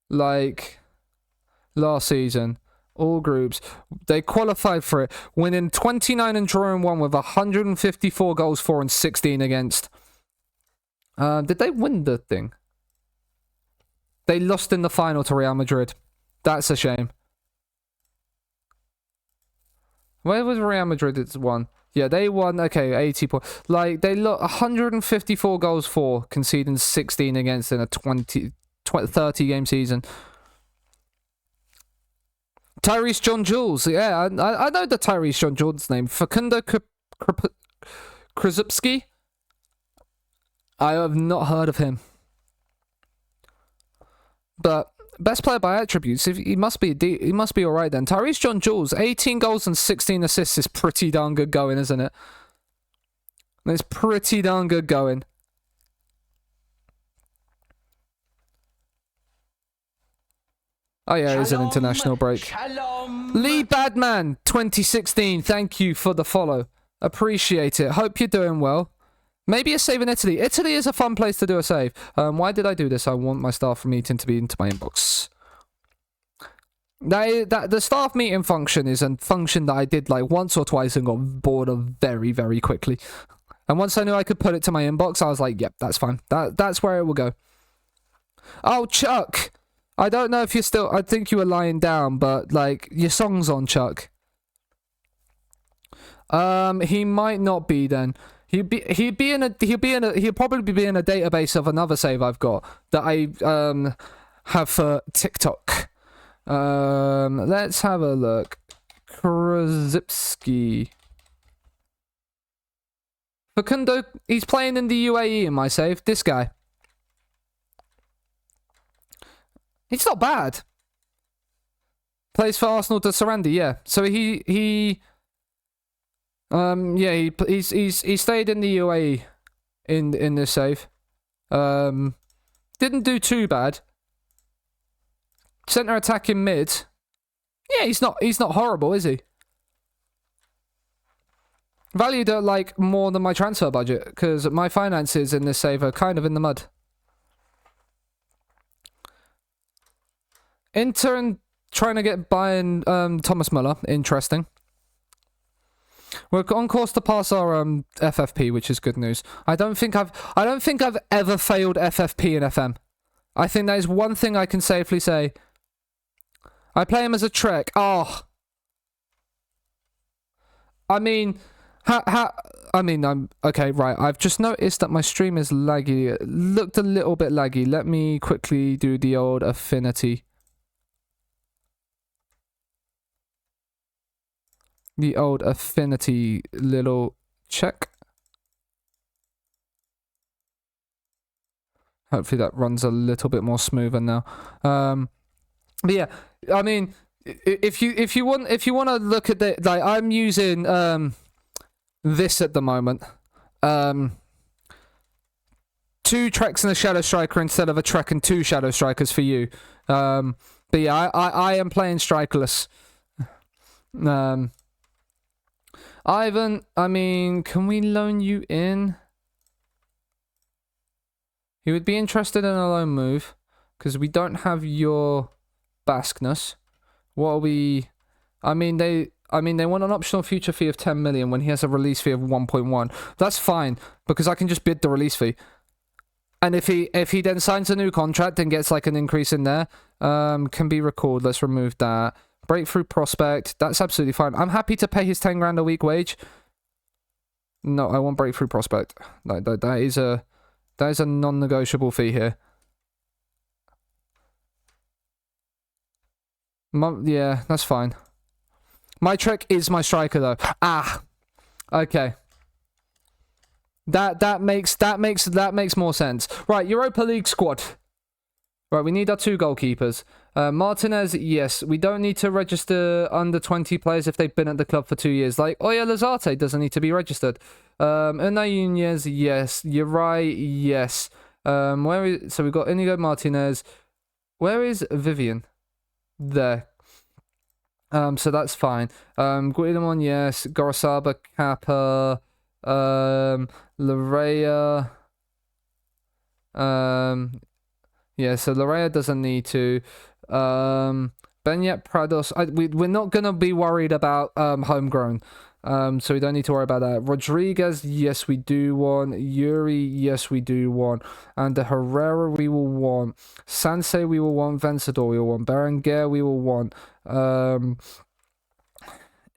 Like, last season, all groups, they qualified for it, winning 29 and drawing 1 with 154 goals for and 16 against. Did they win the thing? They lost in the final to Real Madrid. That's a shame. Where was Real Madrid? It's won. Yeah, they won. Okay, 80 points. Like, they look 154 goals for, conceding 16 against in a 30 game season. Tyrese John Jules. Yeah, I know the Tyrese John Jules name. Facundo Krzyzewski. I have not heard of him. But best player by attributes. He must be he must be all right then. Tyrese John Jules, 18 goals and 16 assists is pretty darn good going, isn't it? It's pretty darn good going. Oh yeah, it is an international break. Shalom. Lee Badman, 2016. Thank you for the follow. Appreciate it. Hope you're doing well. Maybe a save in Italy. Italy is a fun place to do a save. Why did I do this? I want my staff meeting to be into my inbox. The staff meeting function is a function that I did like once or twice and got bored of very, very quickly. And once I knew I could put it to my inbox, I was like, yep, that's fine. That's where it will go. Oh, Chuck. I don't know if you're still... I think you were lying down, but like your song's on, Chuck. He might not be then. He'll probably be in a database of another save I've got that I have for TikTok. Let's have a look. Krasipski. Facundo, he's playing in the UAE in my save. This guy. He's not bad. Plays for Arsenal de Sarandi, yeah. So he stayed in the UAE in this save. Didn't do too bad. Centre attacking mid. Yeah, he's not horrible, is he? Valued at like more than my transfer budget because my finances in this save are kind of in the mud. Inter and trying to get buying Thomas Muller. Interesting. We're on course to pass our FFP, which is good news. I don't think I've ever failed FFP in FM. I think that is one thing I can safely say. I play him as a Trek. Oh. I mean, I'm okay, right. I've just noticed that my stream is laggy. It looked a little bit laggy. Let me quickly do the old affinity. The old affinity little check. Hopefully that runs a little bit more smoother now. But yeah, I mean, if you want to look at it, like I'm using this at the moment. 2 Treks and a Shadow Striker instead of a Trek and 2 Shadow Strikers for you. But yeah, I am playing strikerless. Ivan, I mean, can we loan you in? He would be interested in a loan move because we don't have your Basqueness. What are we? I mean, they want an optional future fee of 10 million when he has a release fee of 1.1. That's fine because I can just bid the release fee. And if he then signs a new contract and gets like an increase in there, can be recalled. Let's remove that. Breakthrough prospect. That's absolutely fine. I'm happy to pay his 10 grand a week wage. No, I want breakthrough prospect. That is a non-negotiable fee here. Yeah, that's fine. My trick is my striker though. Ah, okay. That makes more sense. Right, Europa League squad. Right, we need our 2 goalkeepers. Martinez, yes. We don't need to register under 20 players if they've been at the club for 2 years. Like, Oya Lazarte doesn't need to be registered. Unai Nunez, yes. Uri, yes. So we've got Inigo Martinez. Where is Vivian? There. So that's fine. Guillemon, yes. Gorosaba, Kappa, Larea. Yeah, so Larea doesn't need to. Benyat Prados. We're not going to be worried about homegrown. So we don't need to worry about that. Rodriguez, yes, we do want. Yuri, yes, we do want. And the Herrera, we will want. Sansei, we will want. Vencedor, we will want. Berenguer, we will want.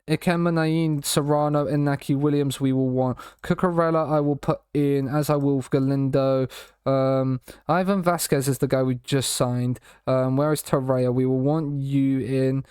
Ikemba Nain, Serrano, Inaki Williams, we will want. Cucurella, I will put in, as I will with Galindo. Ivan Vasquez is the guy we just signed. Where is Torreya? We will want you in.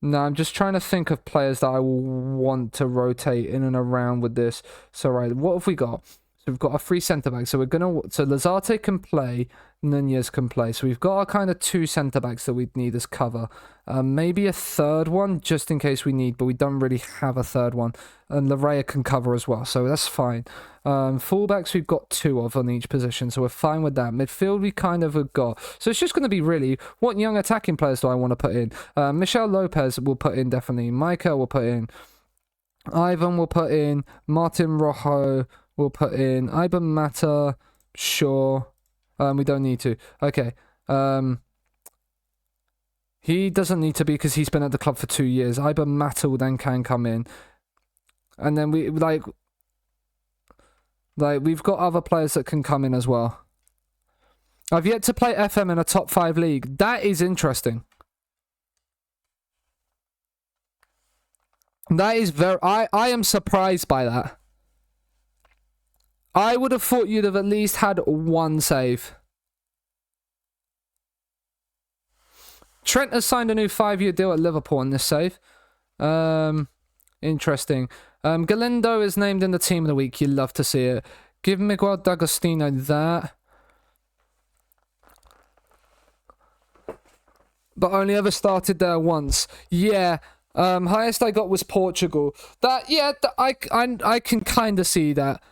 No, I'm just trying to think of players that I will want to rotate in and around with this. So, right, what have we got? So we've got our 3 centre backs. So we're gonna. So Lazarte can play, Nunez can play. So we've got our kind of 2 centre backs that we'd need as cover. Maybe a third one just in case we need, but we don't really have a third one. And Larrea can cover as well, so that's fine. Fullbacks we've got 2 of on each position, so we're fine with that. Midfield we kind of have got. So it's just going to be really, what young attacking players do I want to put in? Michel Lopez will put in definitely. Michael will put in. Ivan will put in. Martin Rojo will put in. Ivan Mata, sure. We don't need to. Okay. He doesn't need to be because he's been at the club for 2 years. Ivan Mata then can come in. And then we, like we've got other players that can come in as well. I've yet to play FM in a top 5 league. That is interesting. That is very... I am surprised by that. I would have thought you'd have at least had 1 save. Trent has signed a new 5-year deal at Liverpool on this save. Interesting. Galindo is named in the team of the week. You'd love to see it. Give Miguel D'Agostino that. But only ever started there once. Yeah. Highest I got was Portugal. I can kind of see that.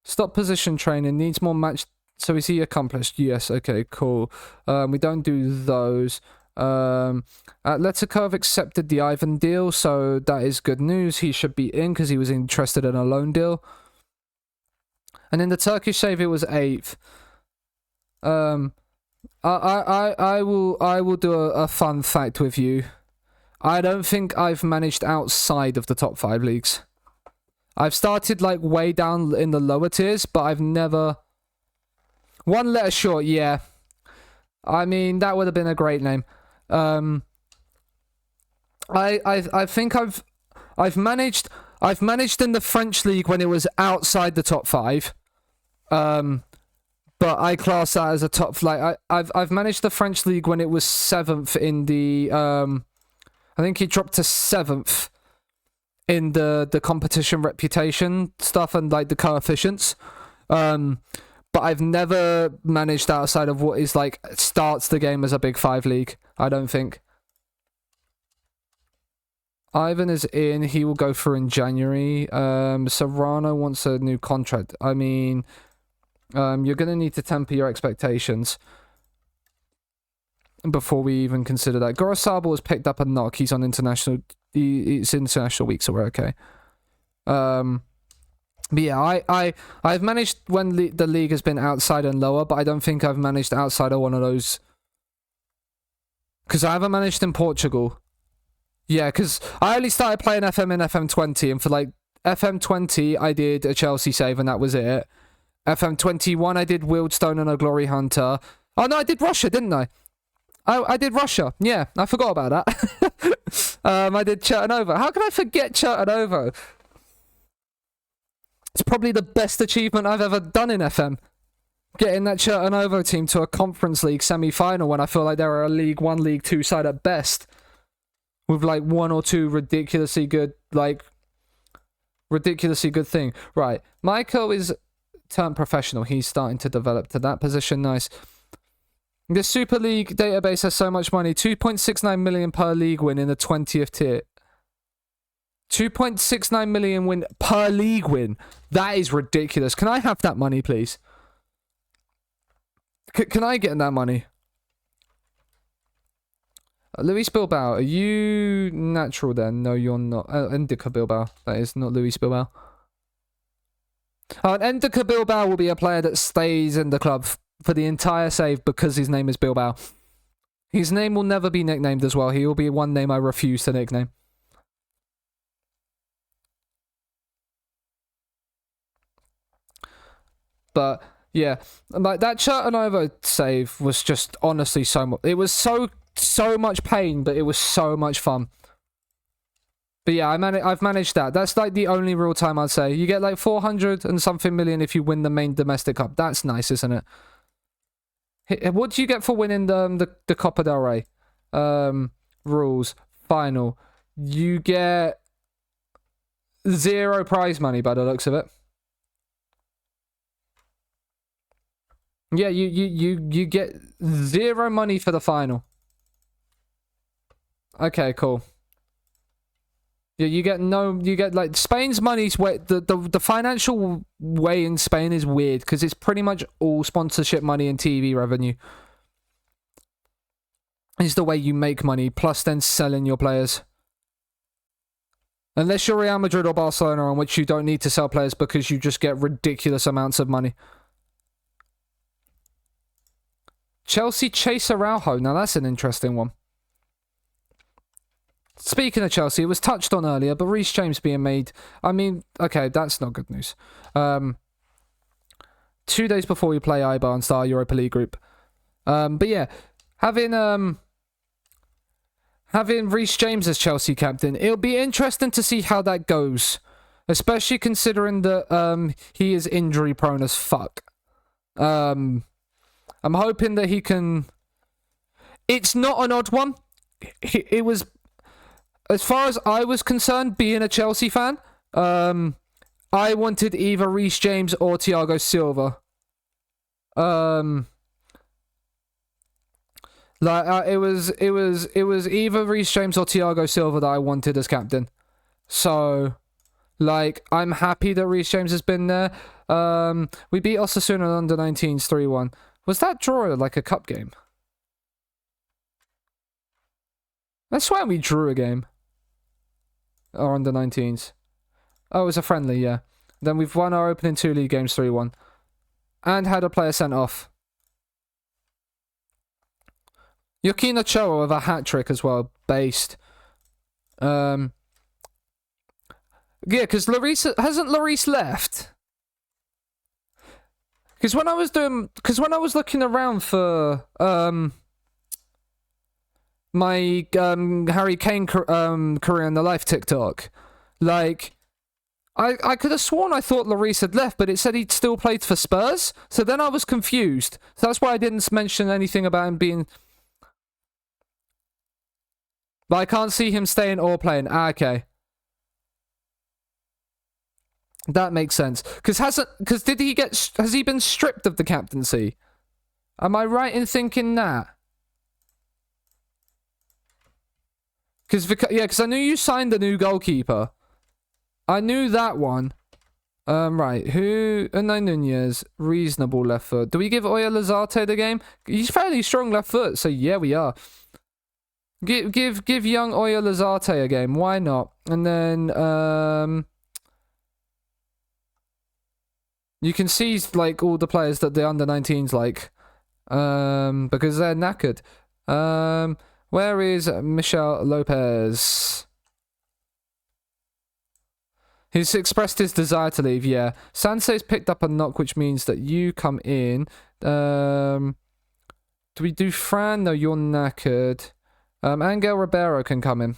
Stop position training. Needs more match. So is he accomplished? Yes. Okay, cool. We don't do those. Atletico have accepted the Ivan deal, so that is good news. He should be in because he was interested in a loan deal. And in the Turkish save, it was 8th. I will do a fun fact with you. I don't think I've managed outside of the top 5 leagues. I've started like way down in the lower tiers, but I've never... 1 letter short, yeah. I mean, that would have been a great name. I think I've managed in the French league when it was outside the top 5. But I class that as a top, like I've managed the French league when it was 7th in the I think he dropped to 7th in the competition reputation stuff and like the coefficients. But I've never managed outside of what is like starts the game as a big 5 league. I don't think. Ivan is in. He will go for in January. Serrano wants a new contract. I mean, you're going to need to temper your expectations before we even consider that. Gorosabal has picked up a knock. He's on international. It's international week, so we're okay. But yeah, I've managed when the league has been outside and lower, but I don't think I've managed outside of one of those. Because I haven't managed in Portugal. Yeah, because I only started playing FM in FM20, and for like FM20, I did a Chelsea save, and that was it. FM21, I did Wildstone and a Glory Hunter. Oh no, I did Russia, didn't I? I did Russia. Yeah, I forgot about that. I did Chernovo. How can I forget Chernovo? It's probably the best achievement I've ever done in FM. Getting that Chernovo team to a Conference League semi-final when I feel like they're a League 1, League 2 side at best. With like 1 or 2 ridiculously good thing. Right, Michael is turned professional. He's starting to develop to that position. Nice. The Super League database has so much money. 2.69 million per league win in the 20th tier. 2.69 million win per league win. That is ridiculous. Can I have that money, please? Can I get that money? Luis Bilbao, are you natural then? No, you're not. Endika Bilbao. That is not Luis Bilbao. And Endika Bilbao will be a player that stays in the club for the entire save because his name is Bilbao. His name will never be nicknamed as well. He will be one name I refuse to nickname. But yeah, like that Chernovo save was just honestly so much. It was so much pain, but it was so much fun. But yeah, I've managed that. That's like the only real time I'd say. You get like 400 and something million if you win the main domestic cup. That's nice, isn't it? What do you get for winning the Copa del Rey? Rules final. You get 0 prize money by the looks of it. Yeah, you get 0 money for the final. Okay, cool. Yeah, you get like Spain's money's where the financial way in Spain is weird because it's pretty much all sponsorship money and TV revenue. Is the way you make money, plus then selling your players. Unless you're Real Madrid or Barcelona, on which you don't need to sell players because you just get ridiculous amounts of money. Chelsea chase Araujo. Now that's an interesting one. Speaking of Chelsea, it was touched on earlier, but Reece James being made... I mean, okay, that's not good news. 2 days before we play Eibar and start Europa League group. But yeah, having Reece James as Chelsea captain, it'll be interesting to see how that goes. Especially considering that he is injury prone as fuck. I'm hoping that he can... It's not an odd one. It was... As far as I was concerned, being a Chelsea fan, I wanted either Reece James or Thiago Silva. It was either Reece James or Thiago Silva that I wanted as captain. So, like, I'm happy that Reece James has been there. We beat Osasuna under 19s 3-1. Was that draw like a cup game? I swear we drew a game. Or under 19s. Oh, it was a friendly, yeah. Then we've won our opening 2 league games 3-1. And had a player sent off. Joaquin Ochoa with a hat-trick as well. Based. Yeah, because hasn't Lloris left? Because when I was looking around for my Harry Kane career in the life TikTok, like I could have sworn I thought Lloris had left, but it said he'd still played for Spurs. So then I was confused. So that's why I didn't mention anything about him being. But I can't see him staying or playing. Okay. That makes sense. Has he been stripped of the captaincy? Am I right in thinking that? Because I knew you signed the new goalkeeper. I knew that one. Right. Unai Nunez, reasonable left foot. Do we give Oya Lazarte the game? He's fairly strong left foot, so yeah, we are. Give young Oya Lazarte a game. Why not? And then you can see like all the players that the under 19s like, because they're knackered. Where is Michel Lopez? He's expressed his desire to leave, yeah. Sanse's picked up a knock, which means that you come in. Do we do Fran? No, you're knackered. Angel Ribeiro can come in.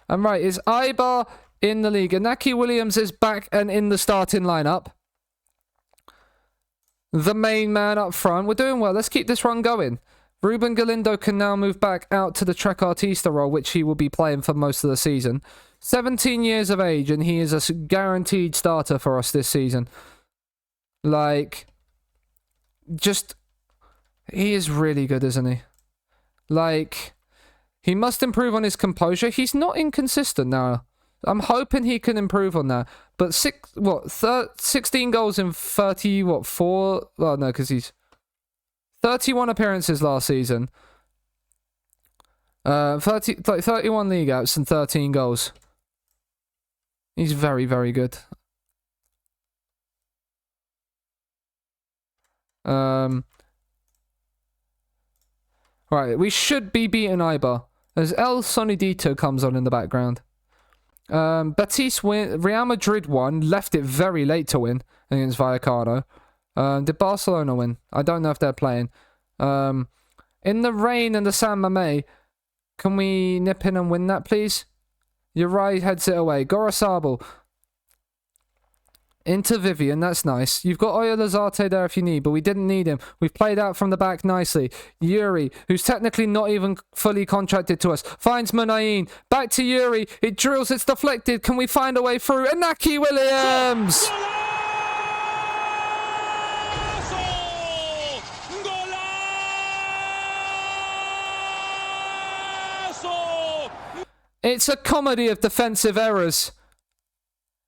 And right, is Eibar in the league? Inaki Williams is back and in the starting lineup. The main man up front. We're doing well. Let's keep this run going. Ruben Galindo can now move back out to the trequartista role, which he will be playing for most of the season. 17 years of age, and he is a guaranteed starter for us this season. Like, just, he is really good, isn't he? Like, he must improve on his composure. He's not inconsistent now. I'm hoping he can improve on that. But 16 goals in 4? Well, no, because he's 31 appearances last season. 31 league outs and 13 goals. He's very, very good. Right, we should be beating Eibar as El Sonidito comes on in the background. Betis win. Real Madrid won. Left it very late to win against Vallecano. Did Barcelona win? I don't know if they're playing. In the rain and the San Mamés, can we nip in and win that, please? Uri heads it away. Gorosabal. Into Vivian, that's nice. You've got Oya Lazarte there if you need, but we didn't need him. We've played out from the back nicely. Yuri, who's technically not even fully contracted to us, finds Munayin. Back to Yuri. It drills, it's deflected. Can we find a way through? Inaki Williams! It's a comedy of defensive errors.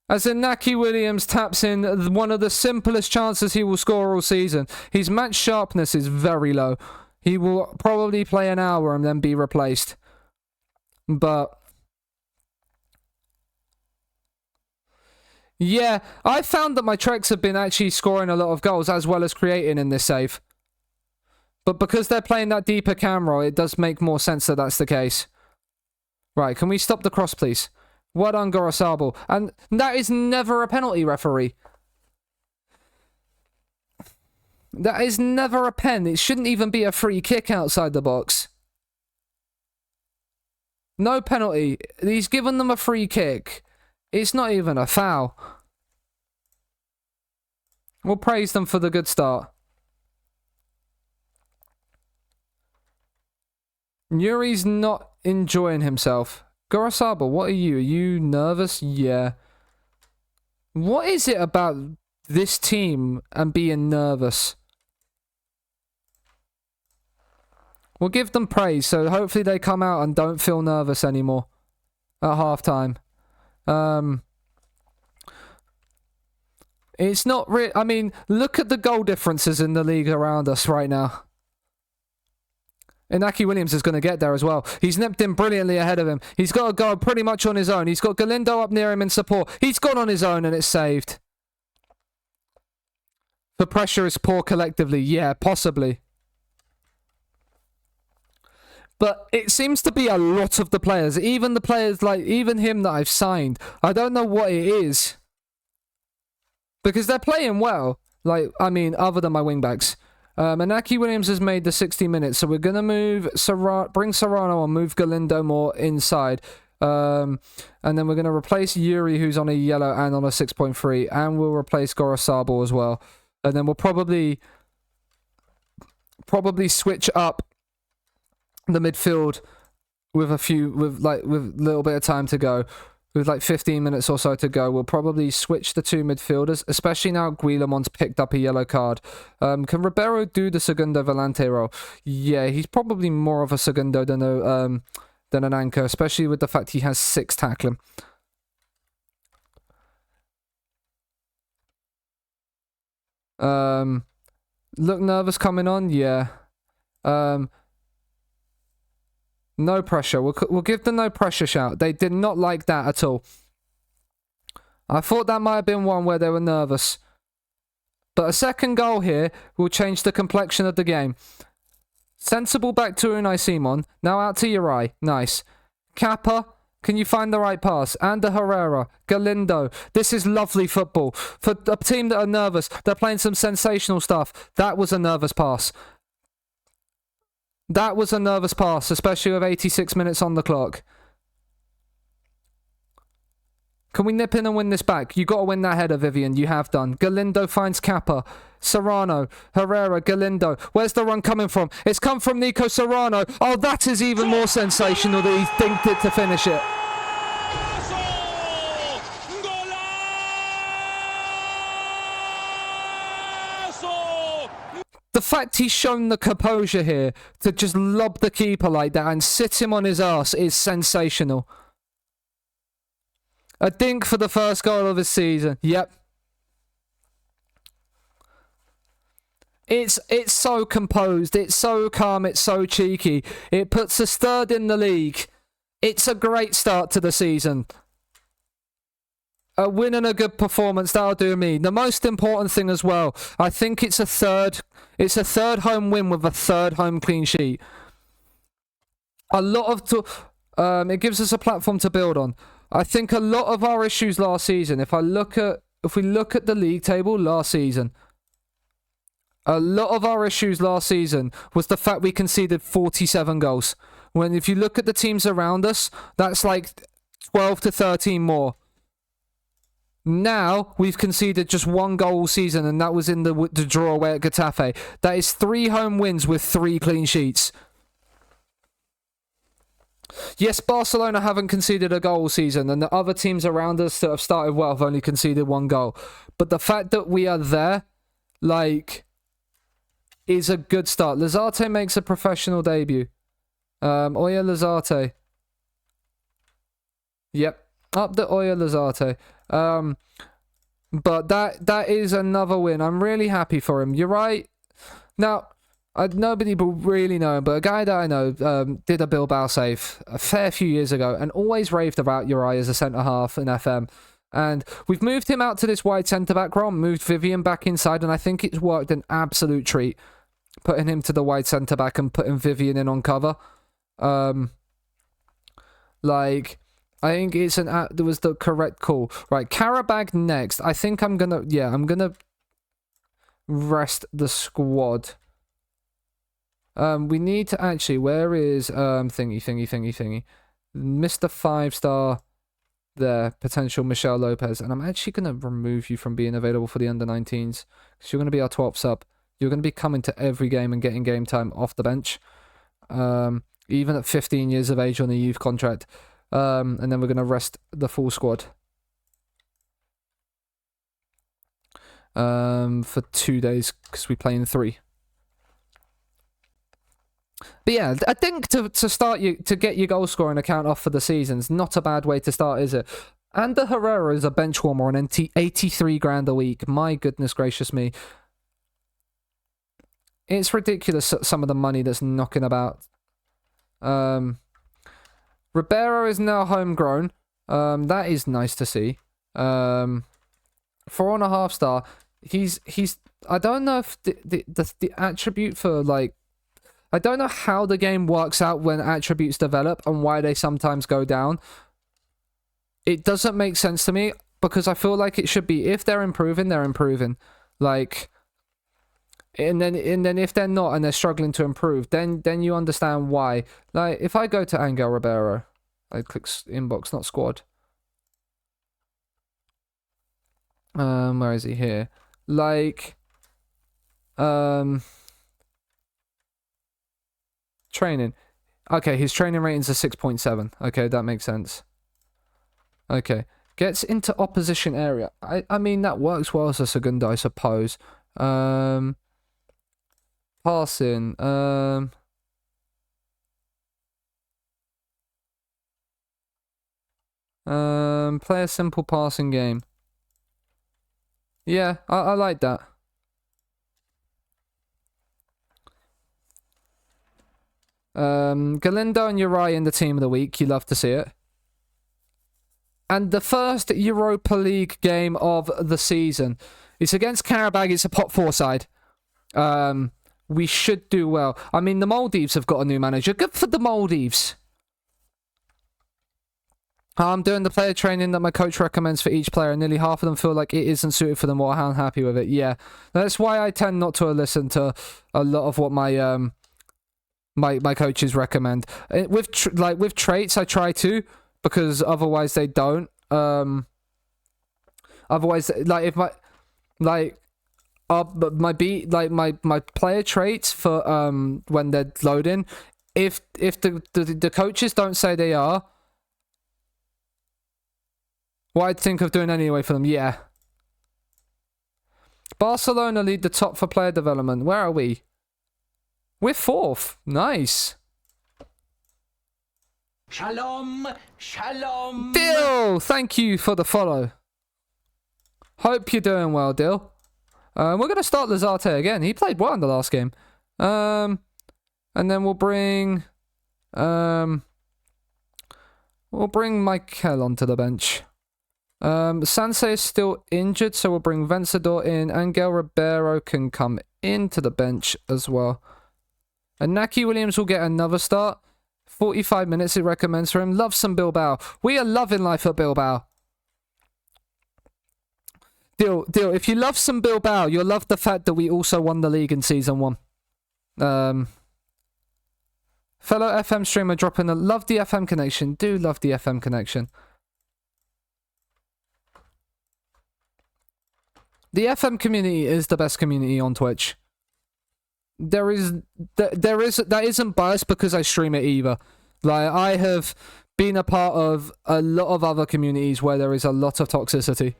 As Inaki Williams taps in one of the simplest chances he will score all season. His match sharpness is very low. He will probably play an hour and then be replaced. But yeah, I found that my Treks have been actually scoring a lot of goals as well as creating in this save. But because they're playing that deeper camera, it does make more sense that that's the case. Right, can we stop the cross, please? Well done, Gorosabal. And that is never a penalty, referee. That is never a pen. It shouldn't even be a free kick outside the box. No penalty. He's given them a free kick. It's not even a foul. We'll praise them for the good start. Yuri's not enjoying himself. Gorosaba, what are you? Are you nervous? Yeah. What is it about this team and being nervous? We'll give them praise, so hopefully they come out and don't feel nervous anymore at halftime. It's not really... I mean, look at the goal differences in the league around us right now. Inaki Williams is going to get there as well. He's nipped in brilliantly ahead of him. He's got to go pretty much on his own. He's got Galindo up near him in support. He's gone on his own and it's saved. The pressure is poor collectively. Yeah, possibly. But it seems to be a lot of the players. Even the players, like, even him that I've signed. I don't know what it is. Because they're playing well. Like, I mean, other than my wingbacks. Inaki Williams has made the 60 minutes, so we're going to move bring Serrano and move Galindo more inside. And then we're going to replace Yuri, who's on a yellow and on a 6.3, and we'll replace Gorosabal as well. And then we'll probably switch up the midfield with a little bit of time to go. With like 15 minutes or so to go, we'll probably switch the two midfielders, especially now Guillemon's picked up a yellow card. Can Ribeiro do the Segundo Volante role? Yeah, he's probably more of a Segundo than an anchor, especially with the fact he has 6 tackling. Look nervous coming on? Yeah. No pressure. We'll give the no pressure shout. They did not like that at all. I thought that might have been one where they were nervous. But a second goal here will change the complexion of the game. Sensible back to Unai Simon. Now out to Uri. Nice. Kappa. Can you find the right pass? Ander Herrera. Galindo. This is lovely football. For a team that are nervous, they're playing some sensational stuff. That was a nervous pass. That was a nervous pass, especially with 86 minutes on the clock. Can we nip in and win this back? You got to win that header, Vivian. You have done. Galindo finds Kappa. Serrano. Herrera. Galindo. Where's the run coming from? It's come from Nico Serrano. Oh, that is even more sensational that he thinked it to finish it. The fact he's shown the composure here to just lob the keeper like that and sit him on his arse is sensational. A dink for the first goal of his season. Yep. It's so composed. It's so calm. It's so cheeky. It puts us third in the league. It's a great start to the season. A win and a good performance, that'll do me. The most important thing as well, I think it's a third home win with a third home clean sheet. It gives us a platform to build on. I think a lot of our issues last season, if we look at the league table last season, a lot of our issues last season was the fact we conceded 47 goals. When if you look at the teams around us, that's like 12 to 13 more. Now, we've conceded just 1 goal all season, and that was in the draw away at Getafe. That is 3 home wins with 3 clean sheets. Yes, Barcelona haven't conceded a goal all season, and the other teams around us that have started well have only conceded 1 goal. But the fact that we are there, is a good start. Lazarte makes a professional debut. Oya Lazarte. Yep, up the Oya Lazarte. But that is another win. I'm really happy for him. You're right. Now, nobody will really know him, but a guy that I know did a Bilbao save a fair few years ago and always raved about Uri as a centre-half in FM. And we've moved him out to this wide centre-back role, moved Vivian back inside, and I think it's worked an absolute treat, putting him to the wide centre-back and putting Vivian in on cover. Like, I think there was the correct call. Right, Karabag next. I think I'm gonna rest the squad. We need to actually, where is thingy Mr. 5-star there, potential Michelle Lopez, and I'm actually gonna remove you from being available for the under-19s because you're gonna be our 12th sub. You're gonna be coming to every game and getting game time off the bench, even at 15 years of age on a youth contract. And then we're gonna rest the full squad for 2 days because we play in 3. But yeah, I think to get your goal scoring account off for the season's not a bad way to start, is it? Ander Herrera is a bench warmer on 83 grand a week. My goodness gracious me. It's ridiculous some of the money that's knocking about. Ribeiro is now homegrown. That is nice to see. 4.5 star. He's I don't know if the attribute for, like, I don't know how the game works out when attributes develop and why they sometimes go down. It doesn't make sense to me because I feel like it should be, if they're improving, they're improving. Like, and then if they're not and they're struggling to improve, then you understand why. Like, if I go to Angel Ribeiro, I click inbox, not squad. Where is he here? Like, training. Okay, his training rating's a 6.7. Okay, that makes sense. Okay. Gets into opposition area. I mean, that works well as a Segundo, I suppose. Passing. Play a simple passing game. Yeah, I like that. Galindo and Uri in the team of the week. You love to see it. And the first Europa League game of the season. It's against Karabag. It's a pot 4 side. We should do well. I mean, the Maldives have got a new manager. Good for the Maldives. I'm doing the player training that my coach recommends for each player, and nearly half of them feel like it isn't suited for them or I'm happy with it. Yeah, that's why I tend not to listen to a lot of what my my coaches recommend. With traits, I try to, because otherwise they don't. Otherwise, like, if my my player traits for when they're loading, if the coaches don't say they are, what I'd think of doing anyway for them, yeah. Barcelona lead the top for player development. Where are we? We're 4th. Nice. Shalom, shalom. Dill, thank you for the follow. Hope you're doing well, Dill. We're going to start Lazarte again. He played well in the last game. And then we'll bring Michael onto the bench. Sansei is still injured, so we'll bring Vencedor in. Angel Ribeiro can come into the bench as well. And Naki Williams will get another start. 45 minutes it recommends for him. Love some Bilbao. We are loving life at Bilbao. Deal. If you love some Bilbao, you'll love the fact that we also won the league in Season 1. Fellow FM streamer dropping a love the FM connection. Do love the FM connection. The FM community is the best community on Twitch. That isn't biased because I stream it either. Like, I have been a part of a lot of other communities where there is a lot of toxicity.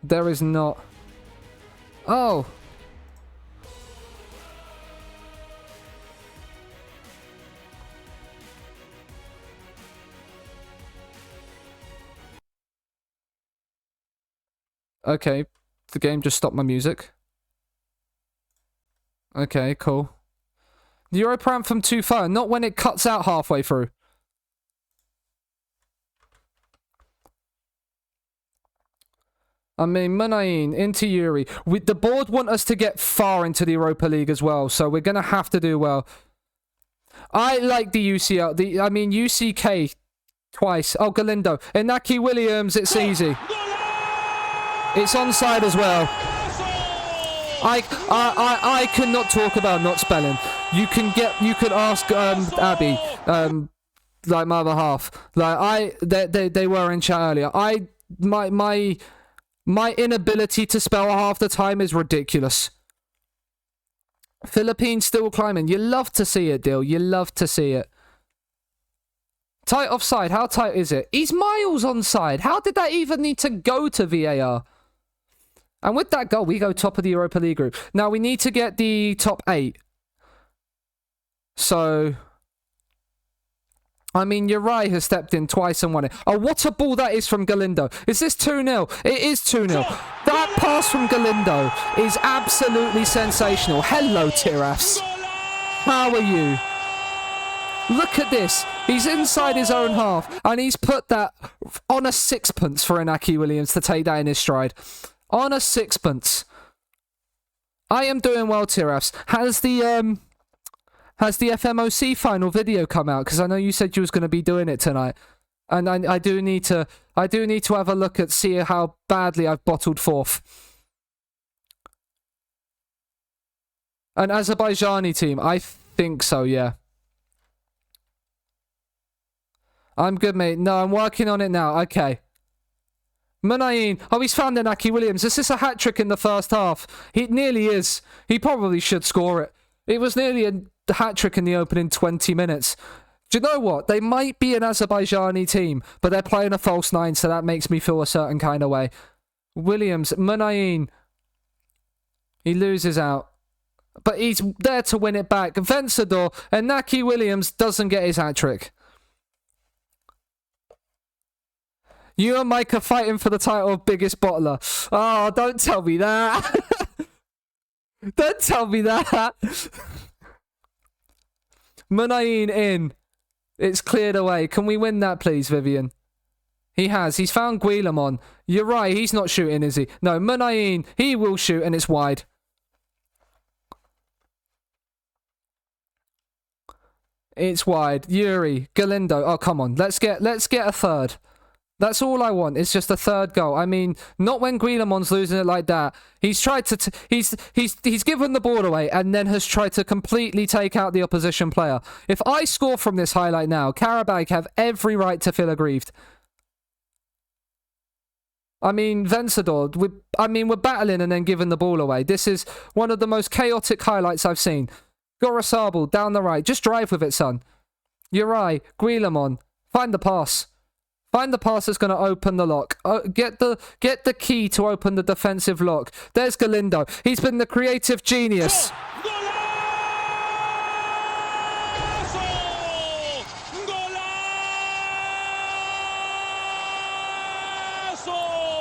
There is not. Oh. Okay, the game just stopped my music. Okay, cool. The Europa Anthem too far, not when it cuts out halfway through. I mean, Munayin into Yuri. The board want us to get far into the Europa League as well, so we're going to have to do well. I like the UCL. UCK twice. Oh, Galindo. Inaki Williams, it's easy. It's onside as well. I cannot talk about not spelling. You could ask Abby, like my other half. Like they were in chat earlier. My inability to spell half the time is ridiculous. Philippines still climbing. You love to see it, Dill. You love to see it. Tight offside. How tight is it? He's miles onside. How did that even need to go to VAR? And with that goal, we go top of the Europa League group. Now, we need to get the top 8. So... I mean, Uri has stepped in twice and won it. Oh, what a ball that is from Galindo. Is this 2-0? It is 2-0. That pass from Galindo is absolutely sensational. Hello, Tirafs. How are you? Look at this. He's inside his own half, and he's put that on a sixpence for Inaki Williams to take that in his stride. On a sixpence. I am doing well, Tirafs. Has the FMOC final video come out? Because I know you said you was going to be doing it tonight, and I do need to have a look at see how badly I've bottled fourth. An Azerbaijani team, I think so. Yeah, I'm good, mate. No, I'm working on it now. Okay. Munayin. Oh, he's found Inaki Williams. Is this a hat trick in the first half? It nearly is. He probably should score it. It was nearly a hat trick in the opening 20 minutes. Do you know what? They might be an Azerbaijani team, but they're playing a false 9, so that makes me feel a certain kind of way. Williams, Munayin. He loses out. But he's there to win it back. Vencedor, and Naki Williams doesn't get his hat trick. You and Mike are fighting for the title of biggest bottler. Oh, don't tell me that. Don't tell me that. Munayin in. It's cleared away. Can we win that, please, Vivian? He has. He's found Guillemon. You're right. He's not shooting, is he? No, Munayin. He will shoot, and it's wide. It's wide. Yuri. Galindo. Oh, come on. Let's get a third. That's all I want. It's just a third goal. I mean, not when Guillemon's losing it like that. He's tried to... He's given the ball away and then has tried to completely take out the opposition player. If I score from this highlight now, Karabakh have every right to feel aggrieved. I mean, Vencedor, we're battling and then giving the ball away. This is one of the most chaotic highlights I've seen. Gorosabal, down the right. Just drive with it, son. Uri, Guillemon, find the pass. Find the pass that's going to open the lock. Get the key to open the defensive lock. There's Galindo. He's been the creative genius.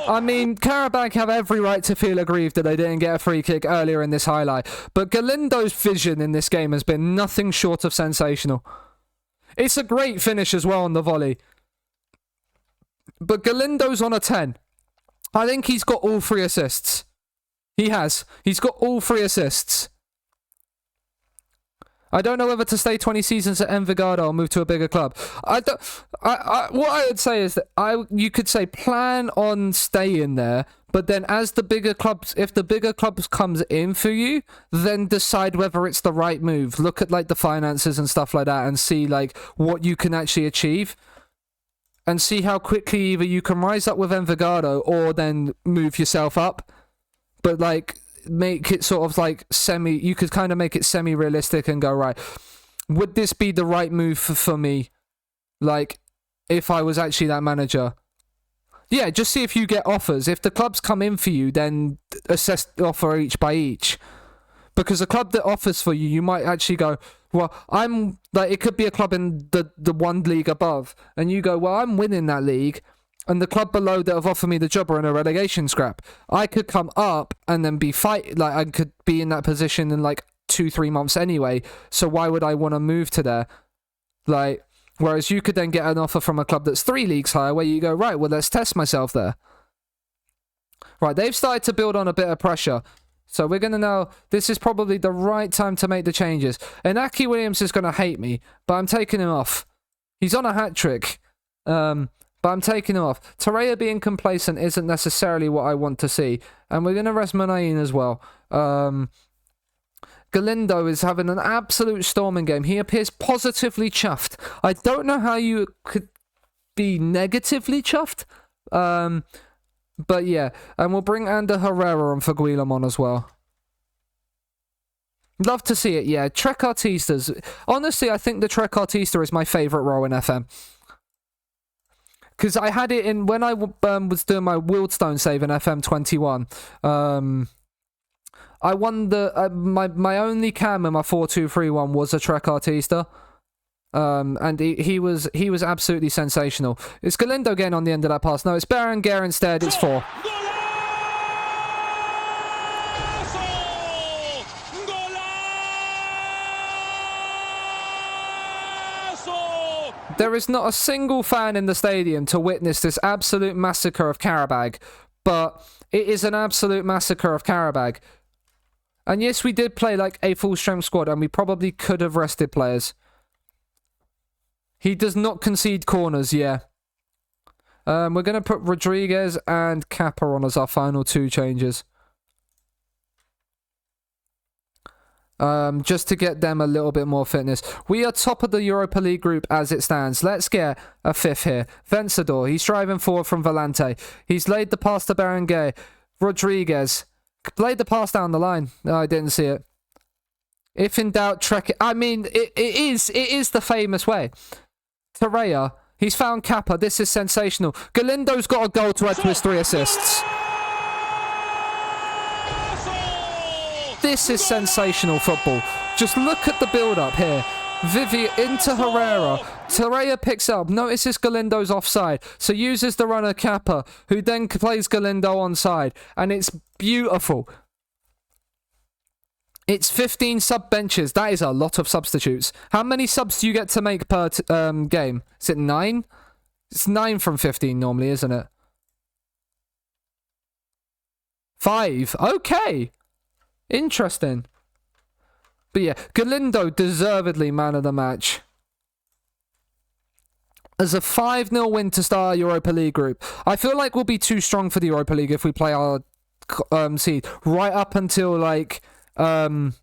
I mean, Karabakh have every right to feel aggrieved that they didn't get a free kick earlier in this highlight. But Galindo's vision in this game has been nothing short of sensational. It's a great finish as well on the volley. But Galindo's on a 10. I think he's got all 3 assists. He has. He's got all 3 assists. I don't know whether to stay 20 seasons at Envigado or move to a bigger club. What I would say is that you could say plan on staying there, but then as the bigger clubs, if the bigger clubs comes in for you, then decide whether it's the right move. Look at like the finances and stuff like that and see like what you can actually achieve. And see how quickly either you can rise up with Envigado or then move yourself up. But like, make it sort of like you could kind of make it semi-realistic and go, right, would this be the right move for me? Like, if I was actually that manager. Yeah, just see if you get offers. If the clubs come in for you, then assess the offer each by each. Because a club that offers for you, you might actually go, well, I'm like, it could be a club in the one league above, and you go, well, I'm winning that league. and the club below that have offered me the job are in a relegation scrap. I could come up and then I could be in that position in like 2-3 months anyway. So why would I want to move to there? Like, whereas you could then get an offer from a club that's 3 leagues higher, where you go, right, well, let's test myself there. Right, they've started to build on a bit of pressure. So we're going to know this is probably the right time to make the changes. And Aki Williams is going to hate me, but I'm taking him off. He's on a hat-trick. But I'm taking him off. Torreira being complacent isn't necessarily what I want to see. And we're going to rest Munayin as well. Galindo is having an absolute storming game. He appears positively chuffed. I don't know how you could be negatively chuffed. But yeah. And we'll bring Ander Herrera on for Guillamon as well. Love to see it, yeah. Trek Artistas. Honestly, I think the Trek Artista is my favourite role in FM. Because I had it in when I was doing my Wildstone save in FM 21. I won the my only cam in my 4-2-3-1 was a Trek Artista. And he was absolutely sensational. It's Galindo again on the end of that pass. No, it's Berenguer instead. It's 4. There is not a single fan in the stadium to witness this absolute massacre of Karabag, but it is an absolute massacre of Karabag. And yes, we did play like a full-strength squad, and we probably could have rested players. He does not concede corners, yeah. We're going to put Rodriguez and Kappa on as our final 2 changes. Just to get them a little bit more fitness. We are top of the Europa League group as it stands. Let's get a 5th here. Vencedor, he's driving forward from Volante. He's laid the pass to Berenguer. Rodriguez laid the pass down the line. No, I didn't see it. If in doubt, trek it. I mean, it is the famous way. Torreira, he's found Kappa. This is sensational. Galindo's got a goal to add to his 3 assists. This is sensational football. Just look at the build-up here. Vivian into Herrera. Torreira picks up. Notices Galindo's offside. So uses the runner Kappa, who then plays Galindo onside. And it's beautiful. It's 15 sub benches. That is a lot of substitutes. How many subs do you get to make per game? Is it 9? It's 9 from 15 normally, isn't it? 5. Okay. Interesting. But yeah, Galindo deservedly man of the match. As a 5-0 win to start our Europa League group. I feel like we'll be too strong for the Europa League if we play our seed right up until like I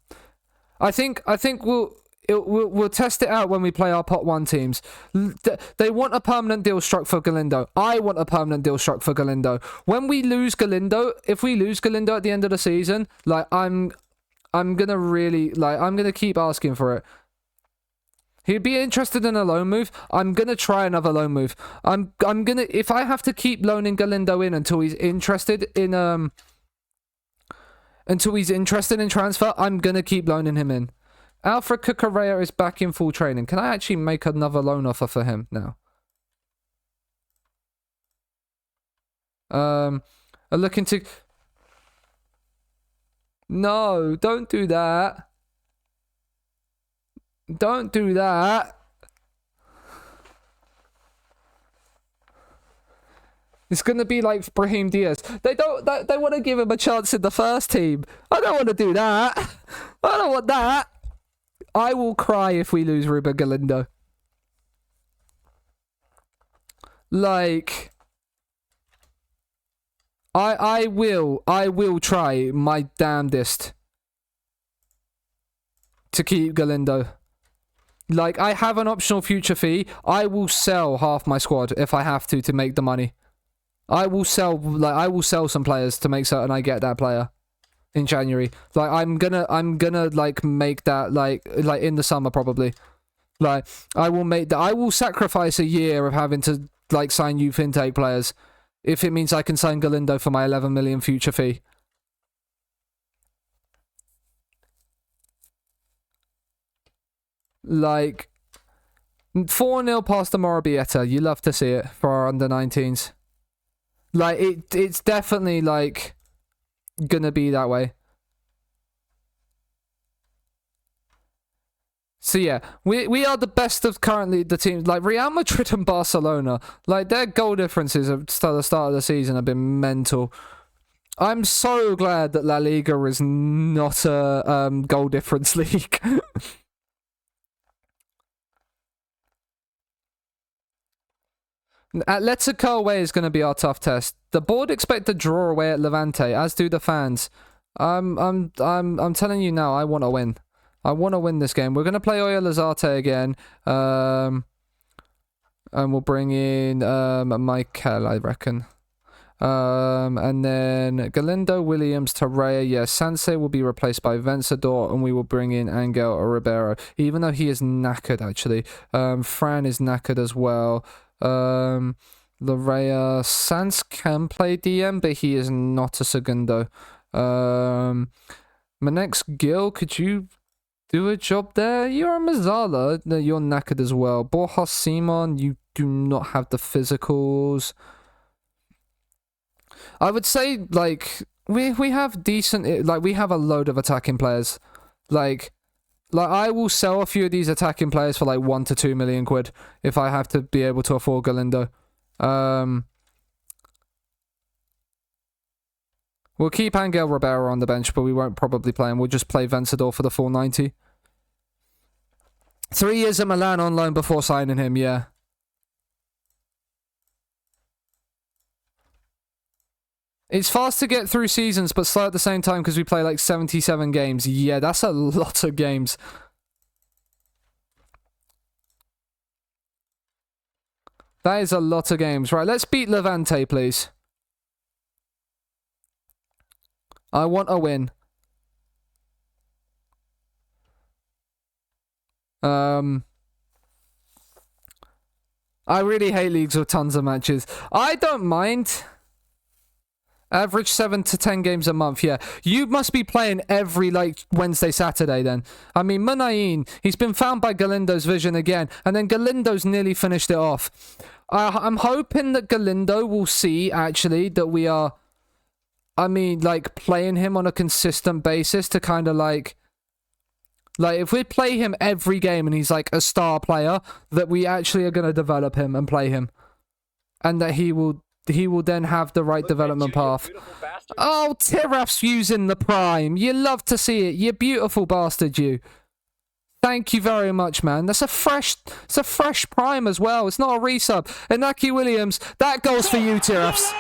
think we'll test it out when we play our pot 1 teams. They want a permanent deal struck for Galindo. I want a permanent deal struck for Galindo. When we lose Galindo, if we lose Galindo at the end of the season, like I'm gonna really I'm gonna keep asking for it. He'd be interested in a loan move. I'm gonna try another loan move. I'm gonna, if I have to keep loaning Galindo in until he's interested in transfer, I'm gonna keep loaning him in. Alfred Cucurella is back in full training. Can I actually make another loan offer for him now? I'm looking to... No, don't do that. Don't do that. It's going to be like Brahim Diaz. They want to give him a chance in the first team. I don't want to do that. I don't want that. I will cry if we lose Ruben Galindo. Like, I will try my damnedest to keep Galindo. Like, I have an optional future fee. I will sell half my squad if I have to make the money. I will sell some players to make certain I get that player in January. Like, I'm gonna like make that like in the summer probably. Like, I will sacrifice a year of having to like sign youth intake players if it means I can sign Galindo for my 11 million future fee. Like, 4-0 past the Morabieta. You love to see it for our under-19s. Like, it's definitely, like, gonna be that way. So yeah, we are the best of currently the teams. Like Real Madrid and Barcelona, like their goal differences at the start of the season have been mental. I'm so glad that La Liga is not a goal difference league. Atletico away is going to be our tough test. The board expect to draw away at Levante, as do the fans. I'm telling you now, I want to win. I want to win this game. We're going to play Oya Lazarte again. And we'll bring in Michael, I reckon. And then Galindo, Williams, Torreira. Yeah, Sanse will be replaced by Vencedor, and we will bring in Angel or Ribeiro, even though he is knackered, actually. Fran is knackered as well. Larrea, Sans can play DM, but he is not a segundo. My next Gil, could you do a job there? You're a Mazzala. No, you're knackered as well. Borjas Simon, you do not have the physicals. I would say, like, we have decent, like, we have a load of attacking players. Like I will sell a few of these attacking players for like 1 to 2 million quid if I have to be able to afford Galindo. We'll keep Angel Ribeiro on the bench, but we won't probably play him. We'll just play Vencedor for the 490. 3 years at Milan on loan before signing him, yeah. It's fast to get through seasons, but slow at the same time because we play like 77 games. Yeah, that's a lot of games. That is a lot of games. Right, let's beat Levante, please. I want a win. I really hate leagues with tons of matches. I don't mind. Average 7 to 10 games a month, yeah. You must be playing every, like, Wednesday, Saturday, then. I mean, Munayin, he's been found by Galindo's vision again, and then Galindo's nearly finished it off. I'm hoping that Galindo will see, actually, that we are, I mean, like, playing him on a consistent basis to kind of, like, if we play him every game and he's, like, a star player, that we actually are going to develop him and play him. And that he will then have the right development path. Oh, Tiraf's using the prime. You love to see it. You beautiful bastard, you. Thank you very much, man. It's a fresh prime as well. It's not a resub. Inaki Williams, that goes for you, Tirafs.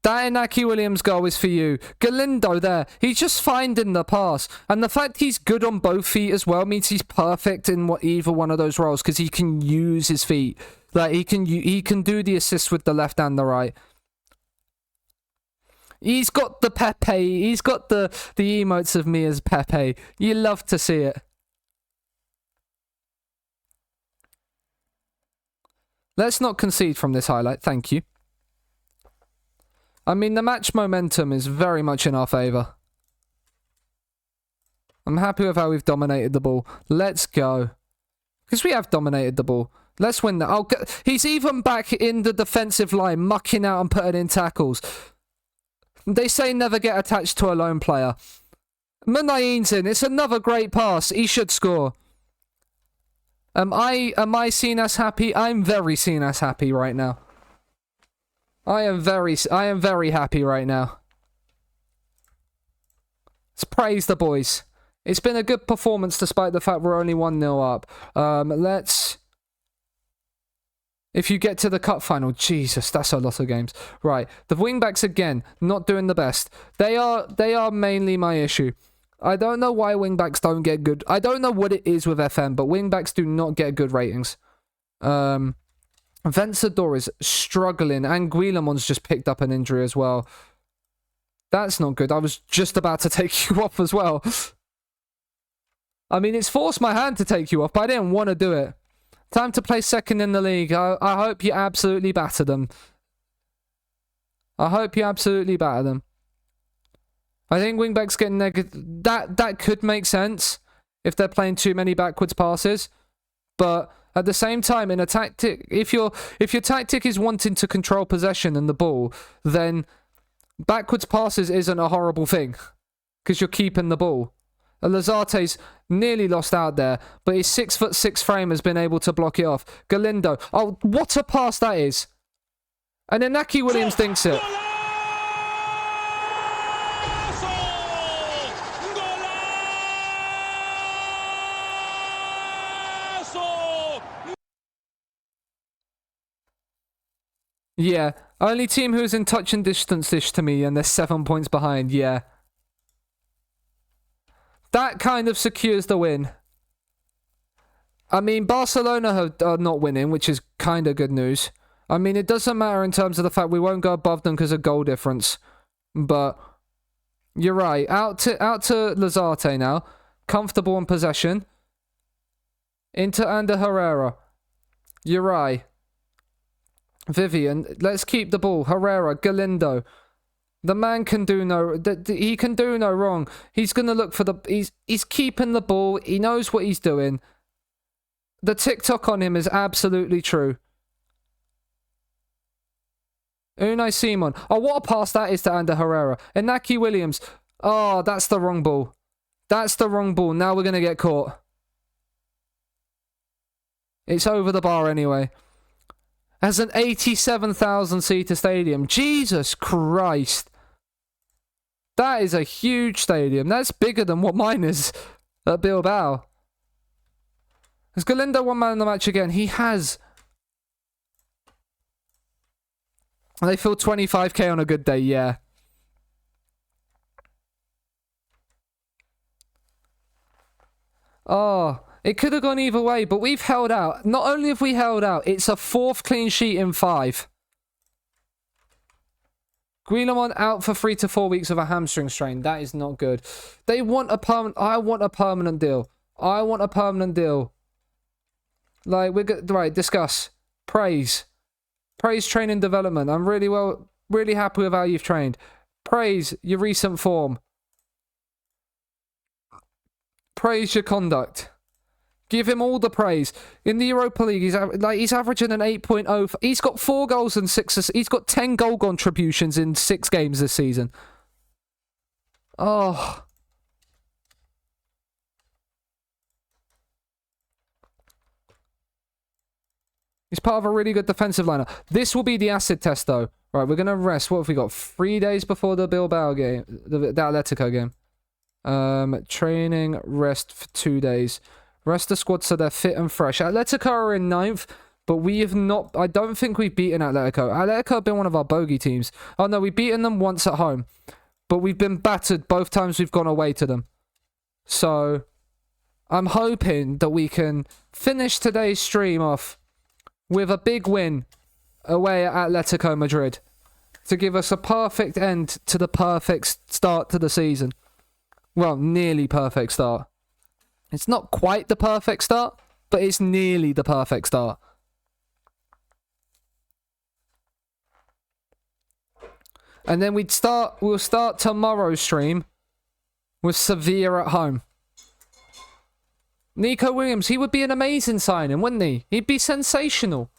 That Inaki Williams goal is for you. Galindo there, he's just finding the pass. And the fact he's good on both feet as well means he's perfect in either one of those roles because he can use his feet. Like, he can do the assist with the left and the right. He's got the Pepe. He's got the emotes of me as Pepe. You love to see it. Let's not concede from this highlight. Thank you. I mean, the match momentum is very much in our favour. I'm happy with how we've dominated the ball. Let's go. Because we have dominated the ball. Let's win that. He's even back in the defensive line, mucking out and putting in tackles. They say never get attached to a lone player. Munayin's in. It's another great pass. He should score. Am I seen as happy? I'm very seen as happy right now. I am very happy right now. Let's praise the boys. It's been a good performance despite the fact we're only 1-0 up. If you get to the cup final, Jesus, that's a lot of games. Right, the wingbacks again, not doing the best. They are mainly my issue. I don't know why wingbacks don't get good. I don't know what it is with FM, but wingbacks do not get good ratings. Vencedor is struggling, and Guillemon's just picked up an injury as well. That's not good. I was just about to take you off as well. I mean, it's forced my hand to take you off, but I didn't want to do it. Time to play second in the league. I hope you absolutely batter them. I hope you absolutely batter them. I think wingbacks getting negative. That could make sense if they're playing too many backwards passes. But at the same time, in a tactic, if your tactic is wanting to control possession and the ball, then backwards passes isn't a horrible thing because you're keeping the ball. Lazate's nearly lost out there, but his 6'6" frame has been able to block it off. Galindo, oh, what a pass that is! And then Inaki Williams thinks it. Yeah, only team who is in touch and distance dish to me, and they're 7 points behind. Yeah, that kind of secures the win. I mean, Barcelona are not winning, which is kind of good news. I mean, it doesn't matter in terms of the fact we won't go above them because of goal difference. But you're right. Out to Lazarte now. Comfortable in possession. Into Ander Herrera. You're right. Vivian, let's keep the ball. Herrera, Galindo. The man can do no... He can do no wrong. He's going to look for the... He's keeping the ball. He knows what he's doing. The TikTok on him is absolutely true. Unai Simon. Oh, what a pass that is to Ander Herrera. Inaki Williams. Oh, that's the wrong ball. That's the wrong ball. Now we're going to get caught. It's over the bar anyway. As an 87,000-seater stadium. Jesus Christ. That is a huge stadium. That's bigger than what mine is at Bilbao. Has Galindo one man in the match again? He has. They feel 25k on a good day, yeah. Oh, it could have gone either way, but we've held out. Not only have we held out, it's a 4th clean sheet in 5. Guillemot out for 3 to 4 weeks of a hamstring strain. That is not good. They want a permanent... I want a permanent deal. I want a permanent deal. Like, we're good. Right, discuss. Praise. Praise training development. I'm really happy with how you've trained. Praise your recent form. Praise your conduct. Give him all the praise. In the Europa League, he's averaging an 8.0. He's got 4 goals and 6. He's got 10 goal contributions in 6 games this season. Oh. He's part of a really good defensive lineup. This will be the acid test, though. Right, we're going to rest. What have we got? 3 days before the Bilbao game. The Atletico game. Training, rest for 2 days. Rest the squad so they're fit and fresh. Atletico are in 9th, but we have not... I don't think we've beaten Atletico. Atletico have been one of our bogey teams. Oh, no, we've beaten them once at home. But we've been battered both times we've gone away to them. So, I'm hoping that we can finish today's stream off with a big win away at Atletico Madrid to give us a perfect end to the perfect start to the season. Well, nearly perfect start. It's not quite the perfect start, but it's nearly the perfect start. And then we'll start tomorrow's stream with Sevilla at home. Nico Williams, he would be an amazing signing, wouldn't he? He'd be sensational.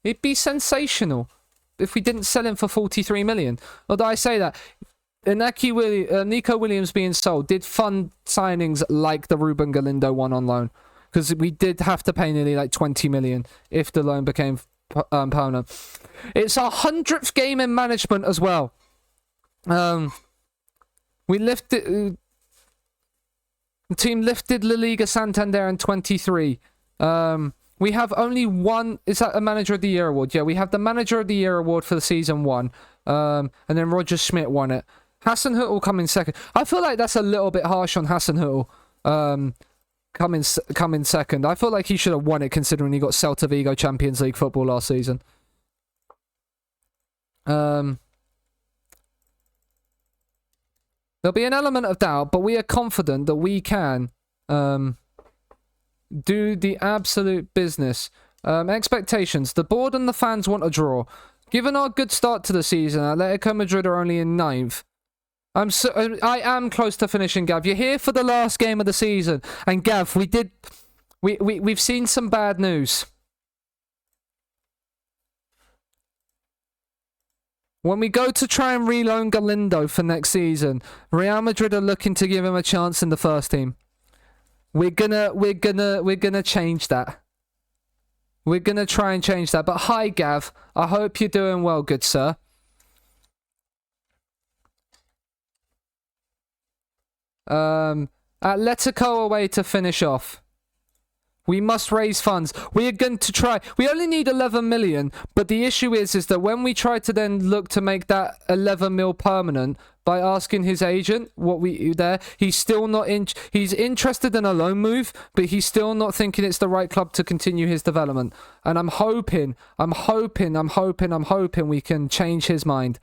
He'd be sensational if we didn't sell him for 43 million. Although I say that, Nico Williams being sold did fund signings like the Ruben Galindo one on loan. Because we did have to pay nearly like 20 million if the loan became permanent. It's our 100th game in management as well. We lifted... The team lifted La Liga Santander in 23. We have only one... Is that a Manager of the Year award? Yeah, we have the Manager of the Year award for the season 1. And then Roger Schmidt won it. Hassan Hüttl coming second. I feel like that's a little bit harsh on Hassan Hüttl. Coming second. I feel like he should have won it considering he got Celta Vigo Champions League football last season. There'll be an element of doubt, but we are confident that we can do the absolute business. Expectations. The board and the fans want a draw. Given our good start to the season, Atletico Madrid are only in 9th. I am close to finishing, Gav. You're here for the last game of the season, and Gav, we've seen some bad news. When we go to try and reloan Galindo for next season, Real Madrid are looking to give him a chance in the first team. We're gonna change that. We're gonna try and change that. But hi, Gav. I hope you're doing well, good sir. Atletico away to finish off. We must raise funds. We are going to try. We only need 11 million, but the issue is that when we try to then look to make that 11 mil permanent by asking his agent he's still not he's interested in a loan move, but he's still not thinking it's the right club to continue his development. And I'm hoping we can change his mind.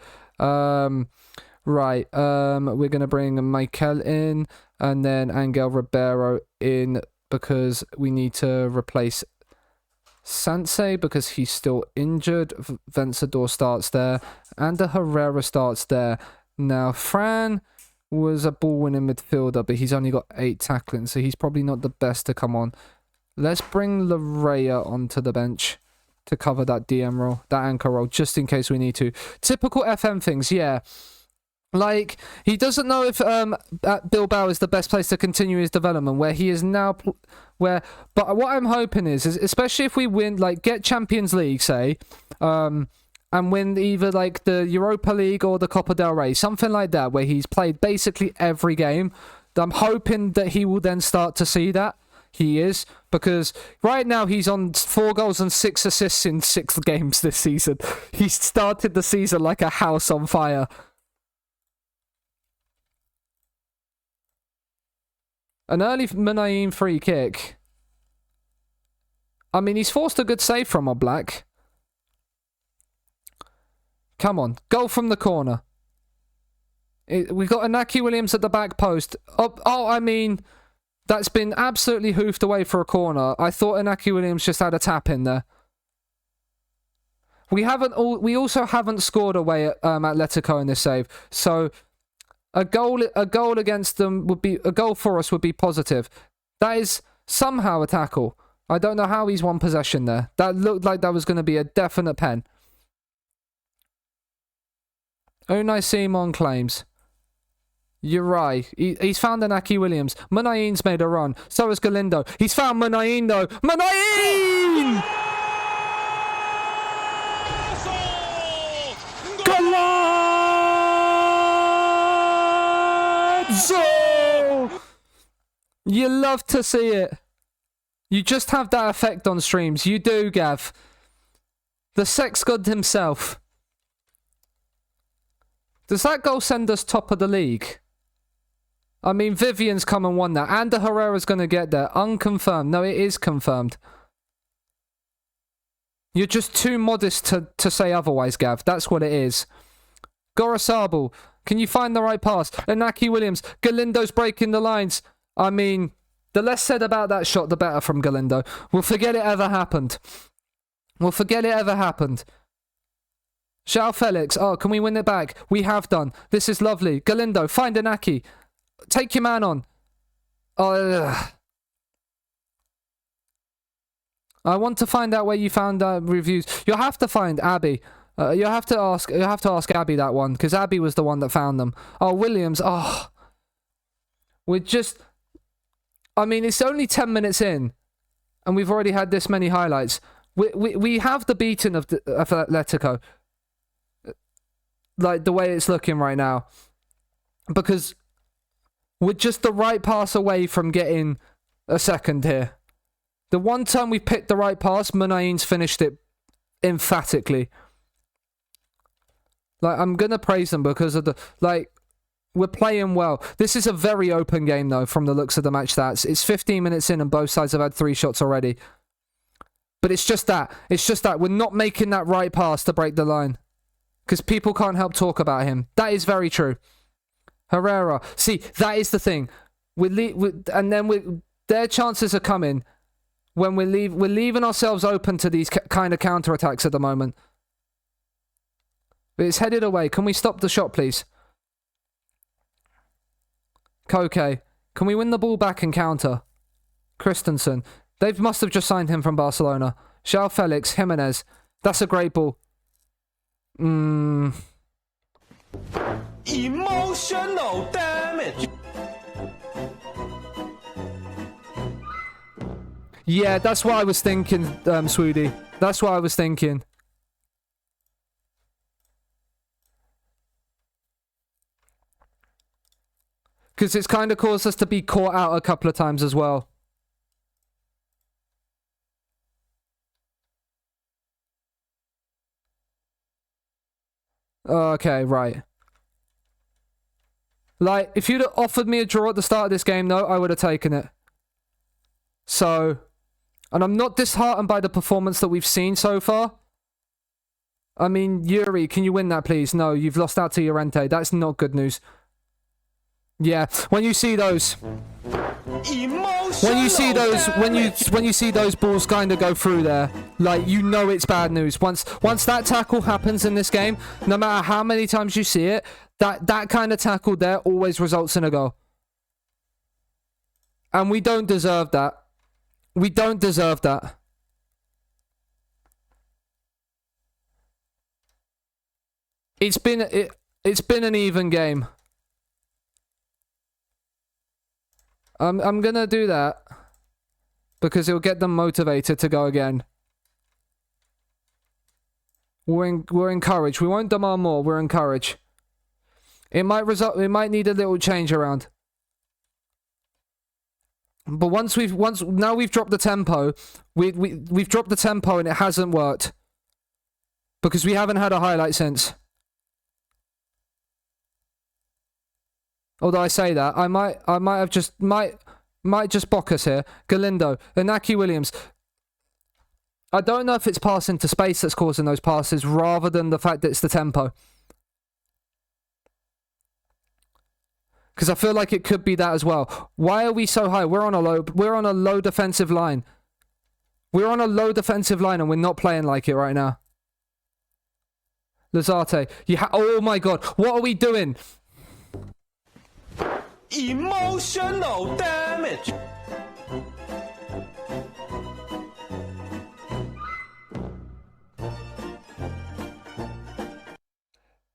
Right, we're going to bring Michael in and then Angel Ribeiro in because we need to replace Seanasea because he's still injured. Vencedor starts there and the Herrera starts there. Now, Fran was a ball-winning midfielder, but he's only got 8 tackling, so he's probably not the best to come on. Let's bring Larrea onto the bench to cover that DM role, that anchor role, just in case we need to. Typical FM things, yeah. Like, he doesn't know if at Bilbao is the best place to continue his development, where he is now, but what I'm hoping is especially if we win, like, get Champions League, say, and win either, like, the Europa League or the Copa del Rey, something like that, where he's played basically every game, I'm hoping that he will then start to see that. He is, because right now he's on 4 goals and 6 assists in 6 games this season. He started the season like a house on fire. An early Munayin free kick. I mean, he's forced a good save from Oblak. Come on. Goal from the corner. We've got Inaki Williams at the back post. I mean, that's been absolutely hoofed away for a corner. I thought Inaki Williams just had a tap in there. We also haven't scored away at Atletico in this save. So a goal against them would be a goal for us would be positive. That is somehow a tackle. I don't know how he's won possession there. That looked like that was going to be a definite pen. Unai Simon claims. You're right. He's found Inaki Williams. Munayin's made a run. So has Galindo. He's found Munayin though. Munayin! Golazzo! You love to see it. You just have that effect on streams. You do, Gav. The sex god himself. Does that goal send us top of the league? I mean, Vivian's come and won that. And the Herrera's going to get there. Unconfirmed. No, it is confirmed. You're just too modest to say otherwise, Gav. That's what it is. Gorosabal. Can you find the right pass? Inaki Williams. Galindo's breaking the lines. I mean, the less said about that shot, the better from Galindo. We'll forget it ever happened. We'll forget it ever happened. João Felix. Oh, can we win it back? We have done. This is lovely. Galindo, find Inaki. Take your man on. I want to find out where you found reviews. You'll have to find Abby. You'll have to ask Abby that one, because Abby was the one that found them. Oh, Williams. Oh, we're just. I mean, it's only 10 minutes in, and we've already had this many highlights. We have the beating of Atletico, like the way it's looking right now, because we're just the right pass away from getting a second here. The one time we picked the right pass, Munayin's finished it emphatically. Like, I'm gonna praise them because of we're playing well. This is a very open game, though, from the looks of the match stats. It's 15 minutes in and both sides have had 3 shots already. But it's just that. It's just that. We're not making that right pass to break the line. Because people can't help talk about him. That is very true. Herrera. See, that is the thing. Their chances are coming when we're leaving ourselves open to these kind of counter-attacks at the moment. But it's headed away. Can we stop the shot, please? Koke. Can we win the ball back and counter? Christensen. They must have just signed him from Barcelona. João Felix. Jimenez. That's a great ball. Emotional damage. Yeah, that's what I was thinking, Swoody. That's what I was thinking. Because it's kind of caused us to be caught out a couple of times as well. Okay, right. Like, if you'd have offered me a draw at the start of this game, though, I would have taken it. So, and I'm not disheartened by the performance that we've seen so far. I mean, Yuri, can you win that, please? No, you've lost out to Llorente. That's not good news. Yeah, when you see those, when you see those balls kind of go through there, like, you know it's bad news. Once that tackle happens in this game, no matter how many times you see it, that kind of tackle there always results in a goal. And we don't deserve that. We don't deserve that. It's been an even game. I'm gonna do that because it'll get them motivated to go again. We're encouraged. We won't demand more. We're encouraged. It might need a little change around. But now we've dropped the tempo. We've dropped the tempo and it hasn't worked because we haven't had a highlight since. Although I say that, I might just bock us here. Galindo, Inaki Williams. I don't know if it's pass into space that's causing those passes rather than the fact that it's the tempo. Because I feel like it could be that as well. Why are we so high? We're on a low defensive line. We're on a low defensive line and we're not playing like it right now. Lazarte. Oh my god, what are we doing? Emotional damage.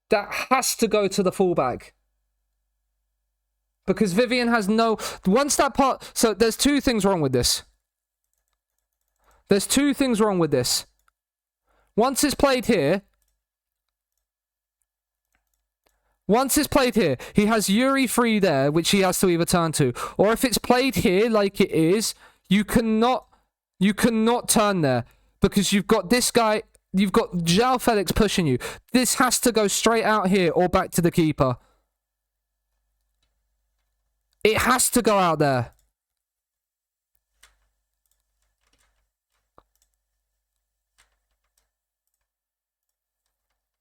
That has to go to the fullback. Because Vivian has no... Once that part... So there's two things wrong with this. There's two things wrong with this. Once it's played here... Once it's played here, he has Yuri free there, which he has to either turn to. Or if it's played here like it is, you cannot turn there. Because you've got this guy, you've got João Felix pushing you. This has to go straight out here or back to the keeper. It has to go out there.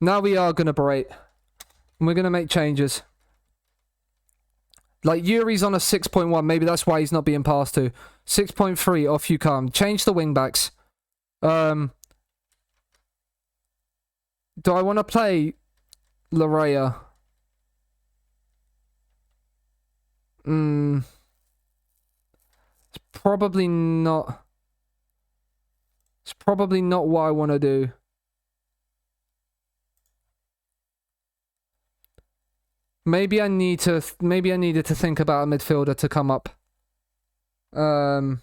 Now we are going to berate. We're going to make changes. Like, Yuri's on a 6.1. Maybe that's why he's not being passed to. 6.3, off you come. Change the wingbacks. Do I want to play Larea? It's probably not. It's probably not what I want to do. Maybe I needed to think about a midfielder to come up. I'm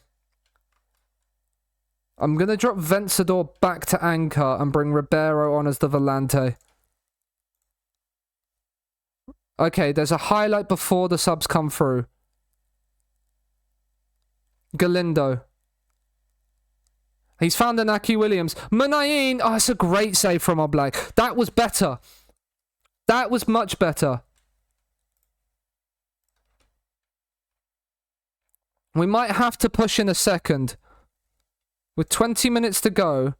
gonna drop Vencedor back to anchor and bring Ribeiro on as the volante. Okay, there's a highlight before the subs come through. Galindo. He's found Inaki Williams. Munayin! Oh, it's a great save from Oblak. That was better. That was much better. We might have to push in a second. With 20 minutes to go,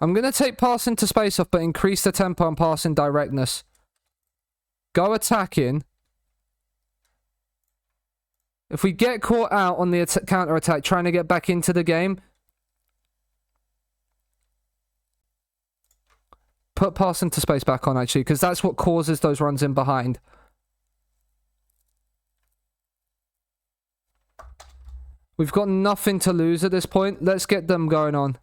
I'm going to take pass into space off, but increase the tempo and passing directness. Go attacking. If we get caught out on the counter-attack, trying to get back into the game, put pass into space back on, actually, because that's what causes those runs in behind. We've got nothing to lose at this point. Let's get them going on.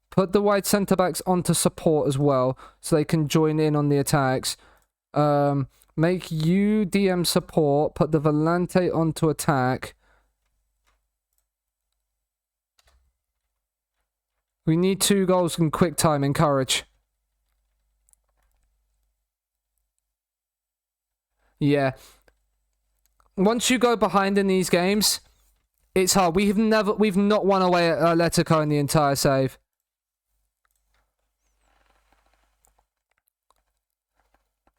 Put the wide centre-backs onto support as well, so they can join in on the attacks. Make you DM support. Put the Volante onto attack. We need 2 goals in quick time. Encourage. Yeah. Once you go behind in these games, it's hard. We've not won away at Atletico in the entire save.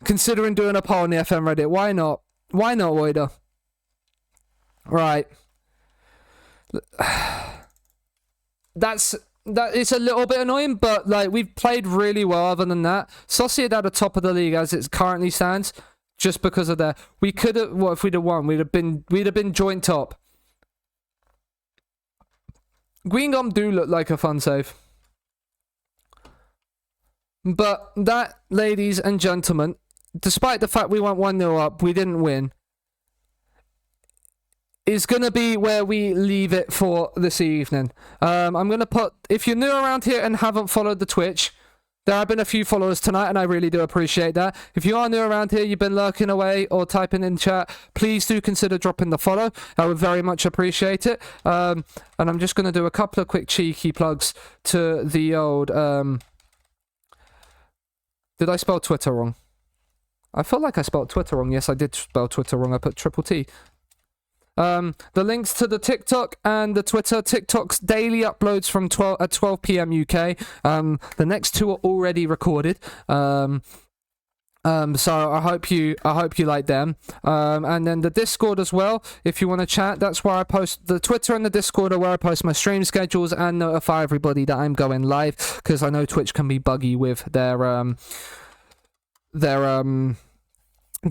Considering doing a poll on the FM Reddit. Why not? Why not, Woida? Right. That is a little bit annoying, but like we've played really well other than that. Sociedad are top of the league as it currently stands, just because of that. We could have, what if we'd have won? We'd have been joint top. Green Gum do look like a fun save. But that, ladies and gentlemen, despite the fact we went 1-0 up, we didn't win, is going to be where we leave it for this evening. I'm going to put, if you're new around here and haven't followed the Twitch, there have been a few followers tonight, and I really do appreciate that. If you are new around here, you've been lurking away or typing in chat, please do consider dropping the follow. I would very much appreciate it. And I'm just going to do a couple of quick cheeky plugs to the old... Did I spell Twitter wrong? I feel like I spelled Twitter wrong. Yes, I did spell Twitter wrong. I put triple T. The links to the TikTok and the Twitter. TikTok's daily uploads from 12 p.m. UK. The next 2 are already recorded. So I hope you like them. And then the Discord as well. If you want to chat, that's where I post. The Twitter and the Discord are where I post my stream schedules and notify everybody that I'm going live, because I know Twitch can be buggy with their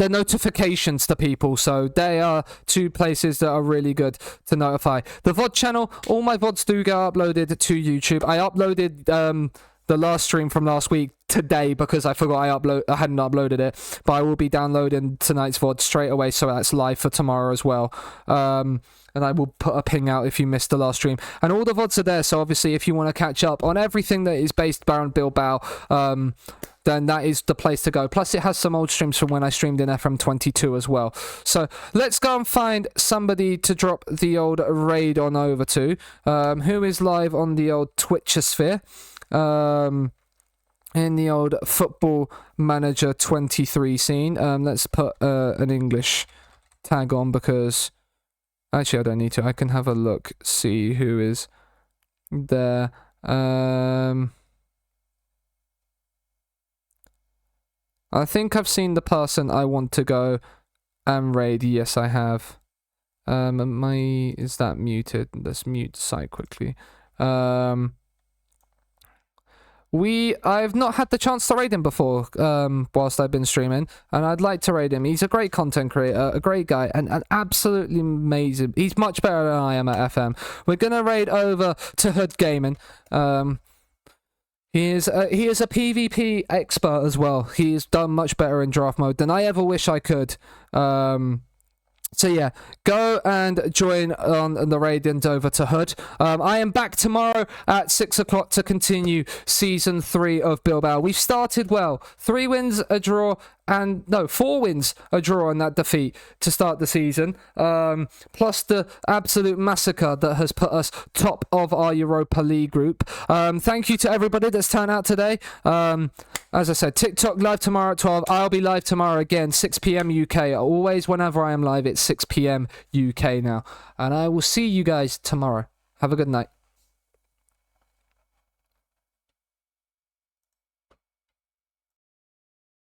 notifications to people, so they are 2 places that are really good to notify. The VOD channel, all my VODs do get uploaded to YouTube. I uploaded the last stream from last week today because I forgot I hadn't uploaded it, but I will be downloading tonight's VOD straight away, so that's live for tomorrow as well. And I will put a ping out if you missed the last stream. And all the VODs are there, so obviously if you want to catch up on everything that is based around Bilbao, then that is the place to go. Plus, it has some old streams from when I streamed in FM22 as well. So let's go and find somebody to drop the old raid on over to. Who is live on the old Twitchosphere? In the old Football Manager 23 scene. Let's put an English tag on, because... Actually, I don't need to. I can have a look, see who is there. I think I've seen the person I want to go and raid. Yes, I have. Is that muted? Let's mute the site quickly. I've not had the chance to raid him before, whilst I've been streaming, and I'd like to raid him. He's a great content creator, a great guy, and absolutely amazing. He's much better than I am at FM. We're gonna raid over to Hood Gaming. He is a PvP expert as well. He's done much better in draft mode than I ever wish I could. So yeah, go and join on the raid and over to Hood. I am back tomorrow at 6 o'clock to continue Season 3 of Bilbao. We've started well. 3 wins, a draw, and no, 4 wins, a draw in that defeat to start the season. Plus the absolute massacre that has put us top of our Europa League group. Thank you to everybody that's turned out today. As I said, TikTok live tomorrow at 12. I'll be live tomorrow again, 6 p.m. UK. Always, whenever I am live, it's 6 p.m. UK now. And I will see you guys tomorrow. Have a good night.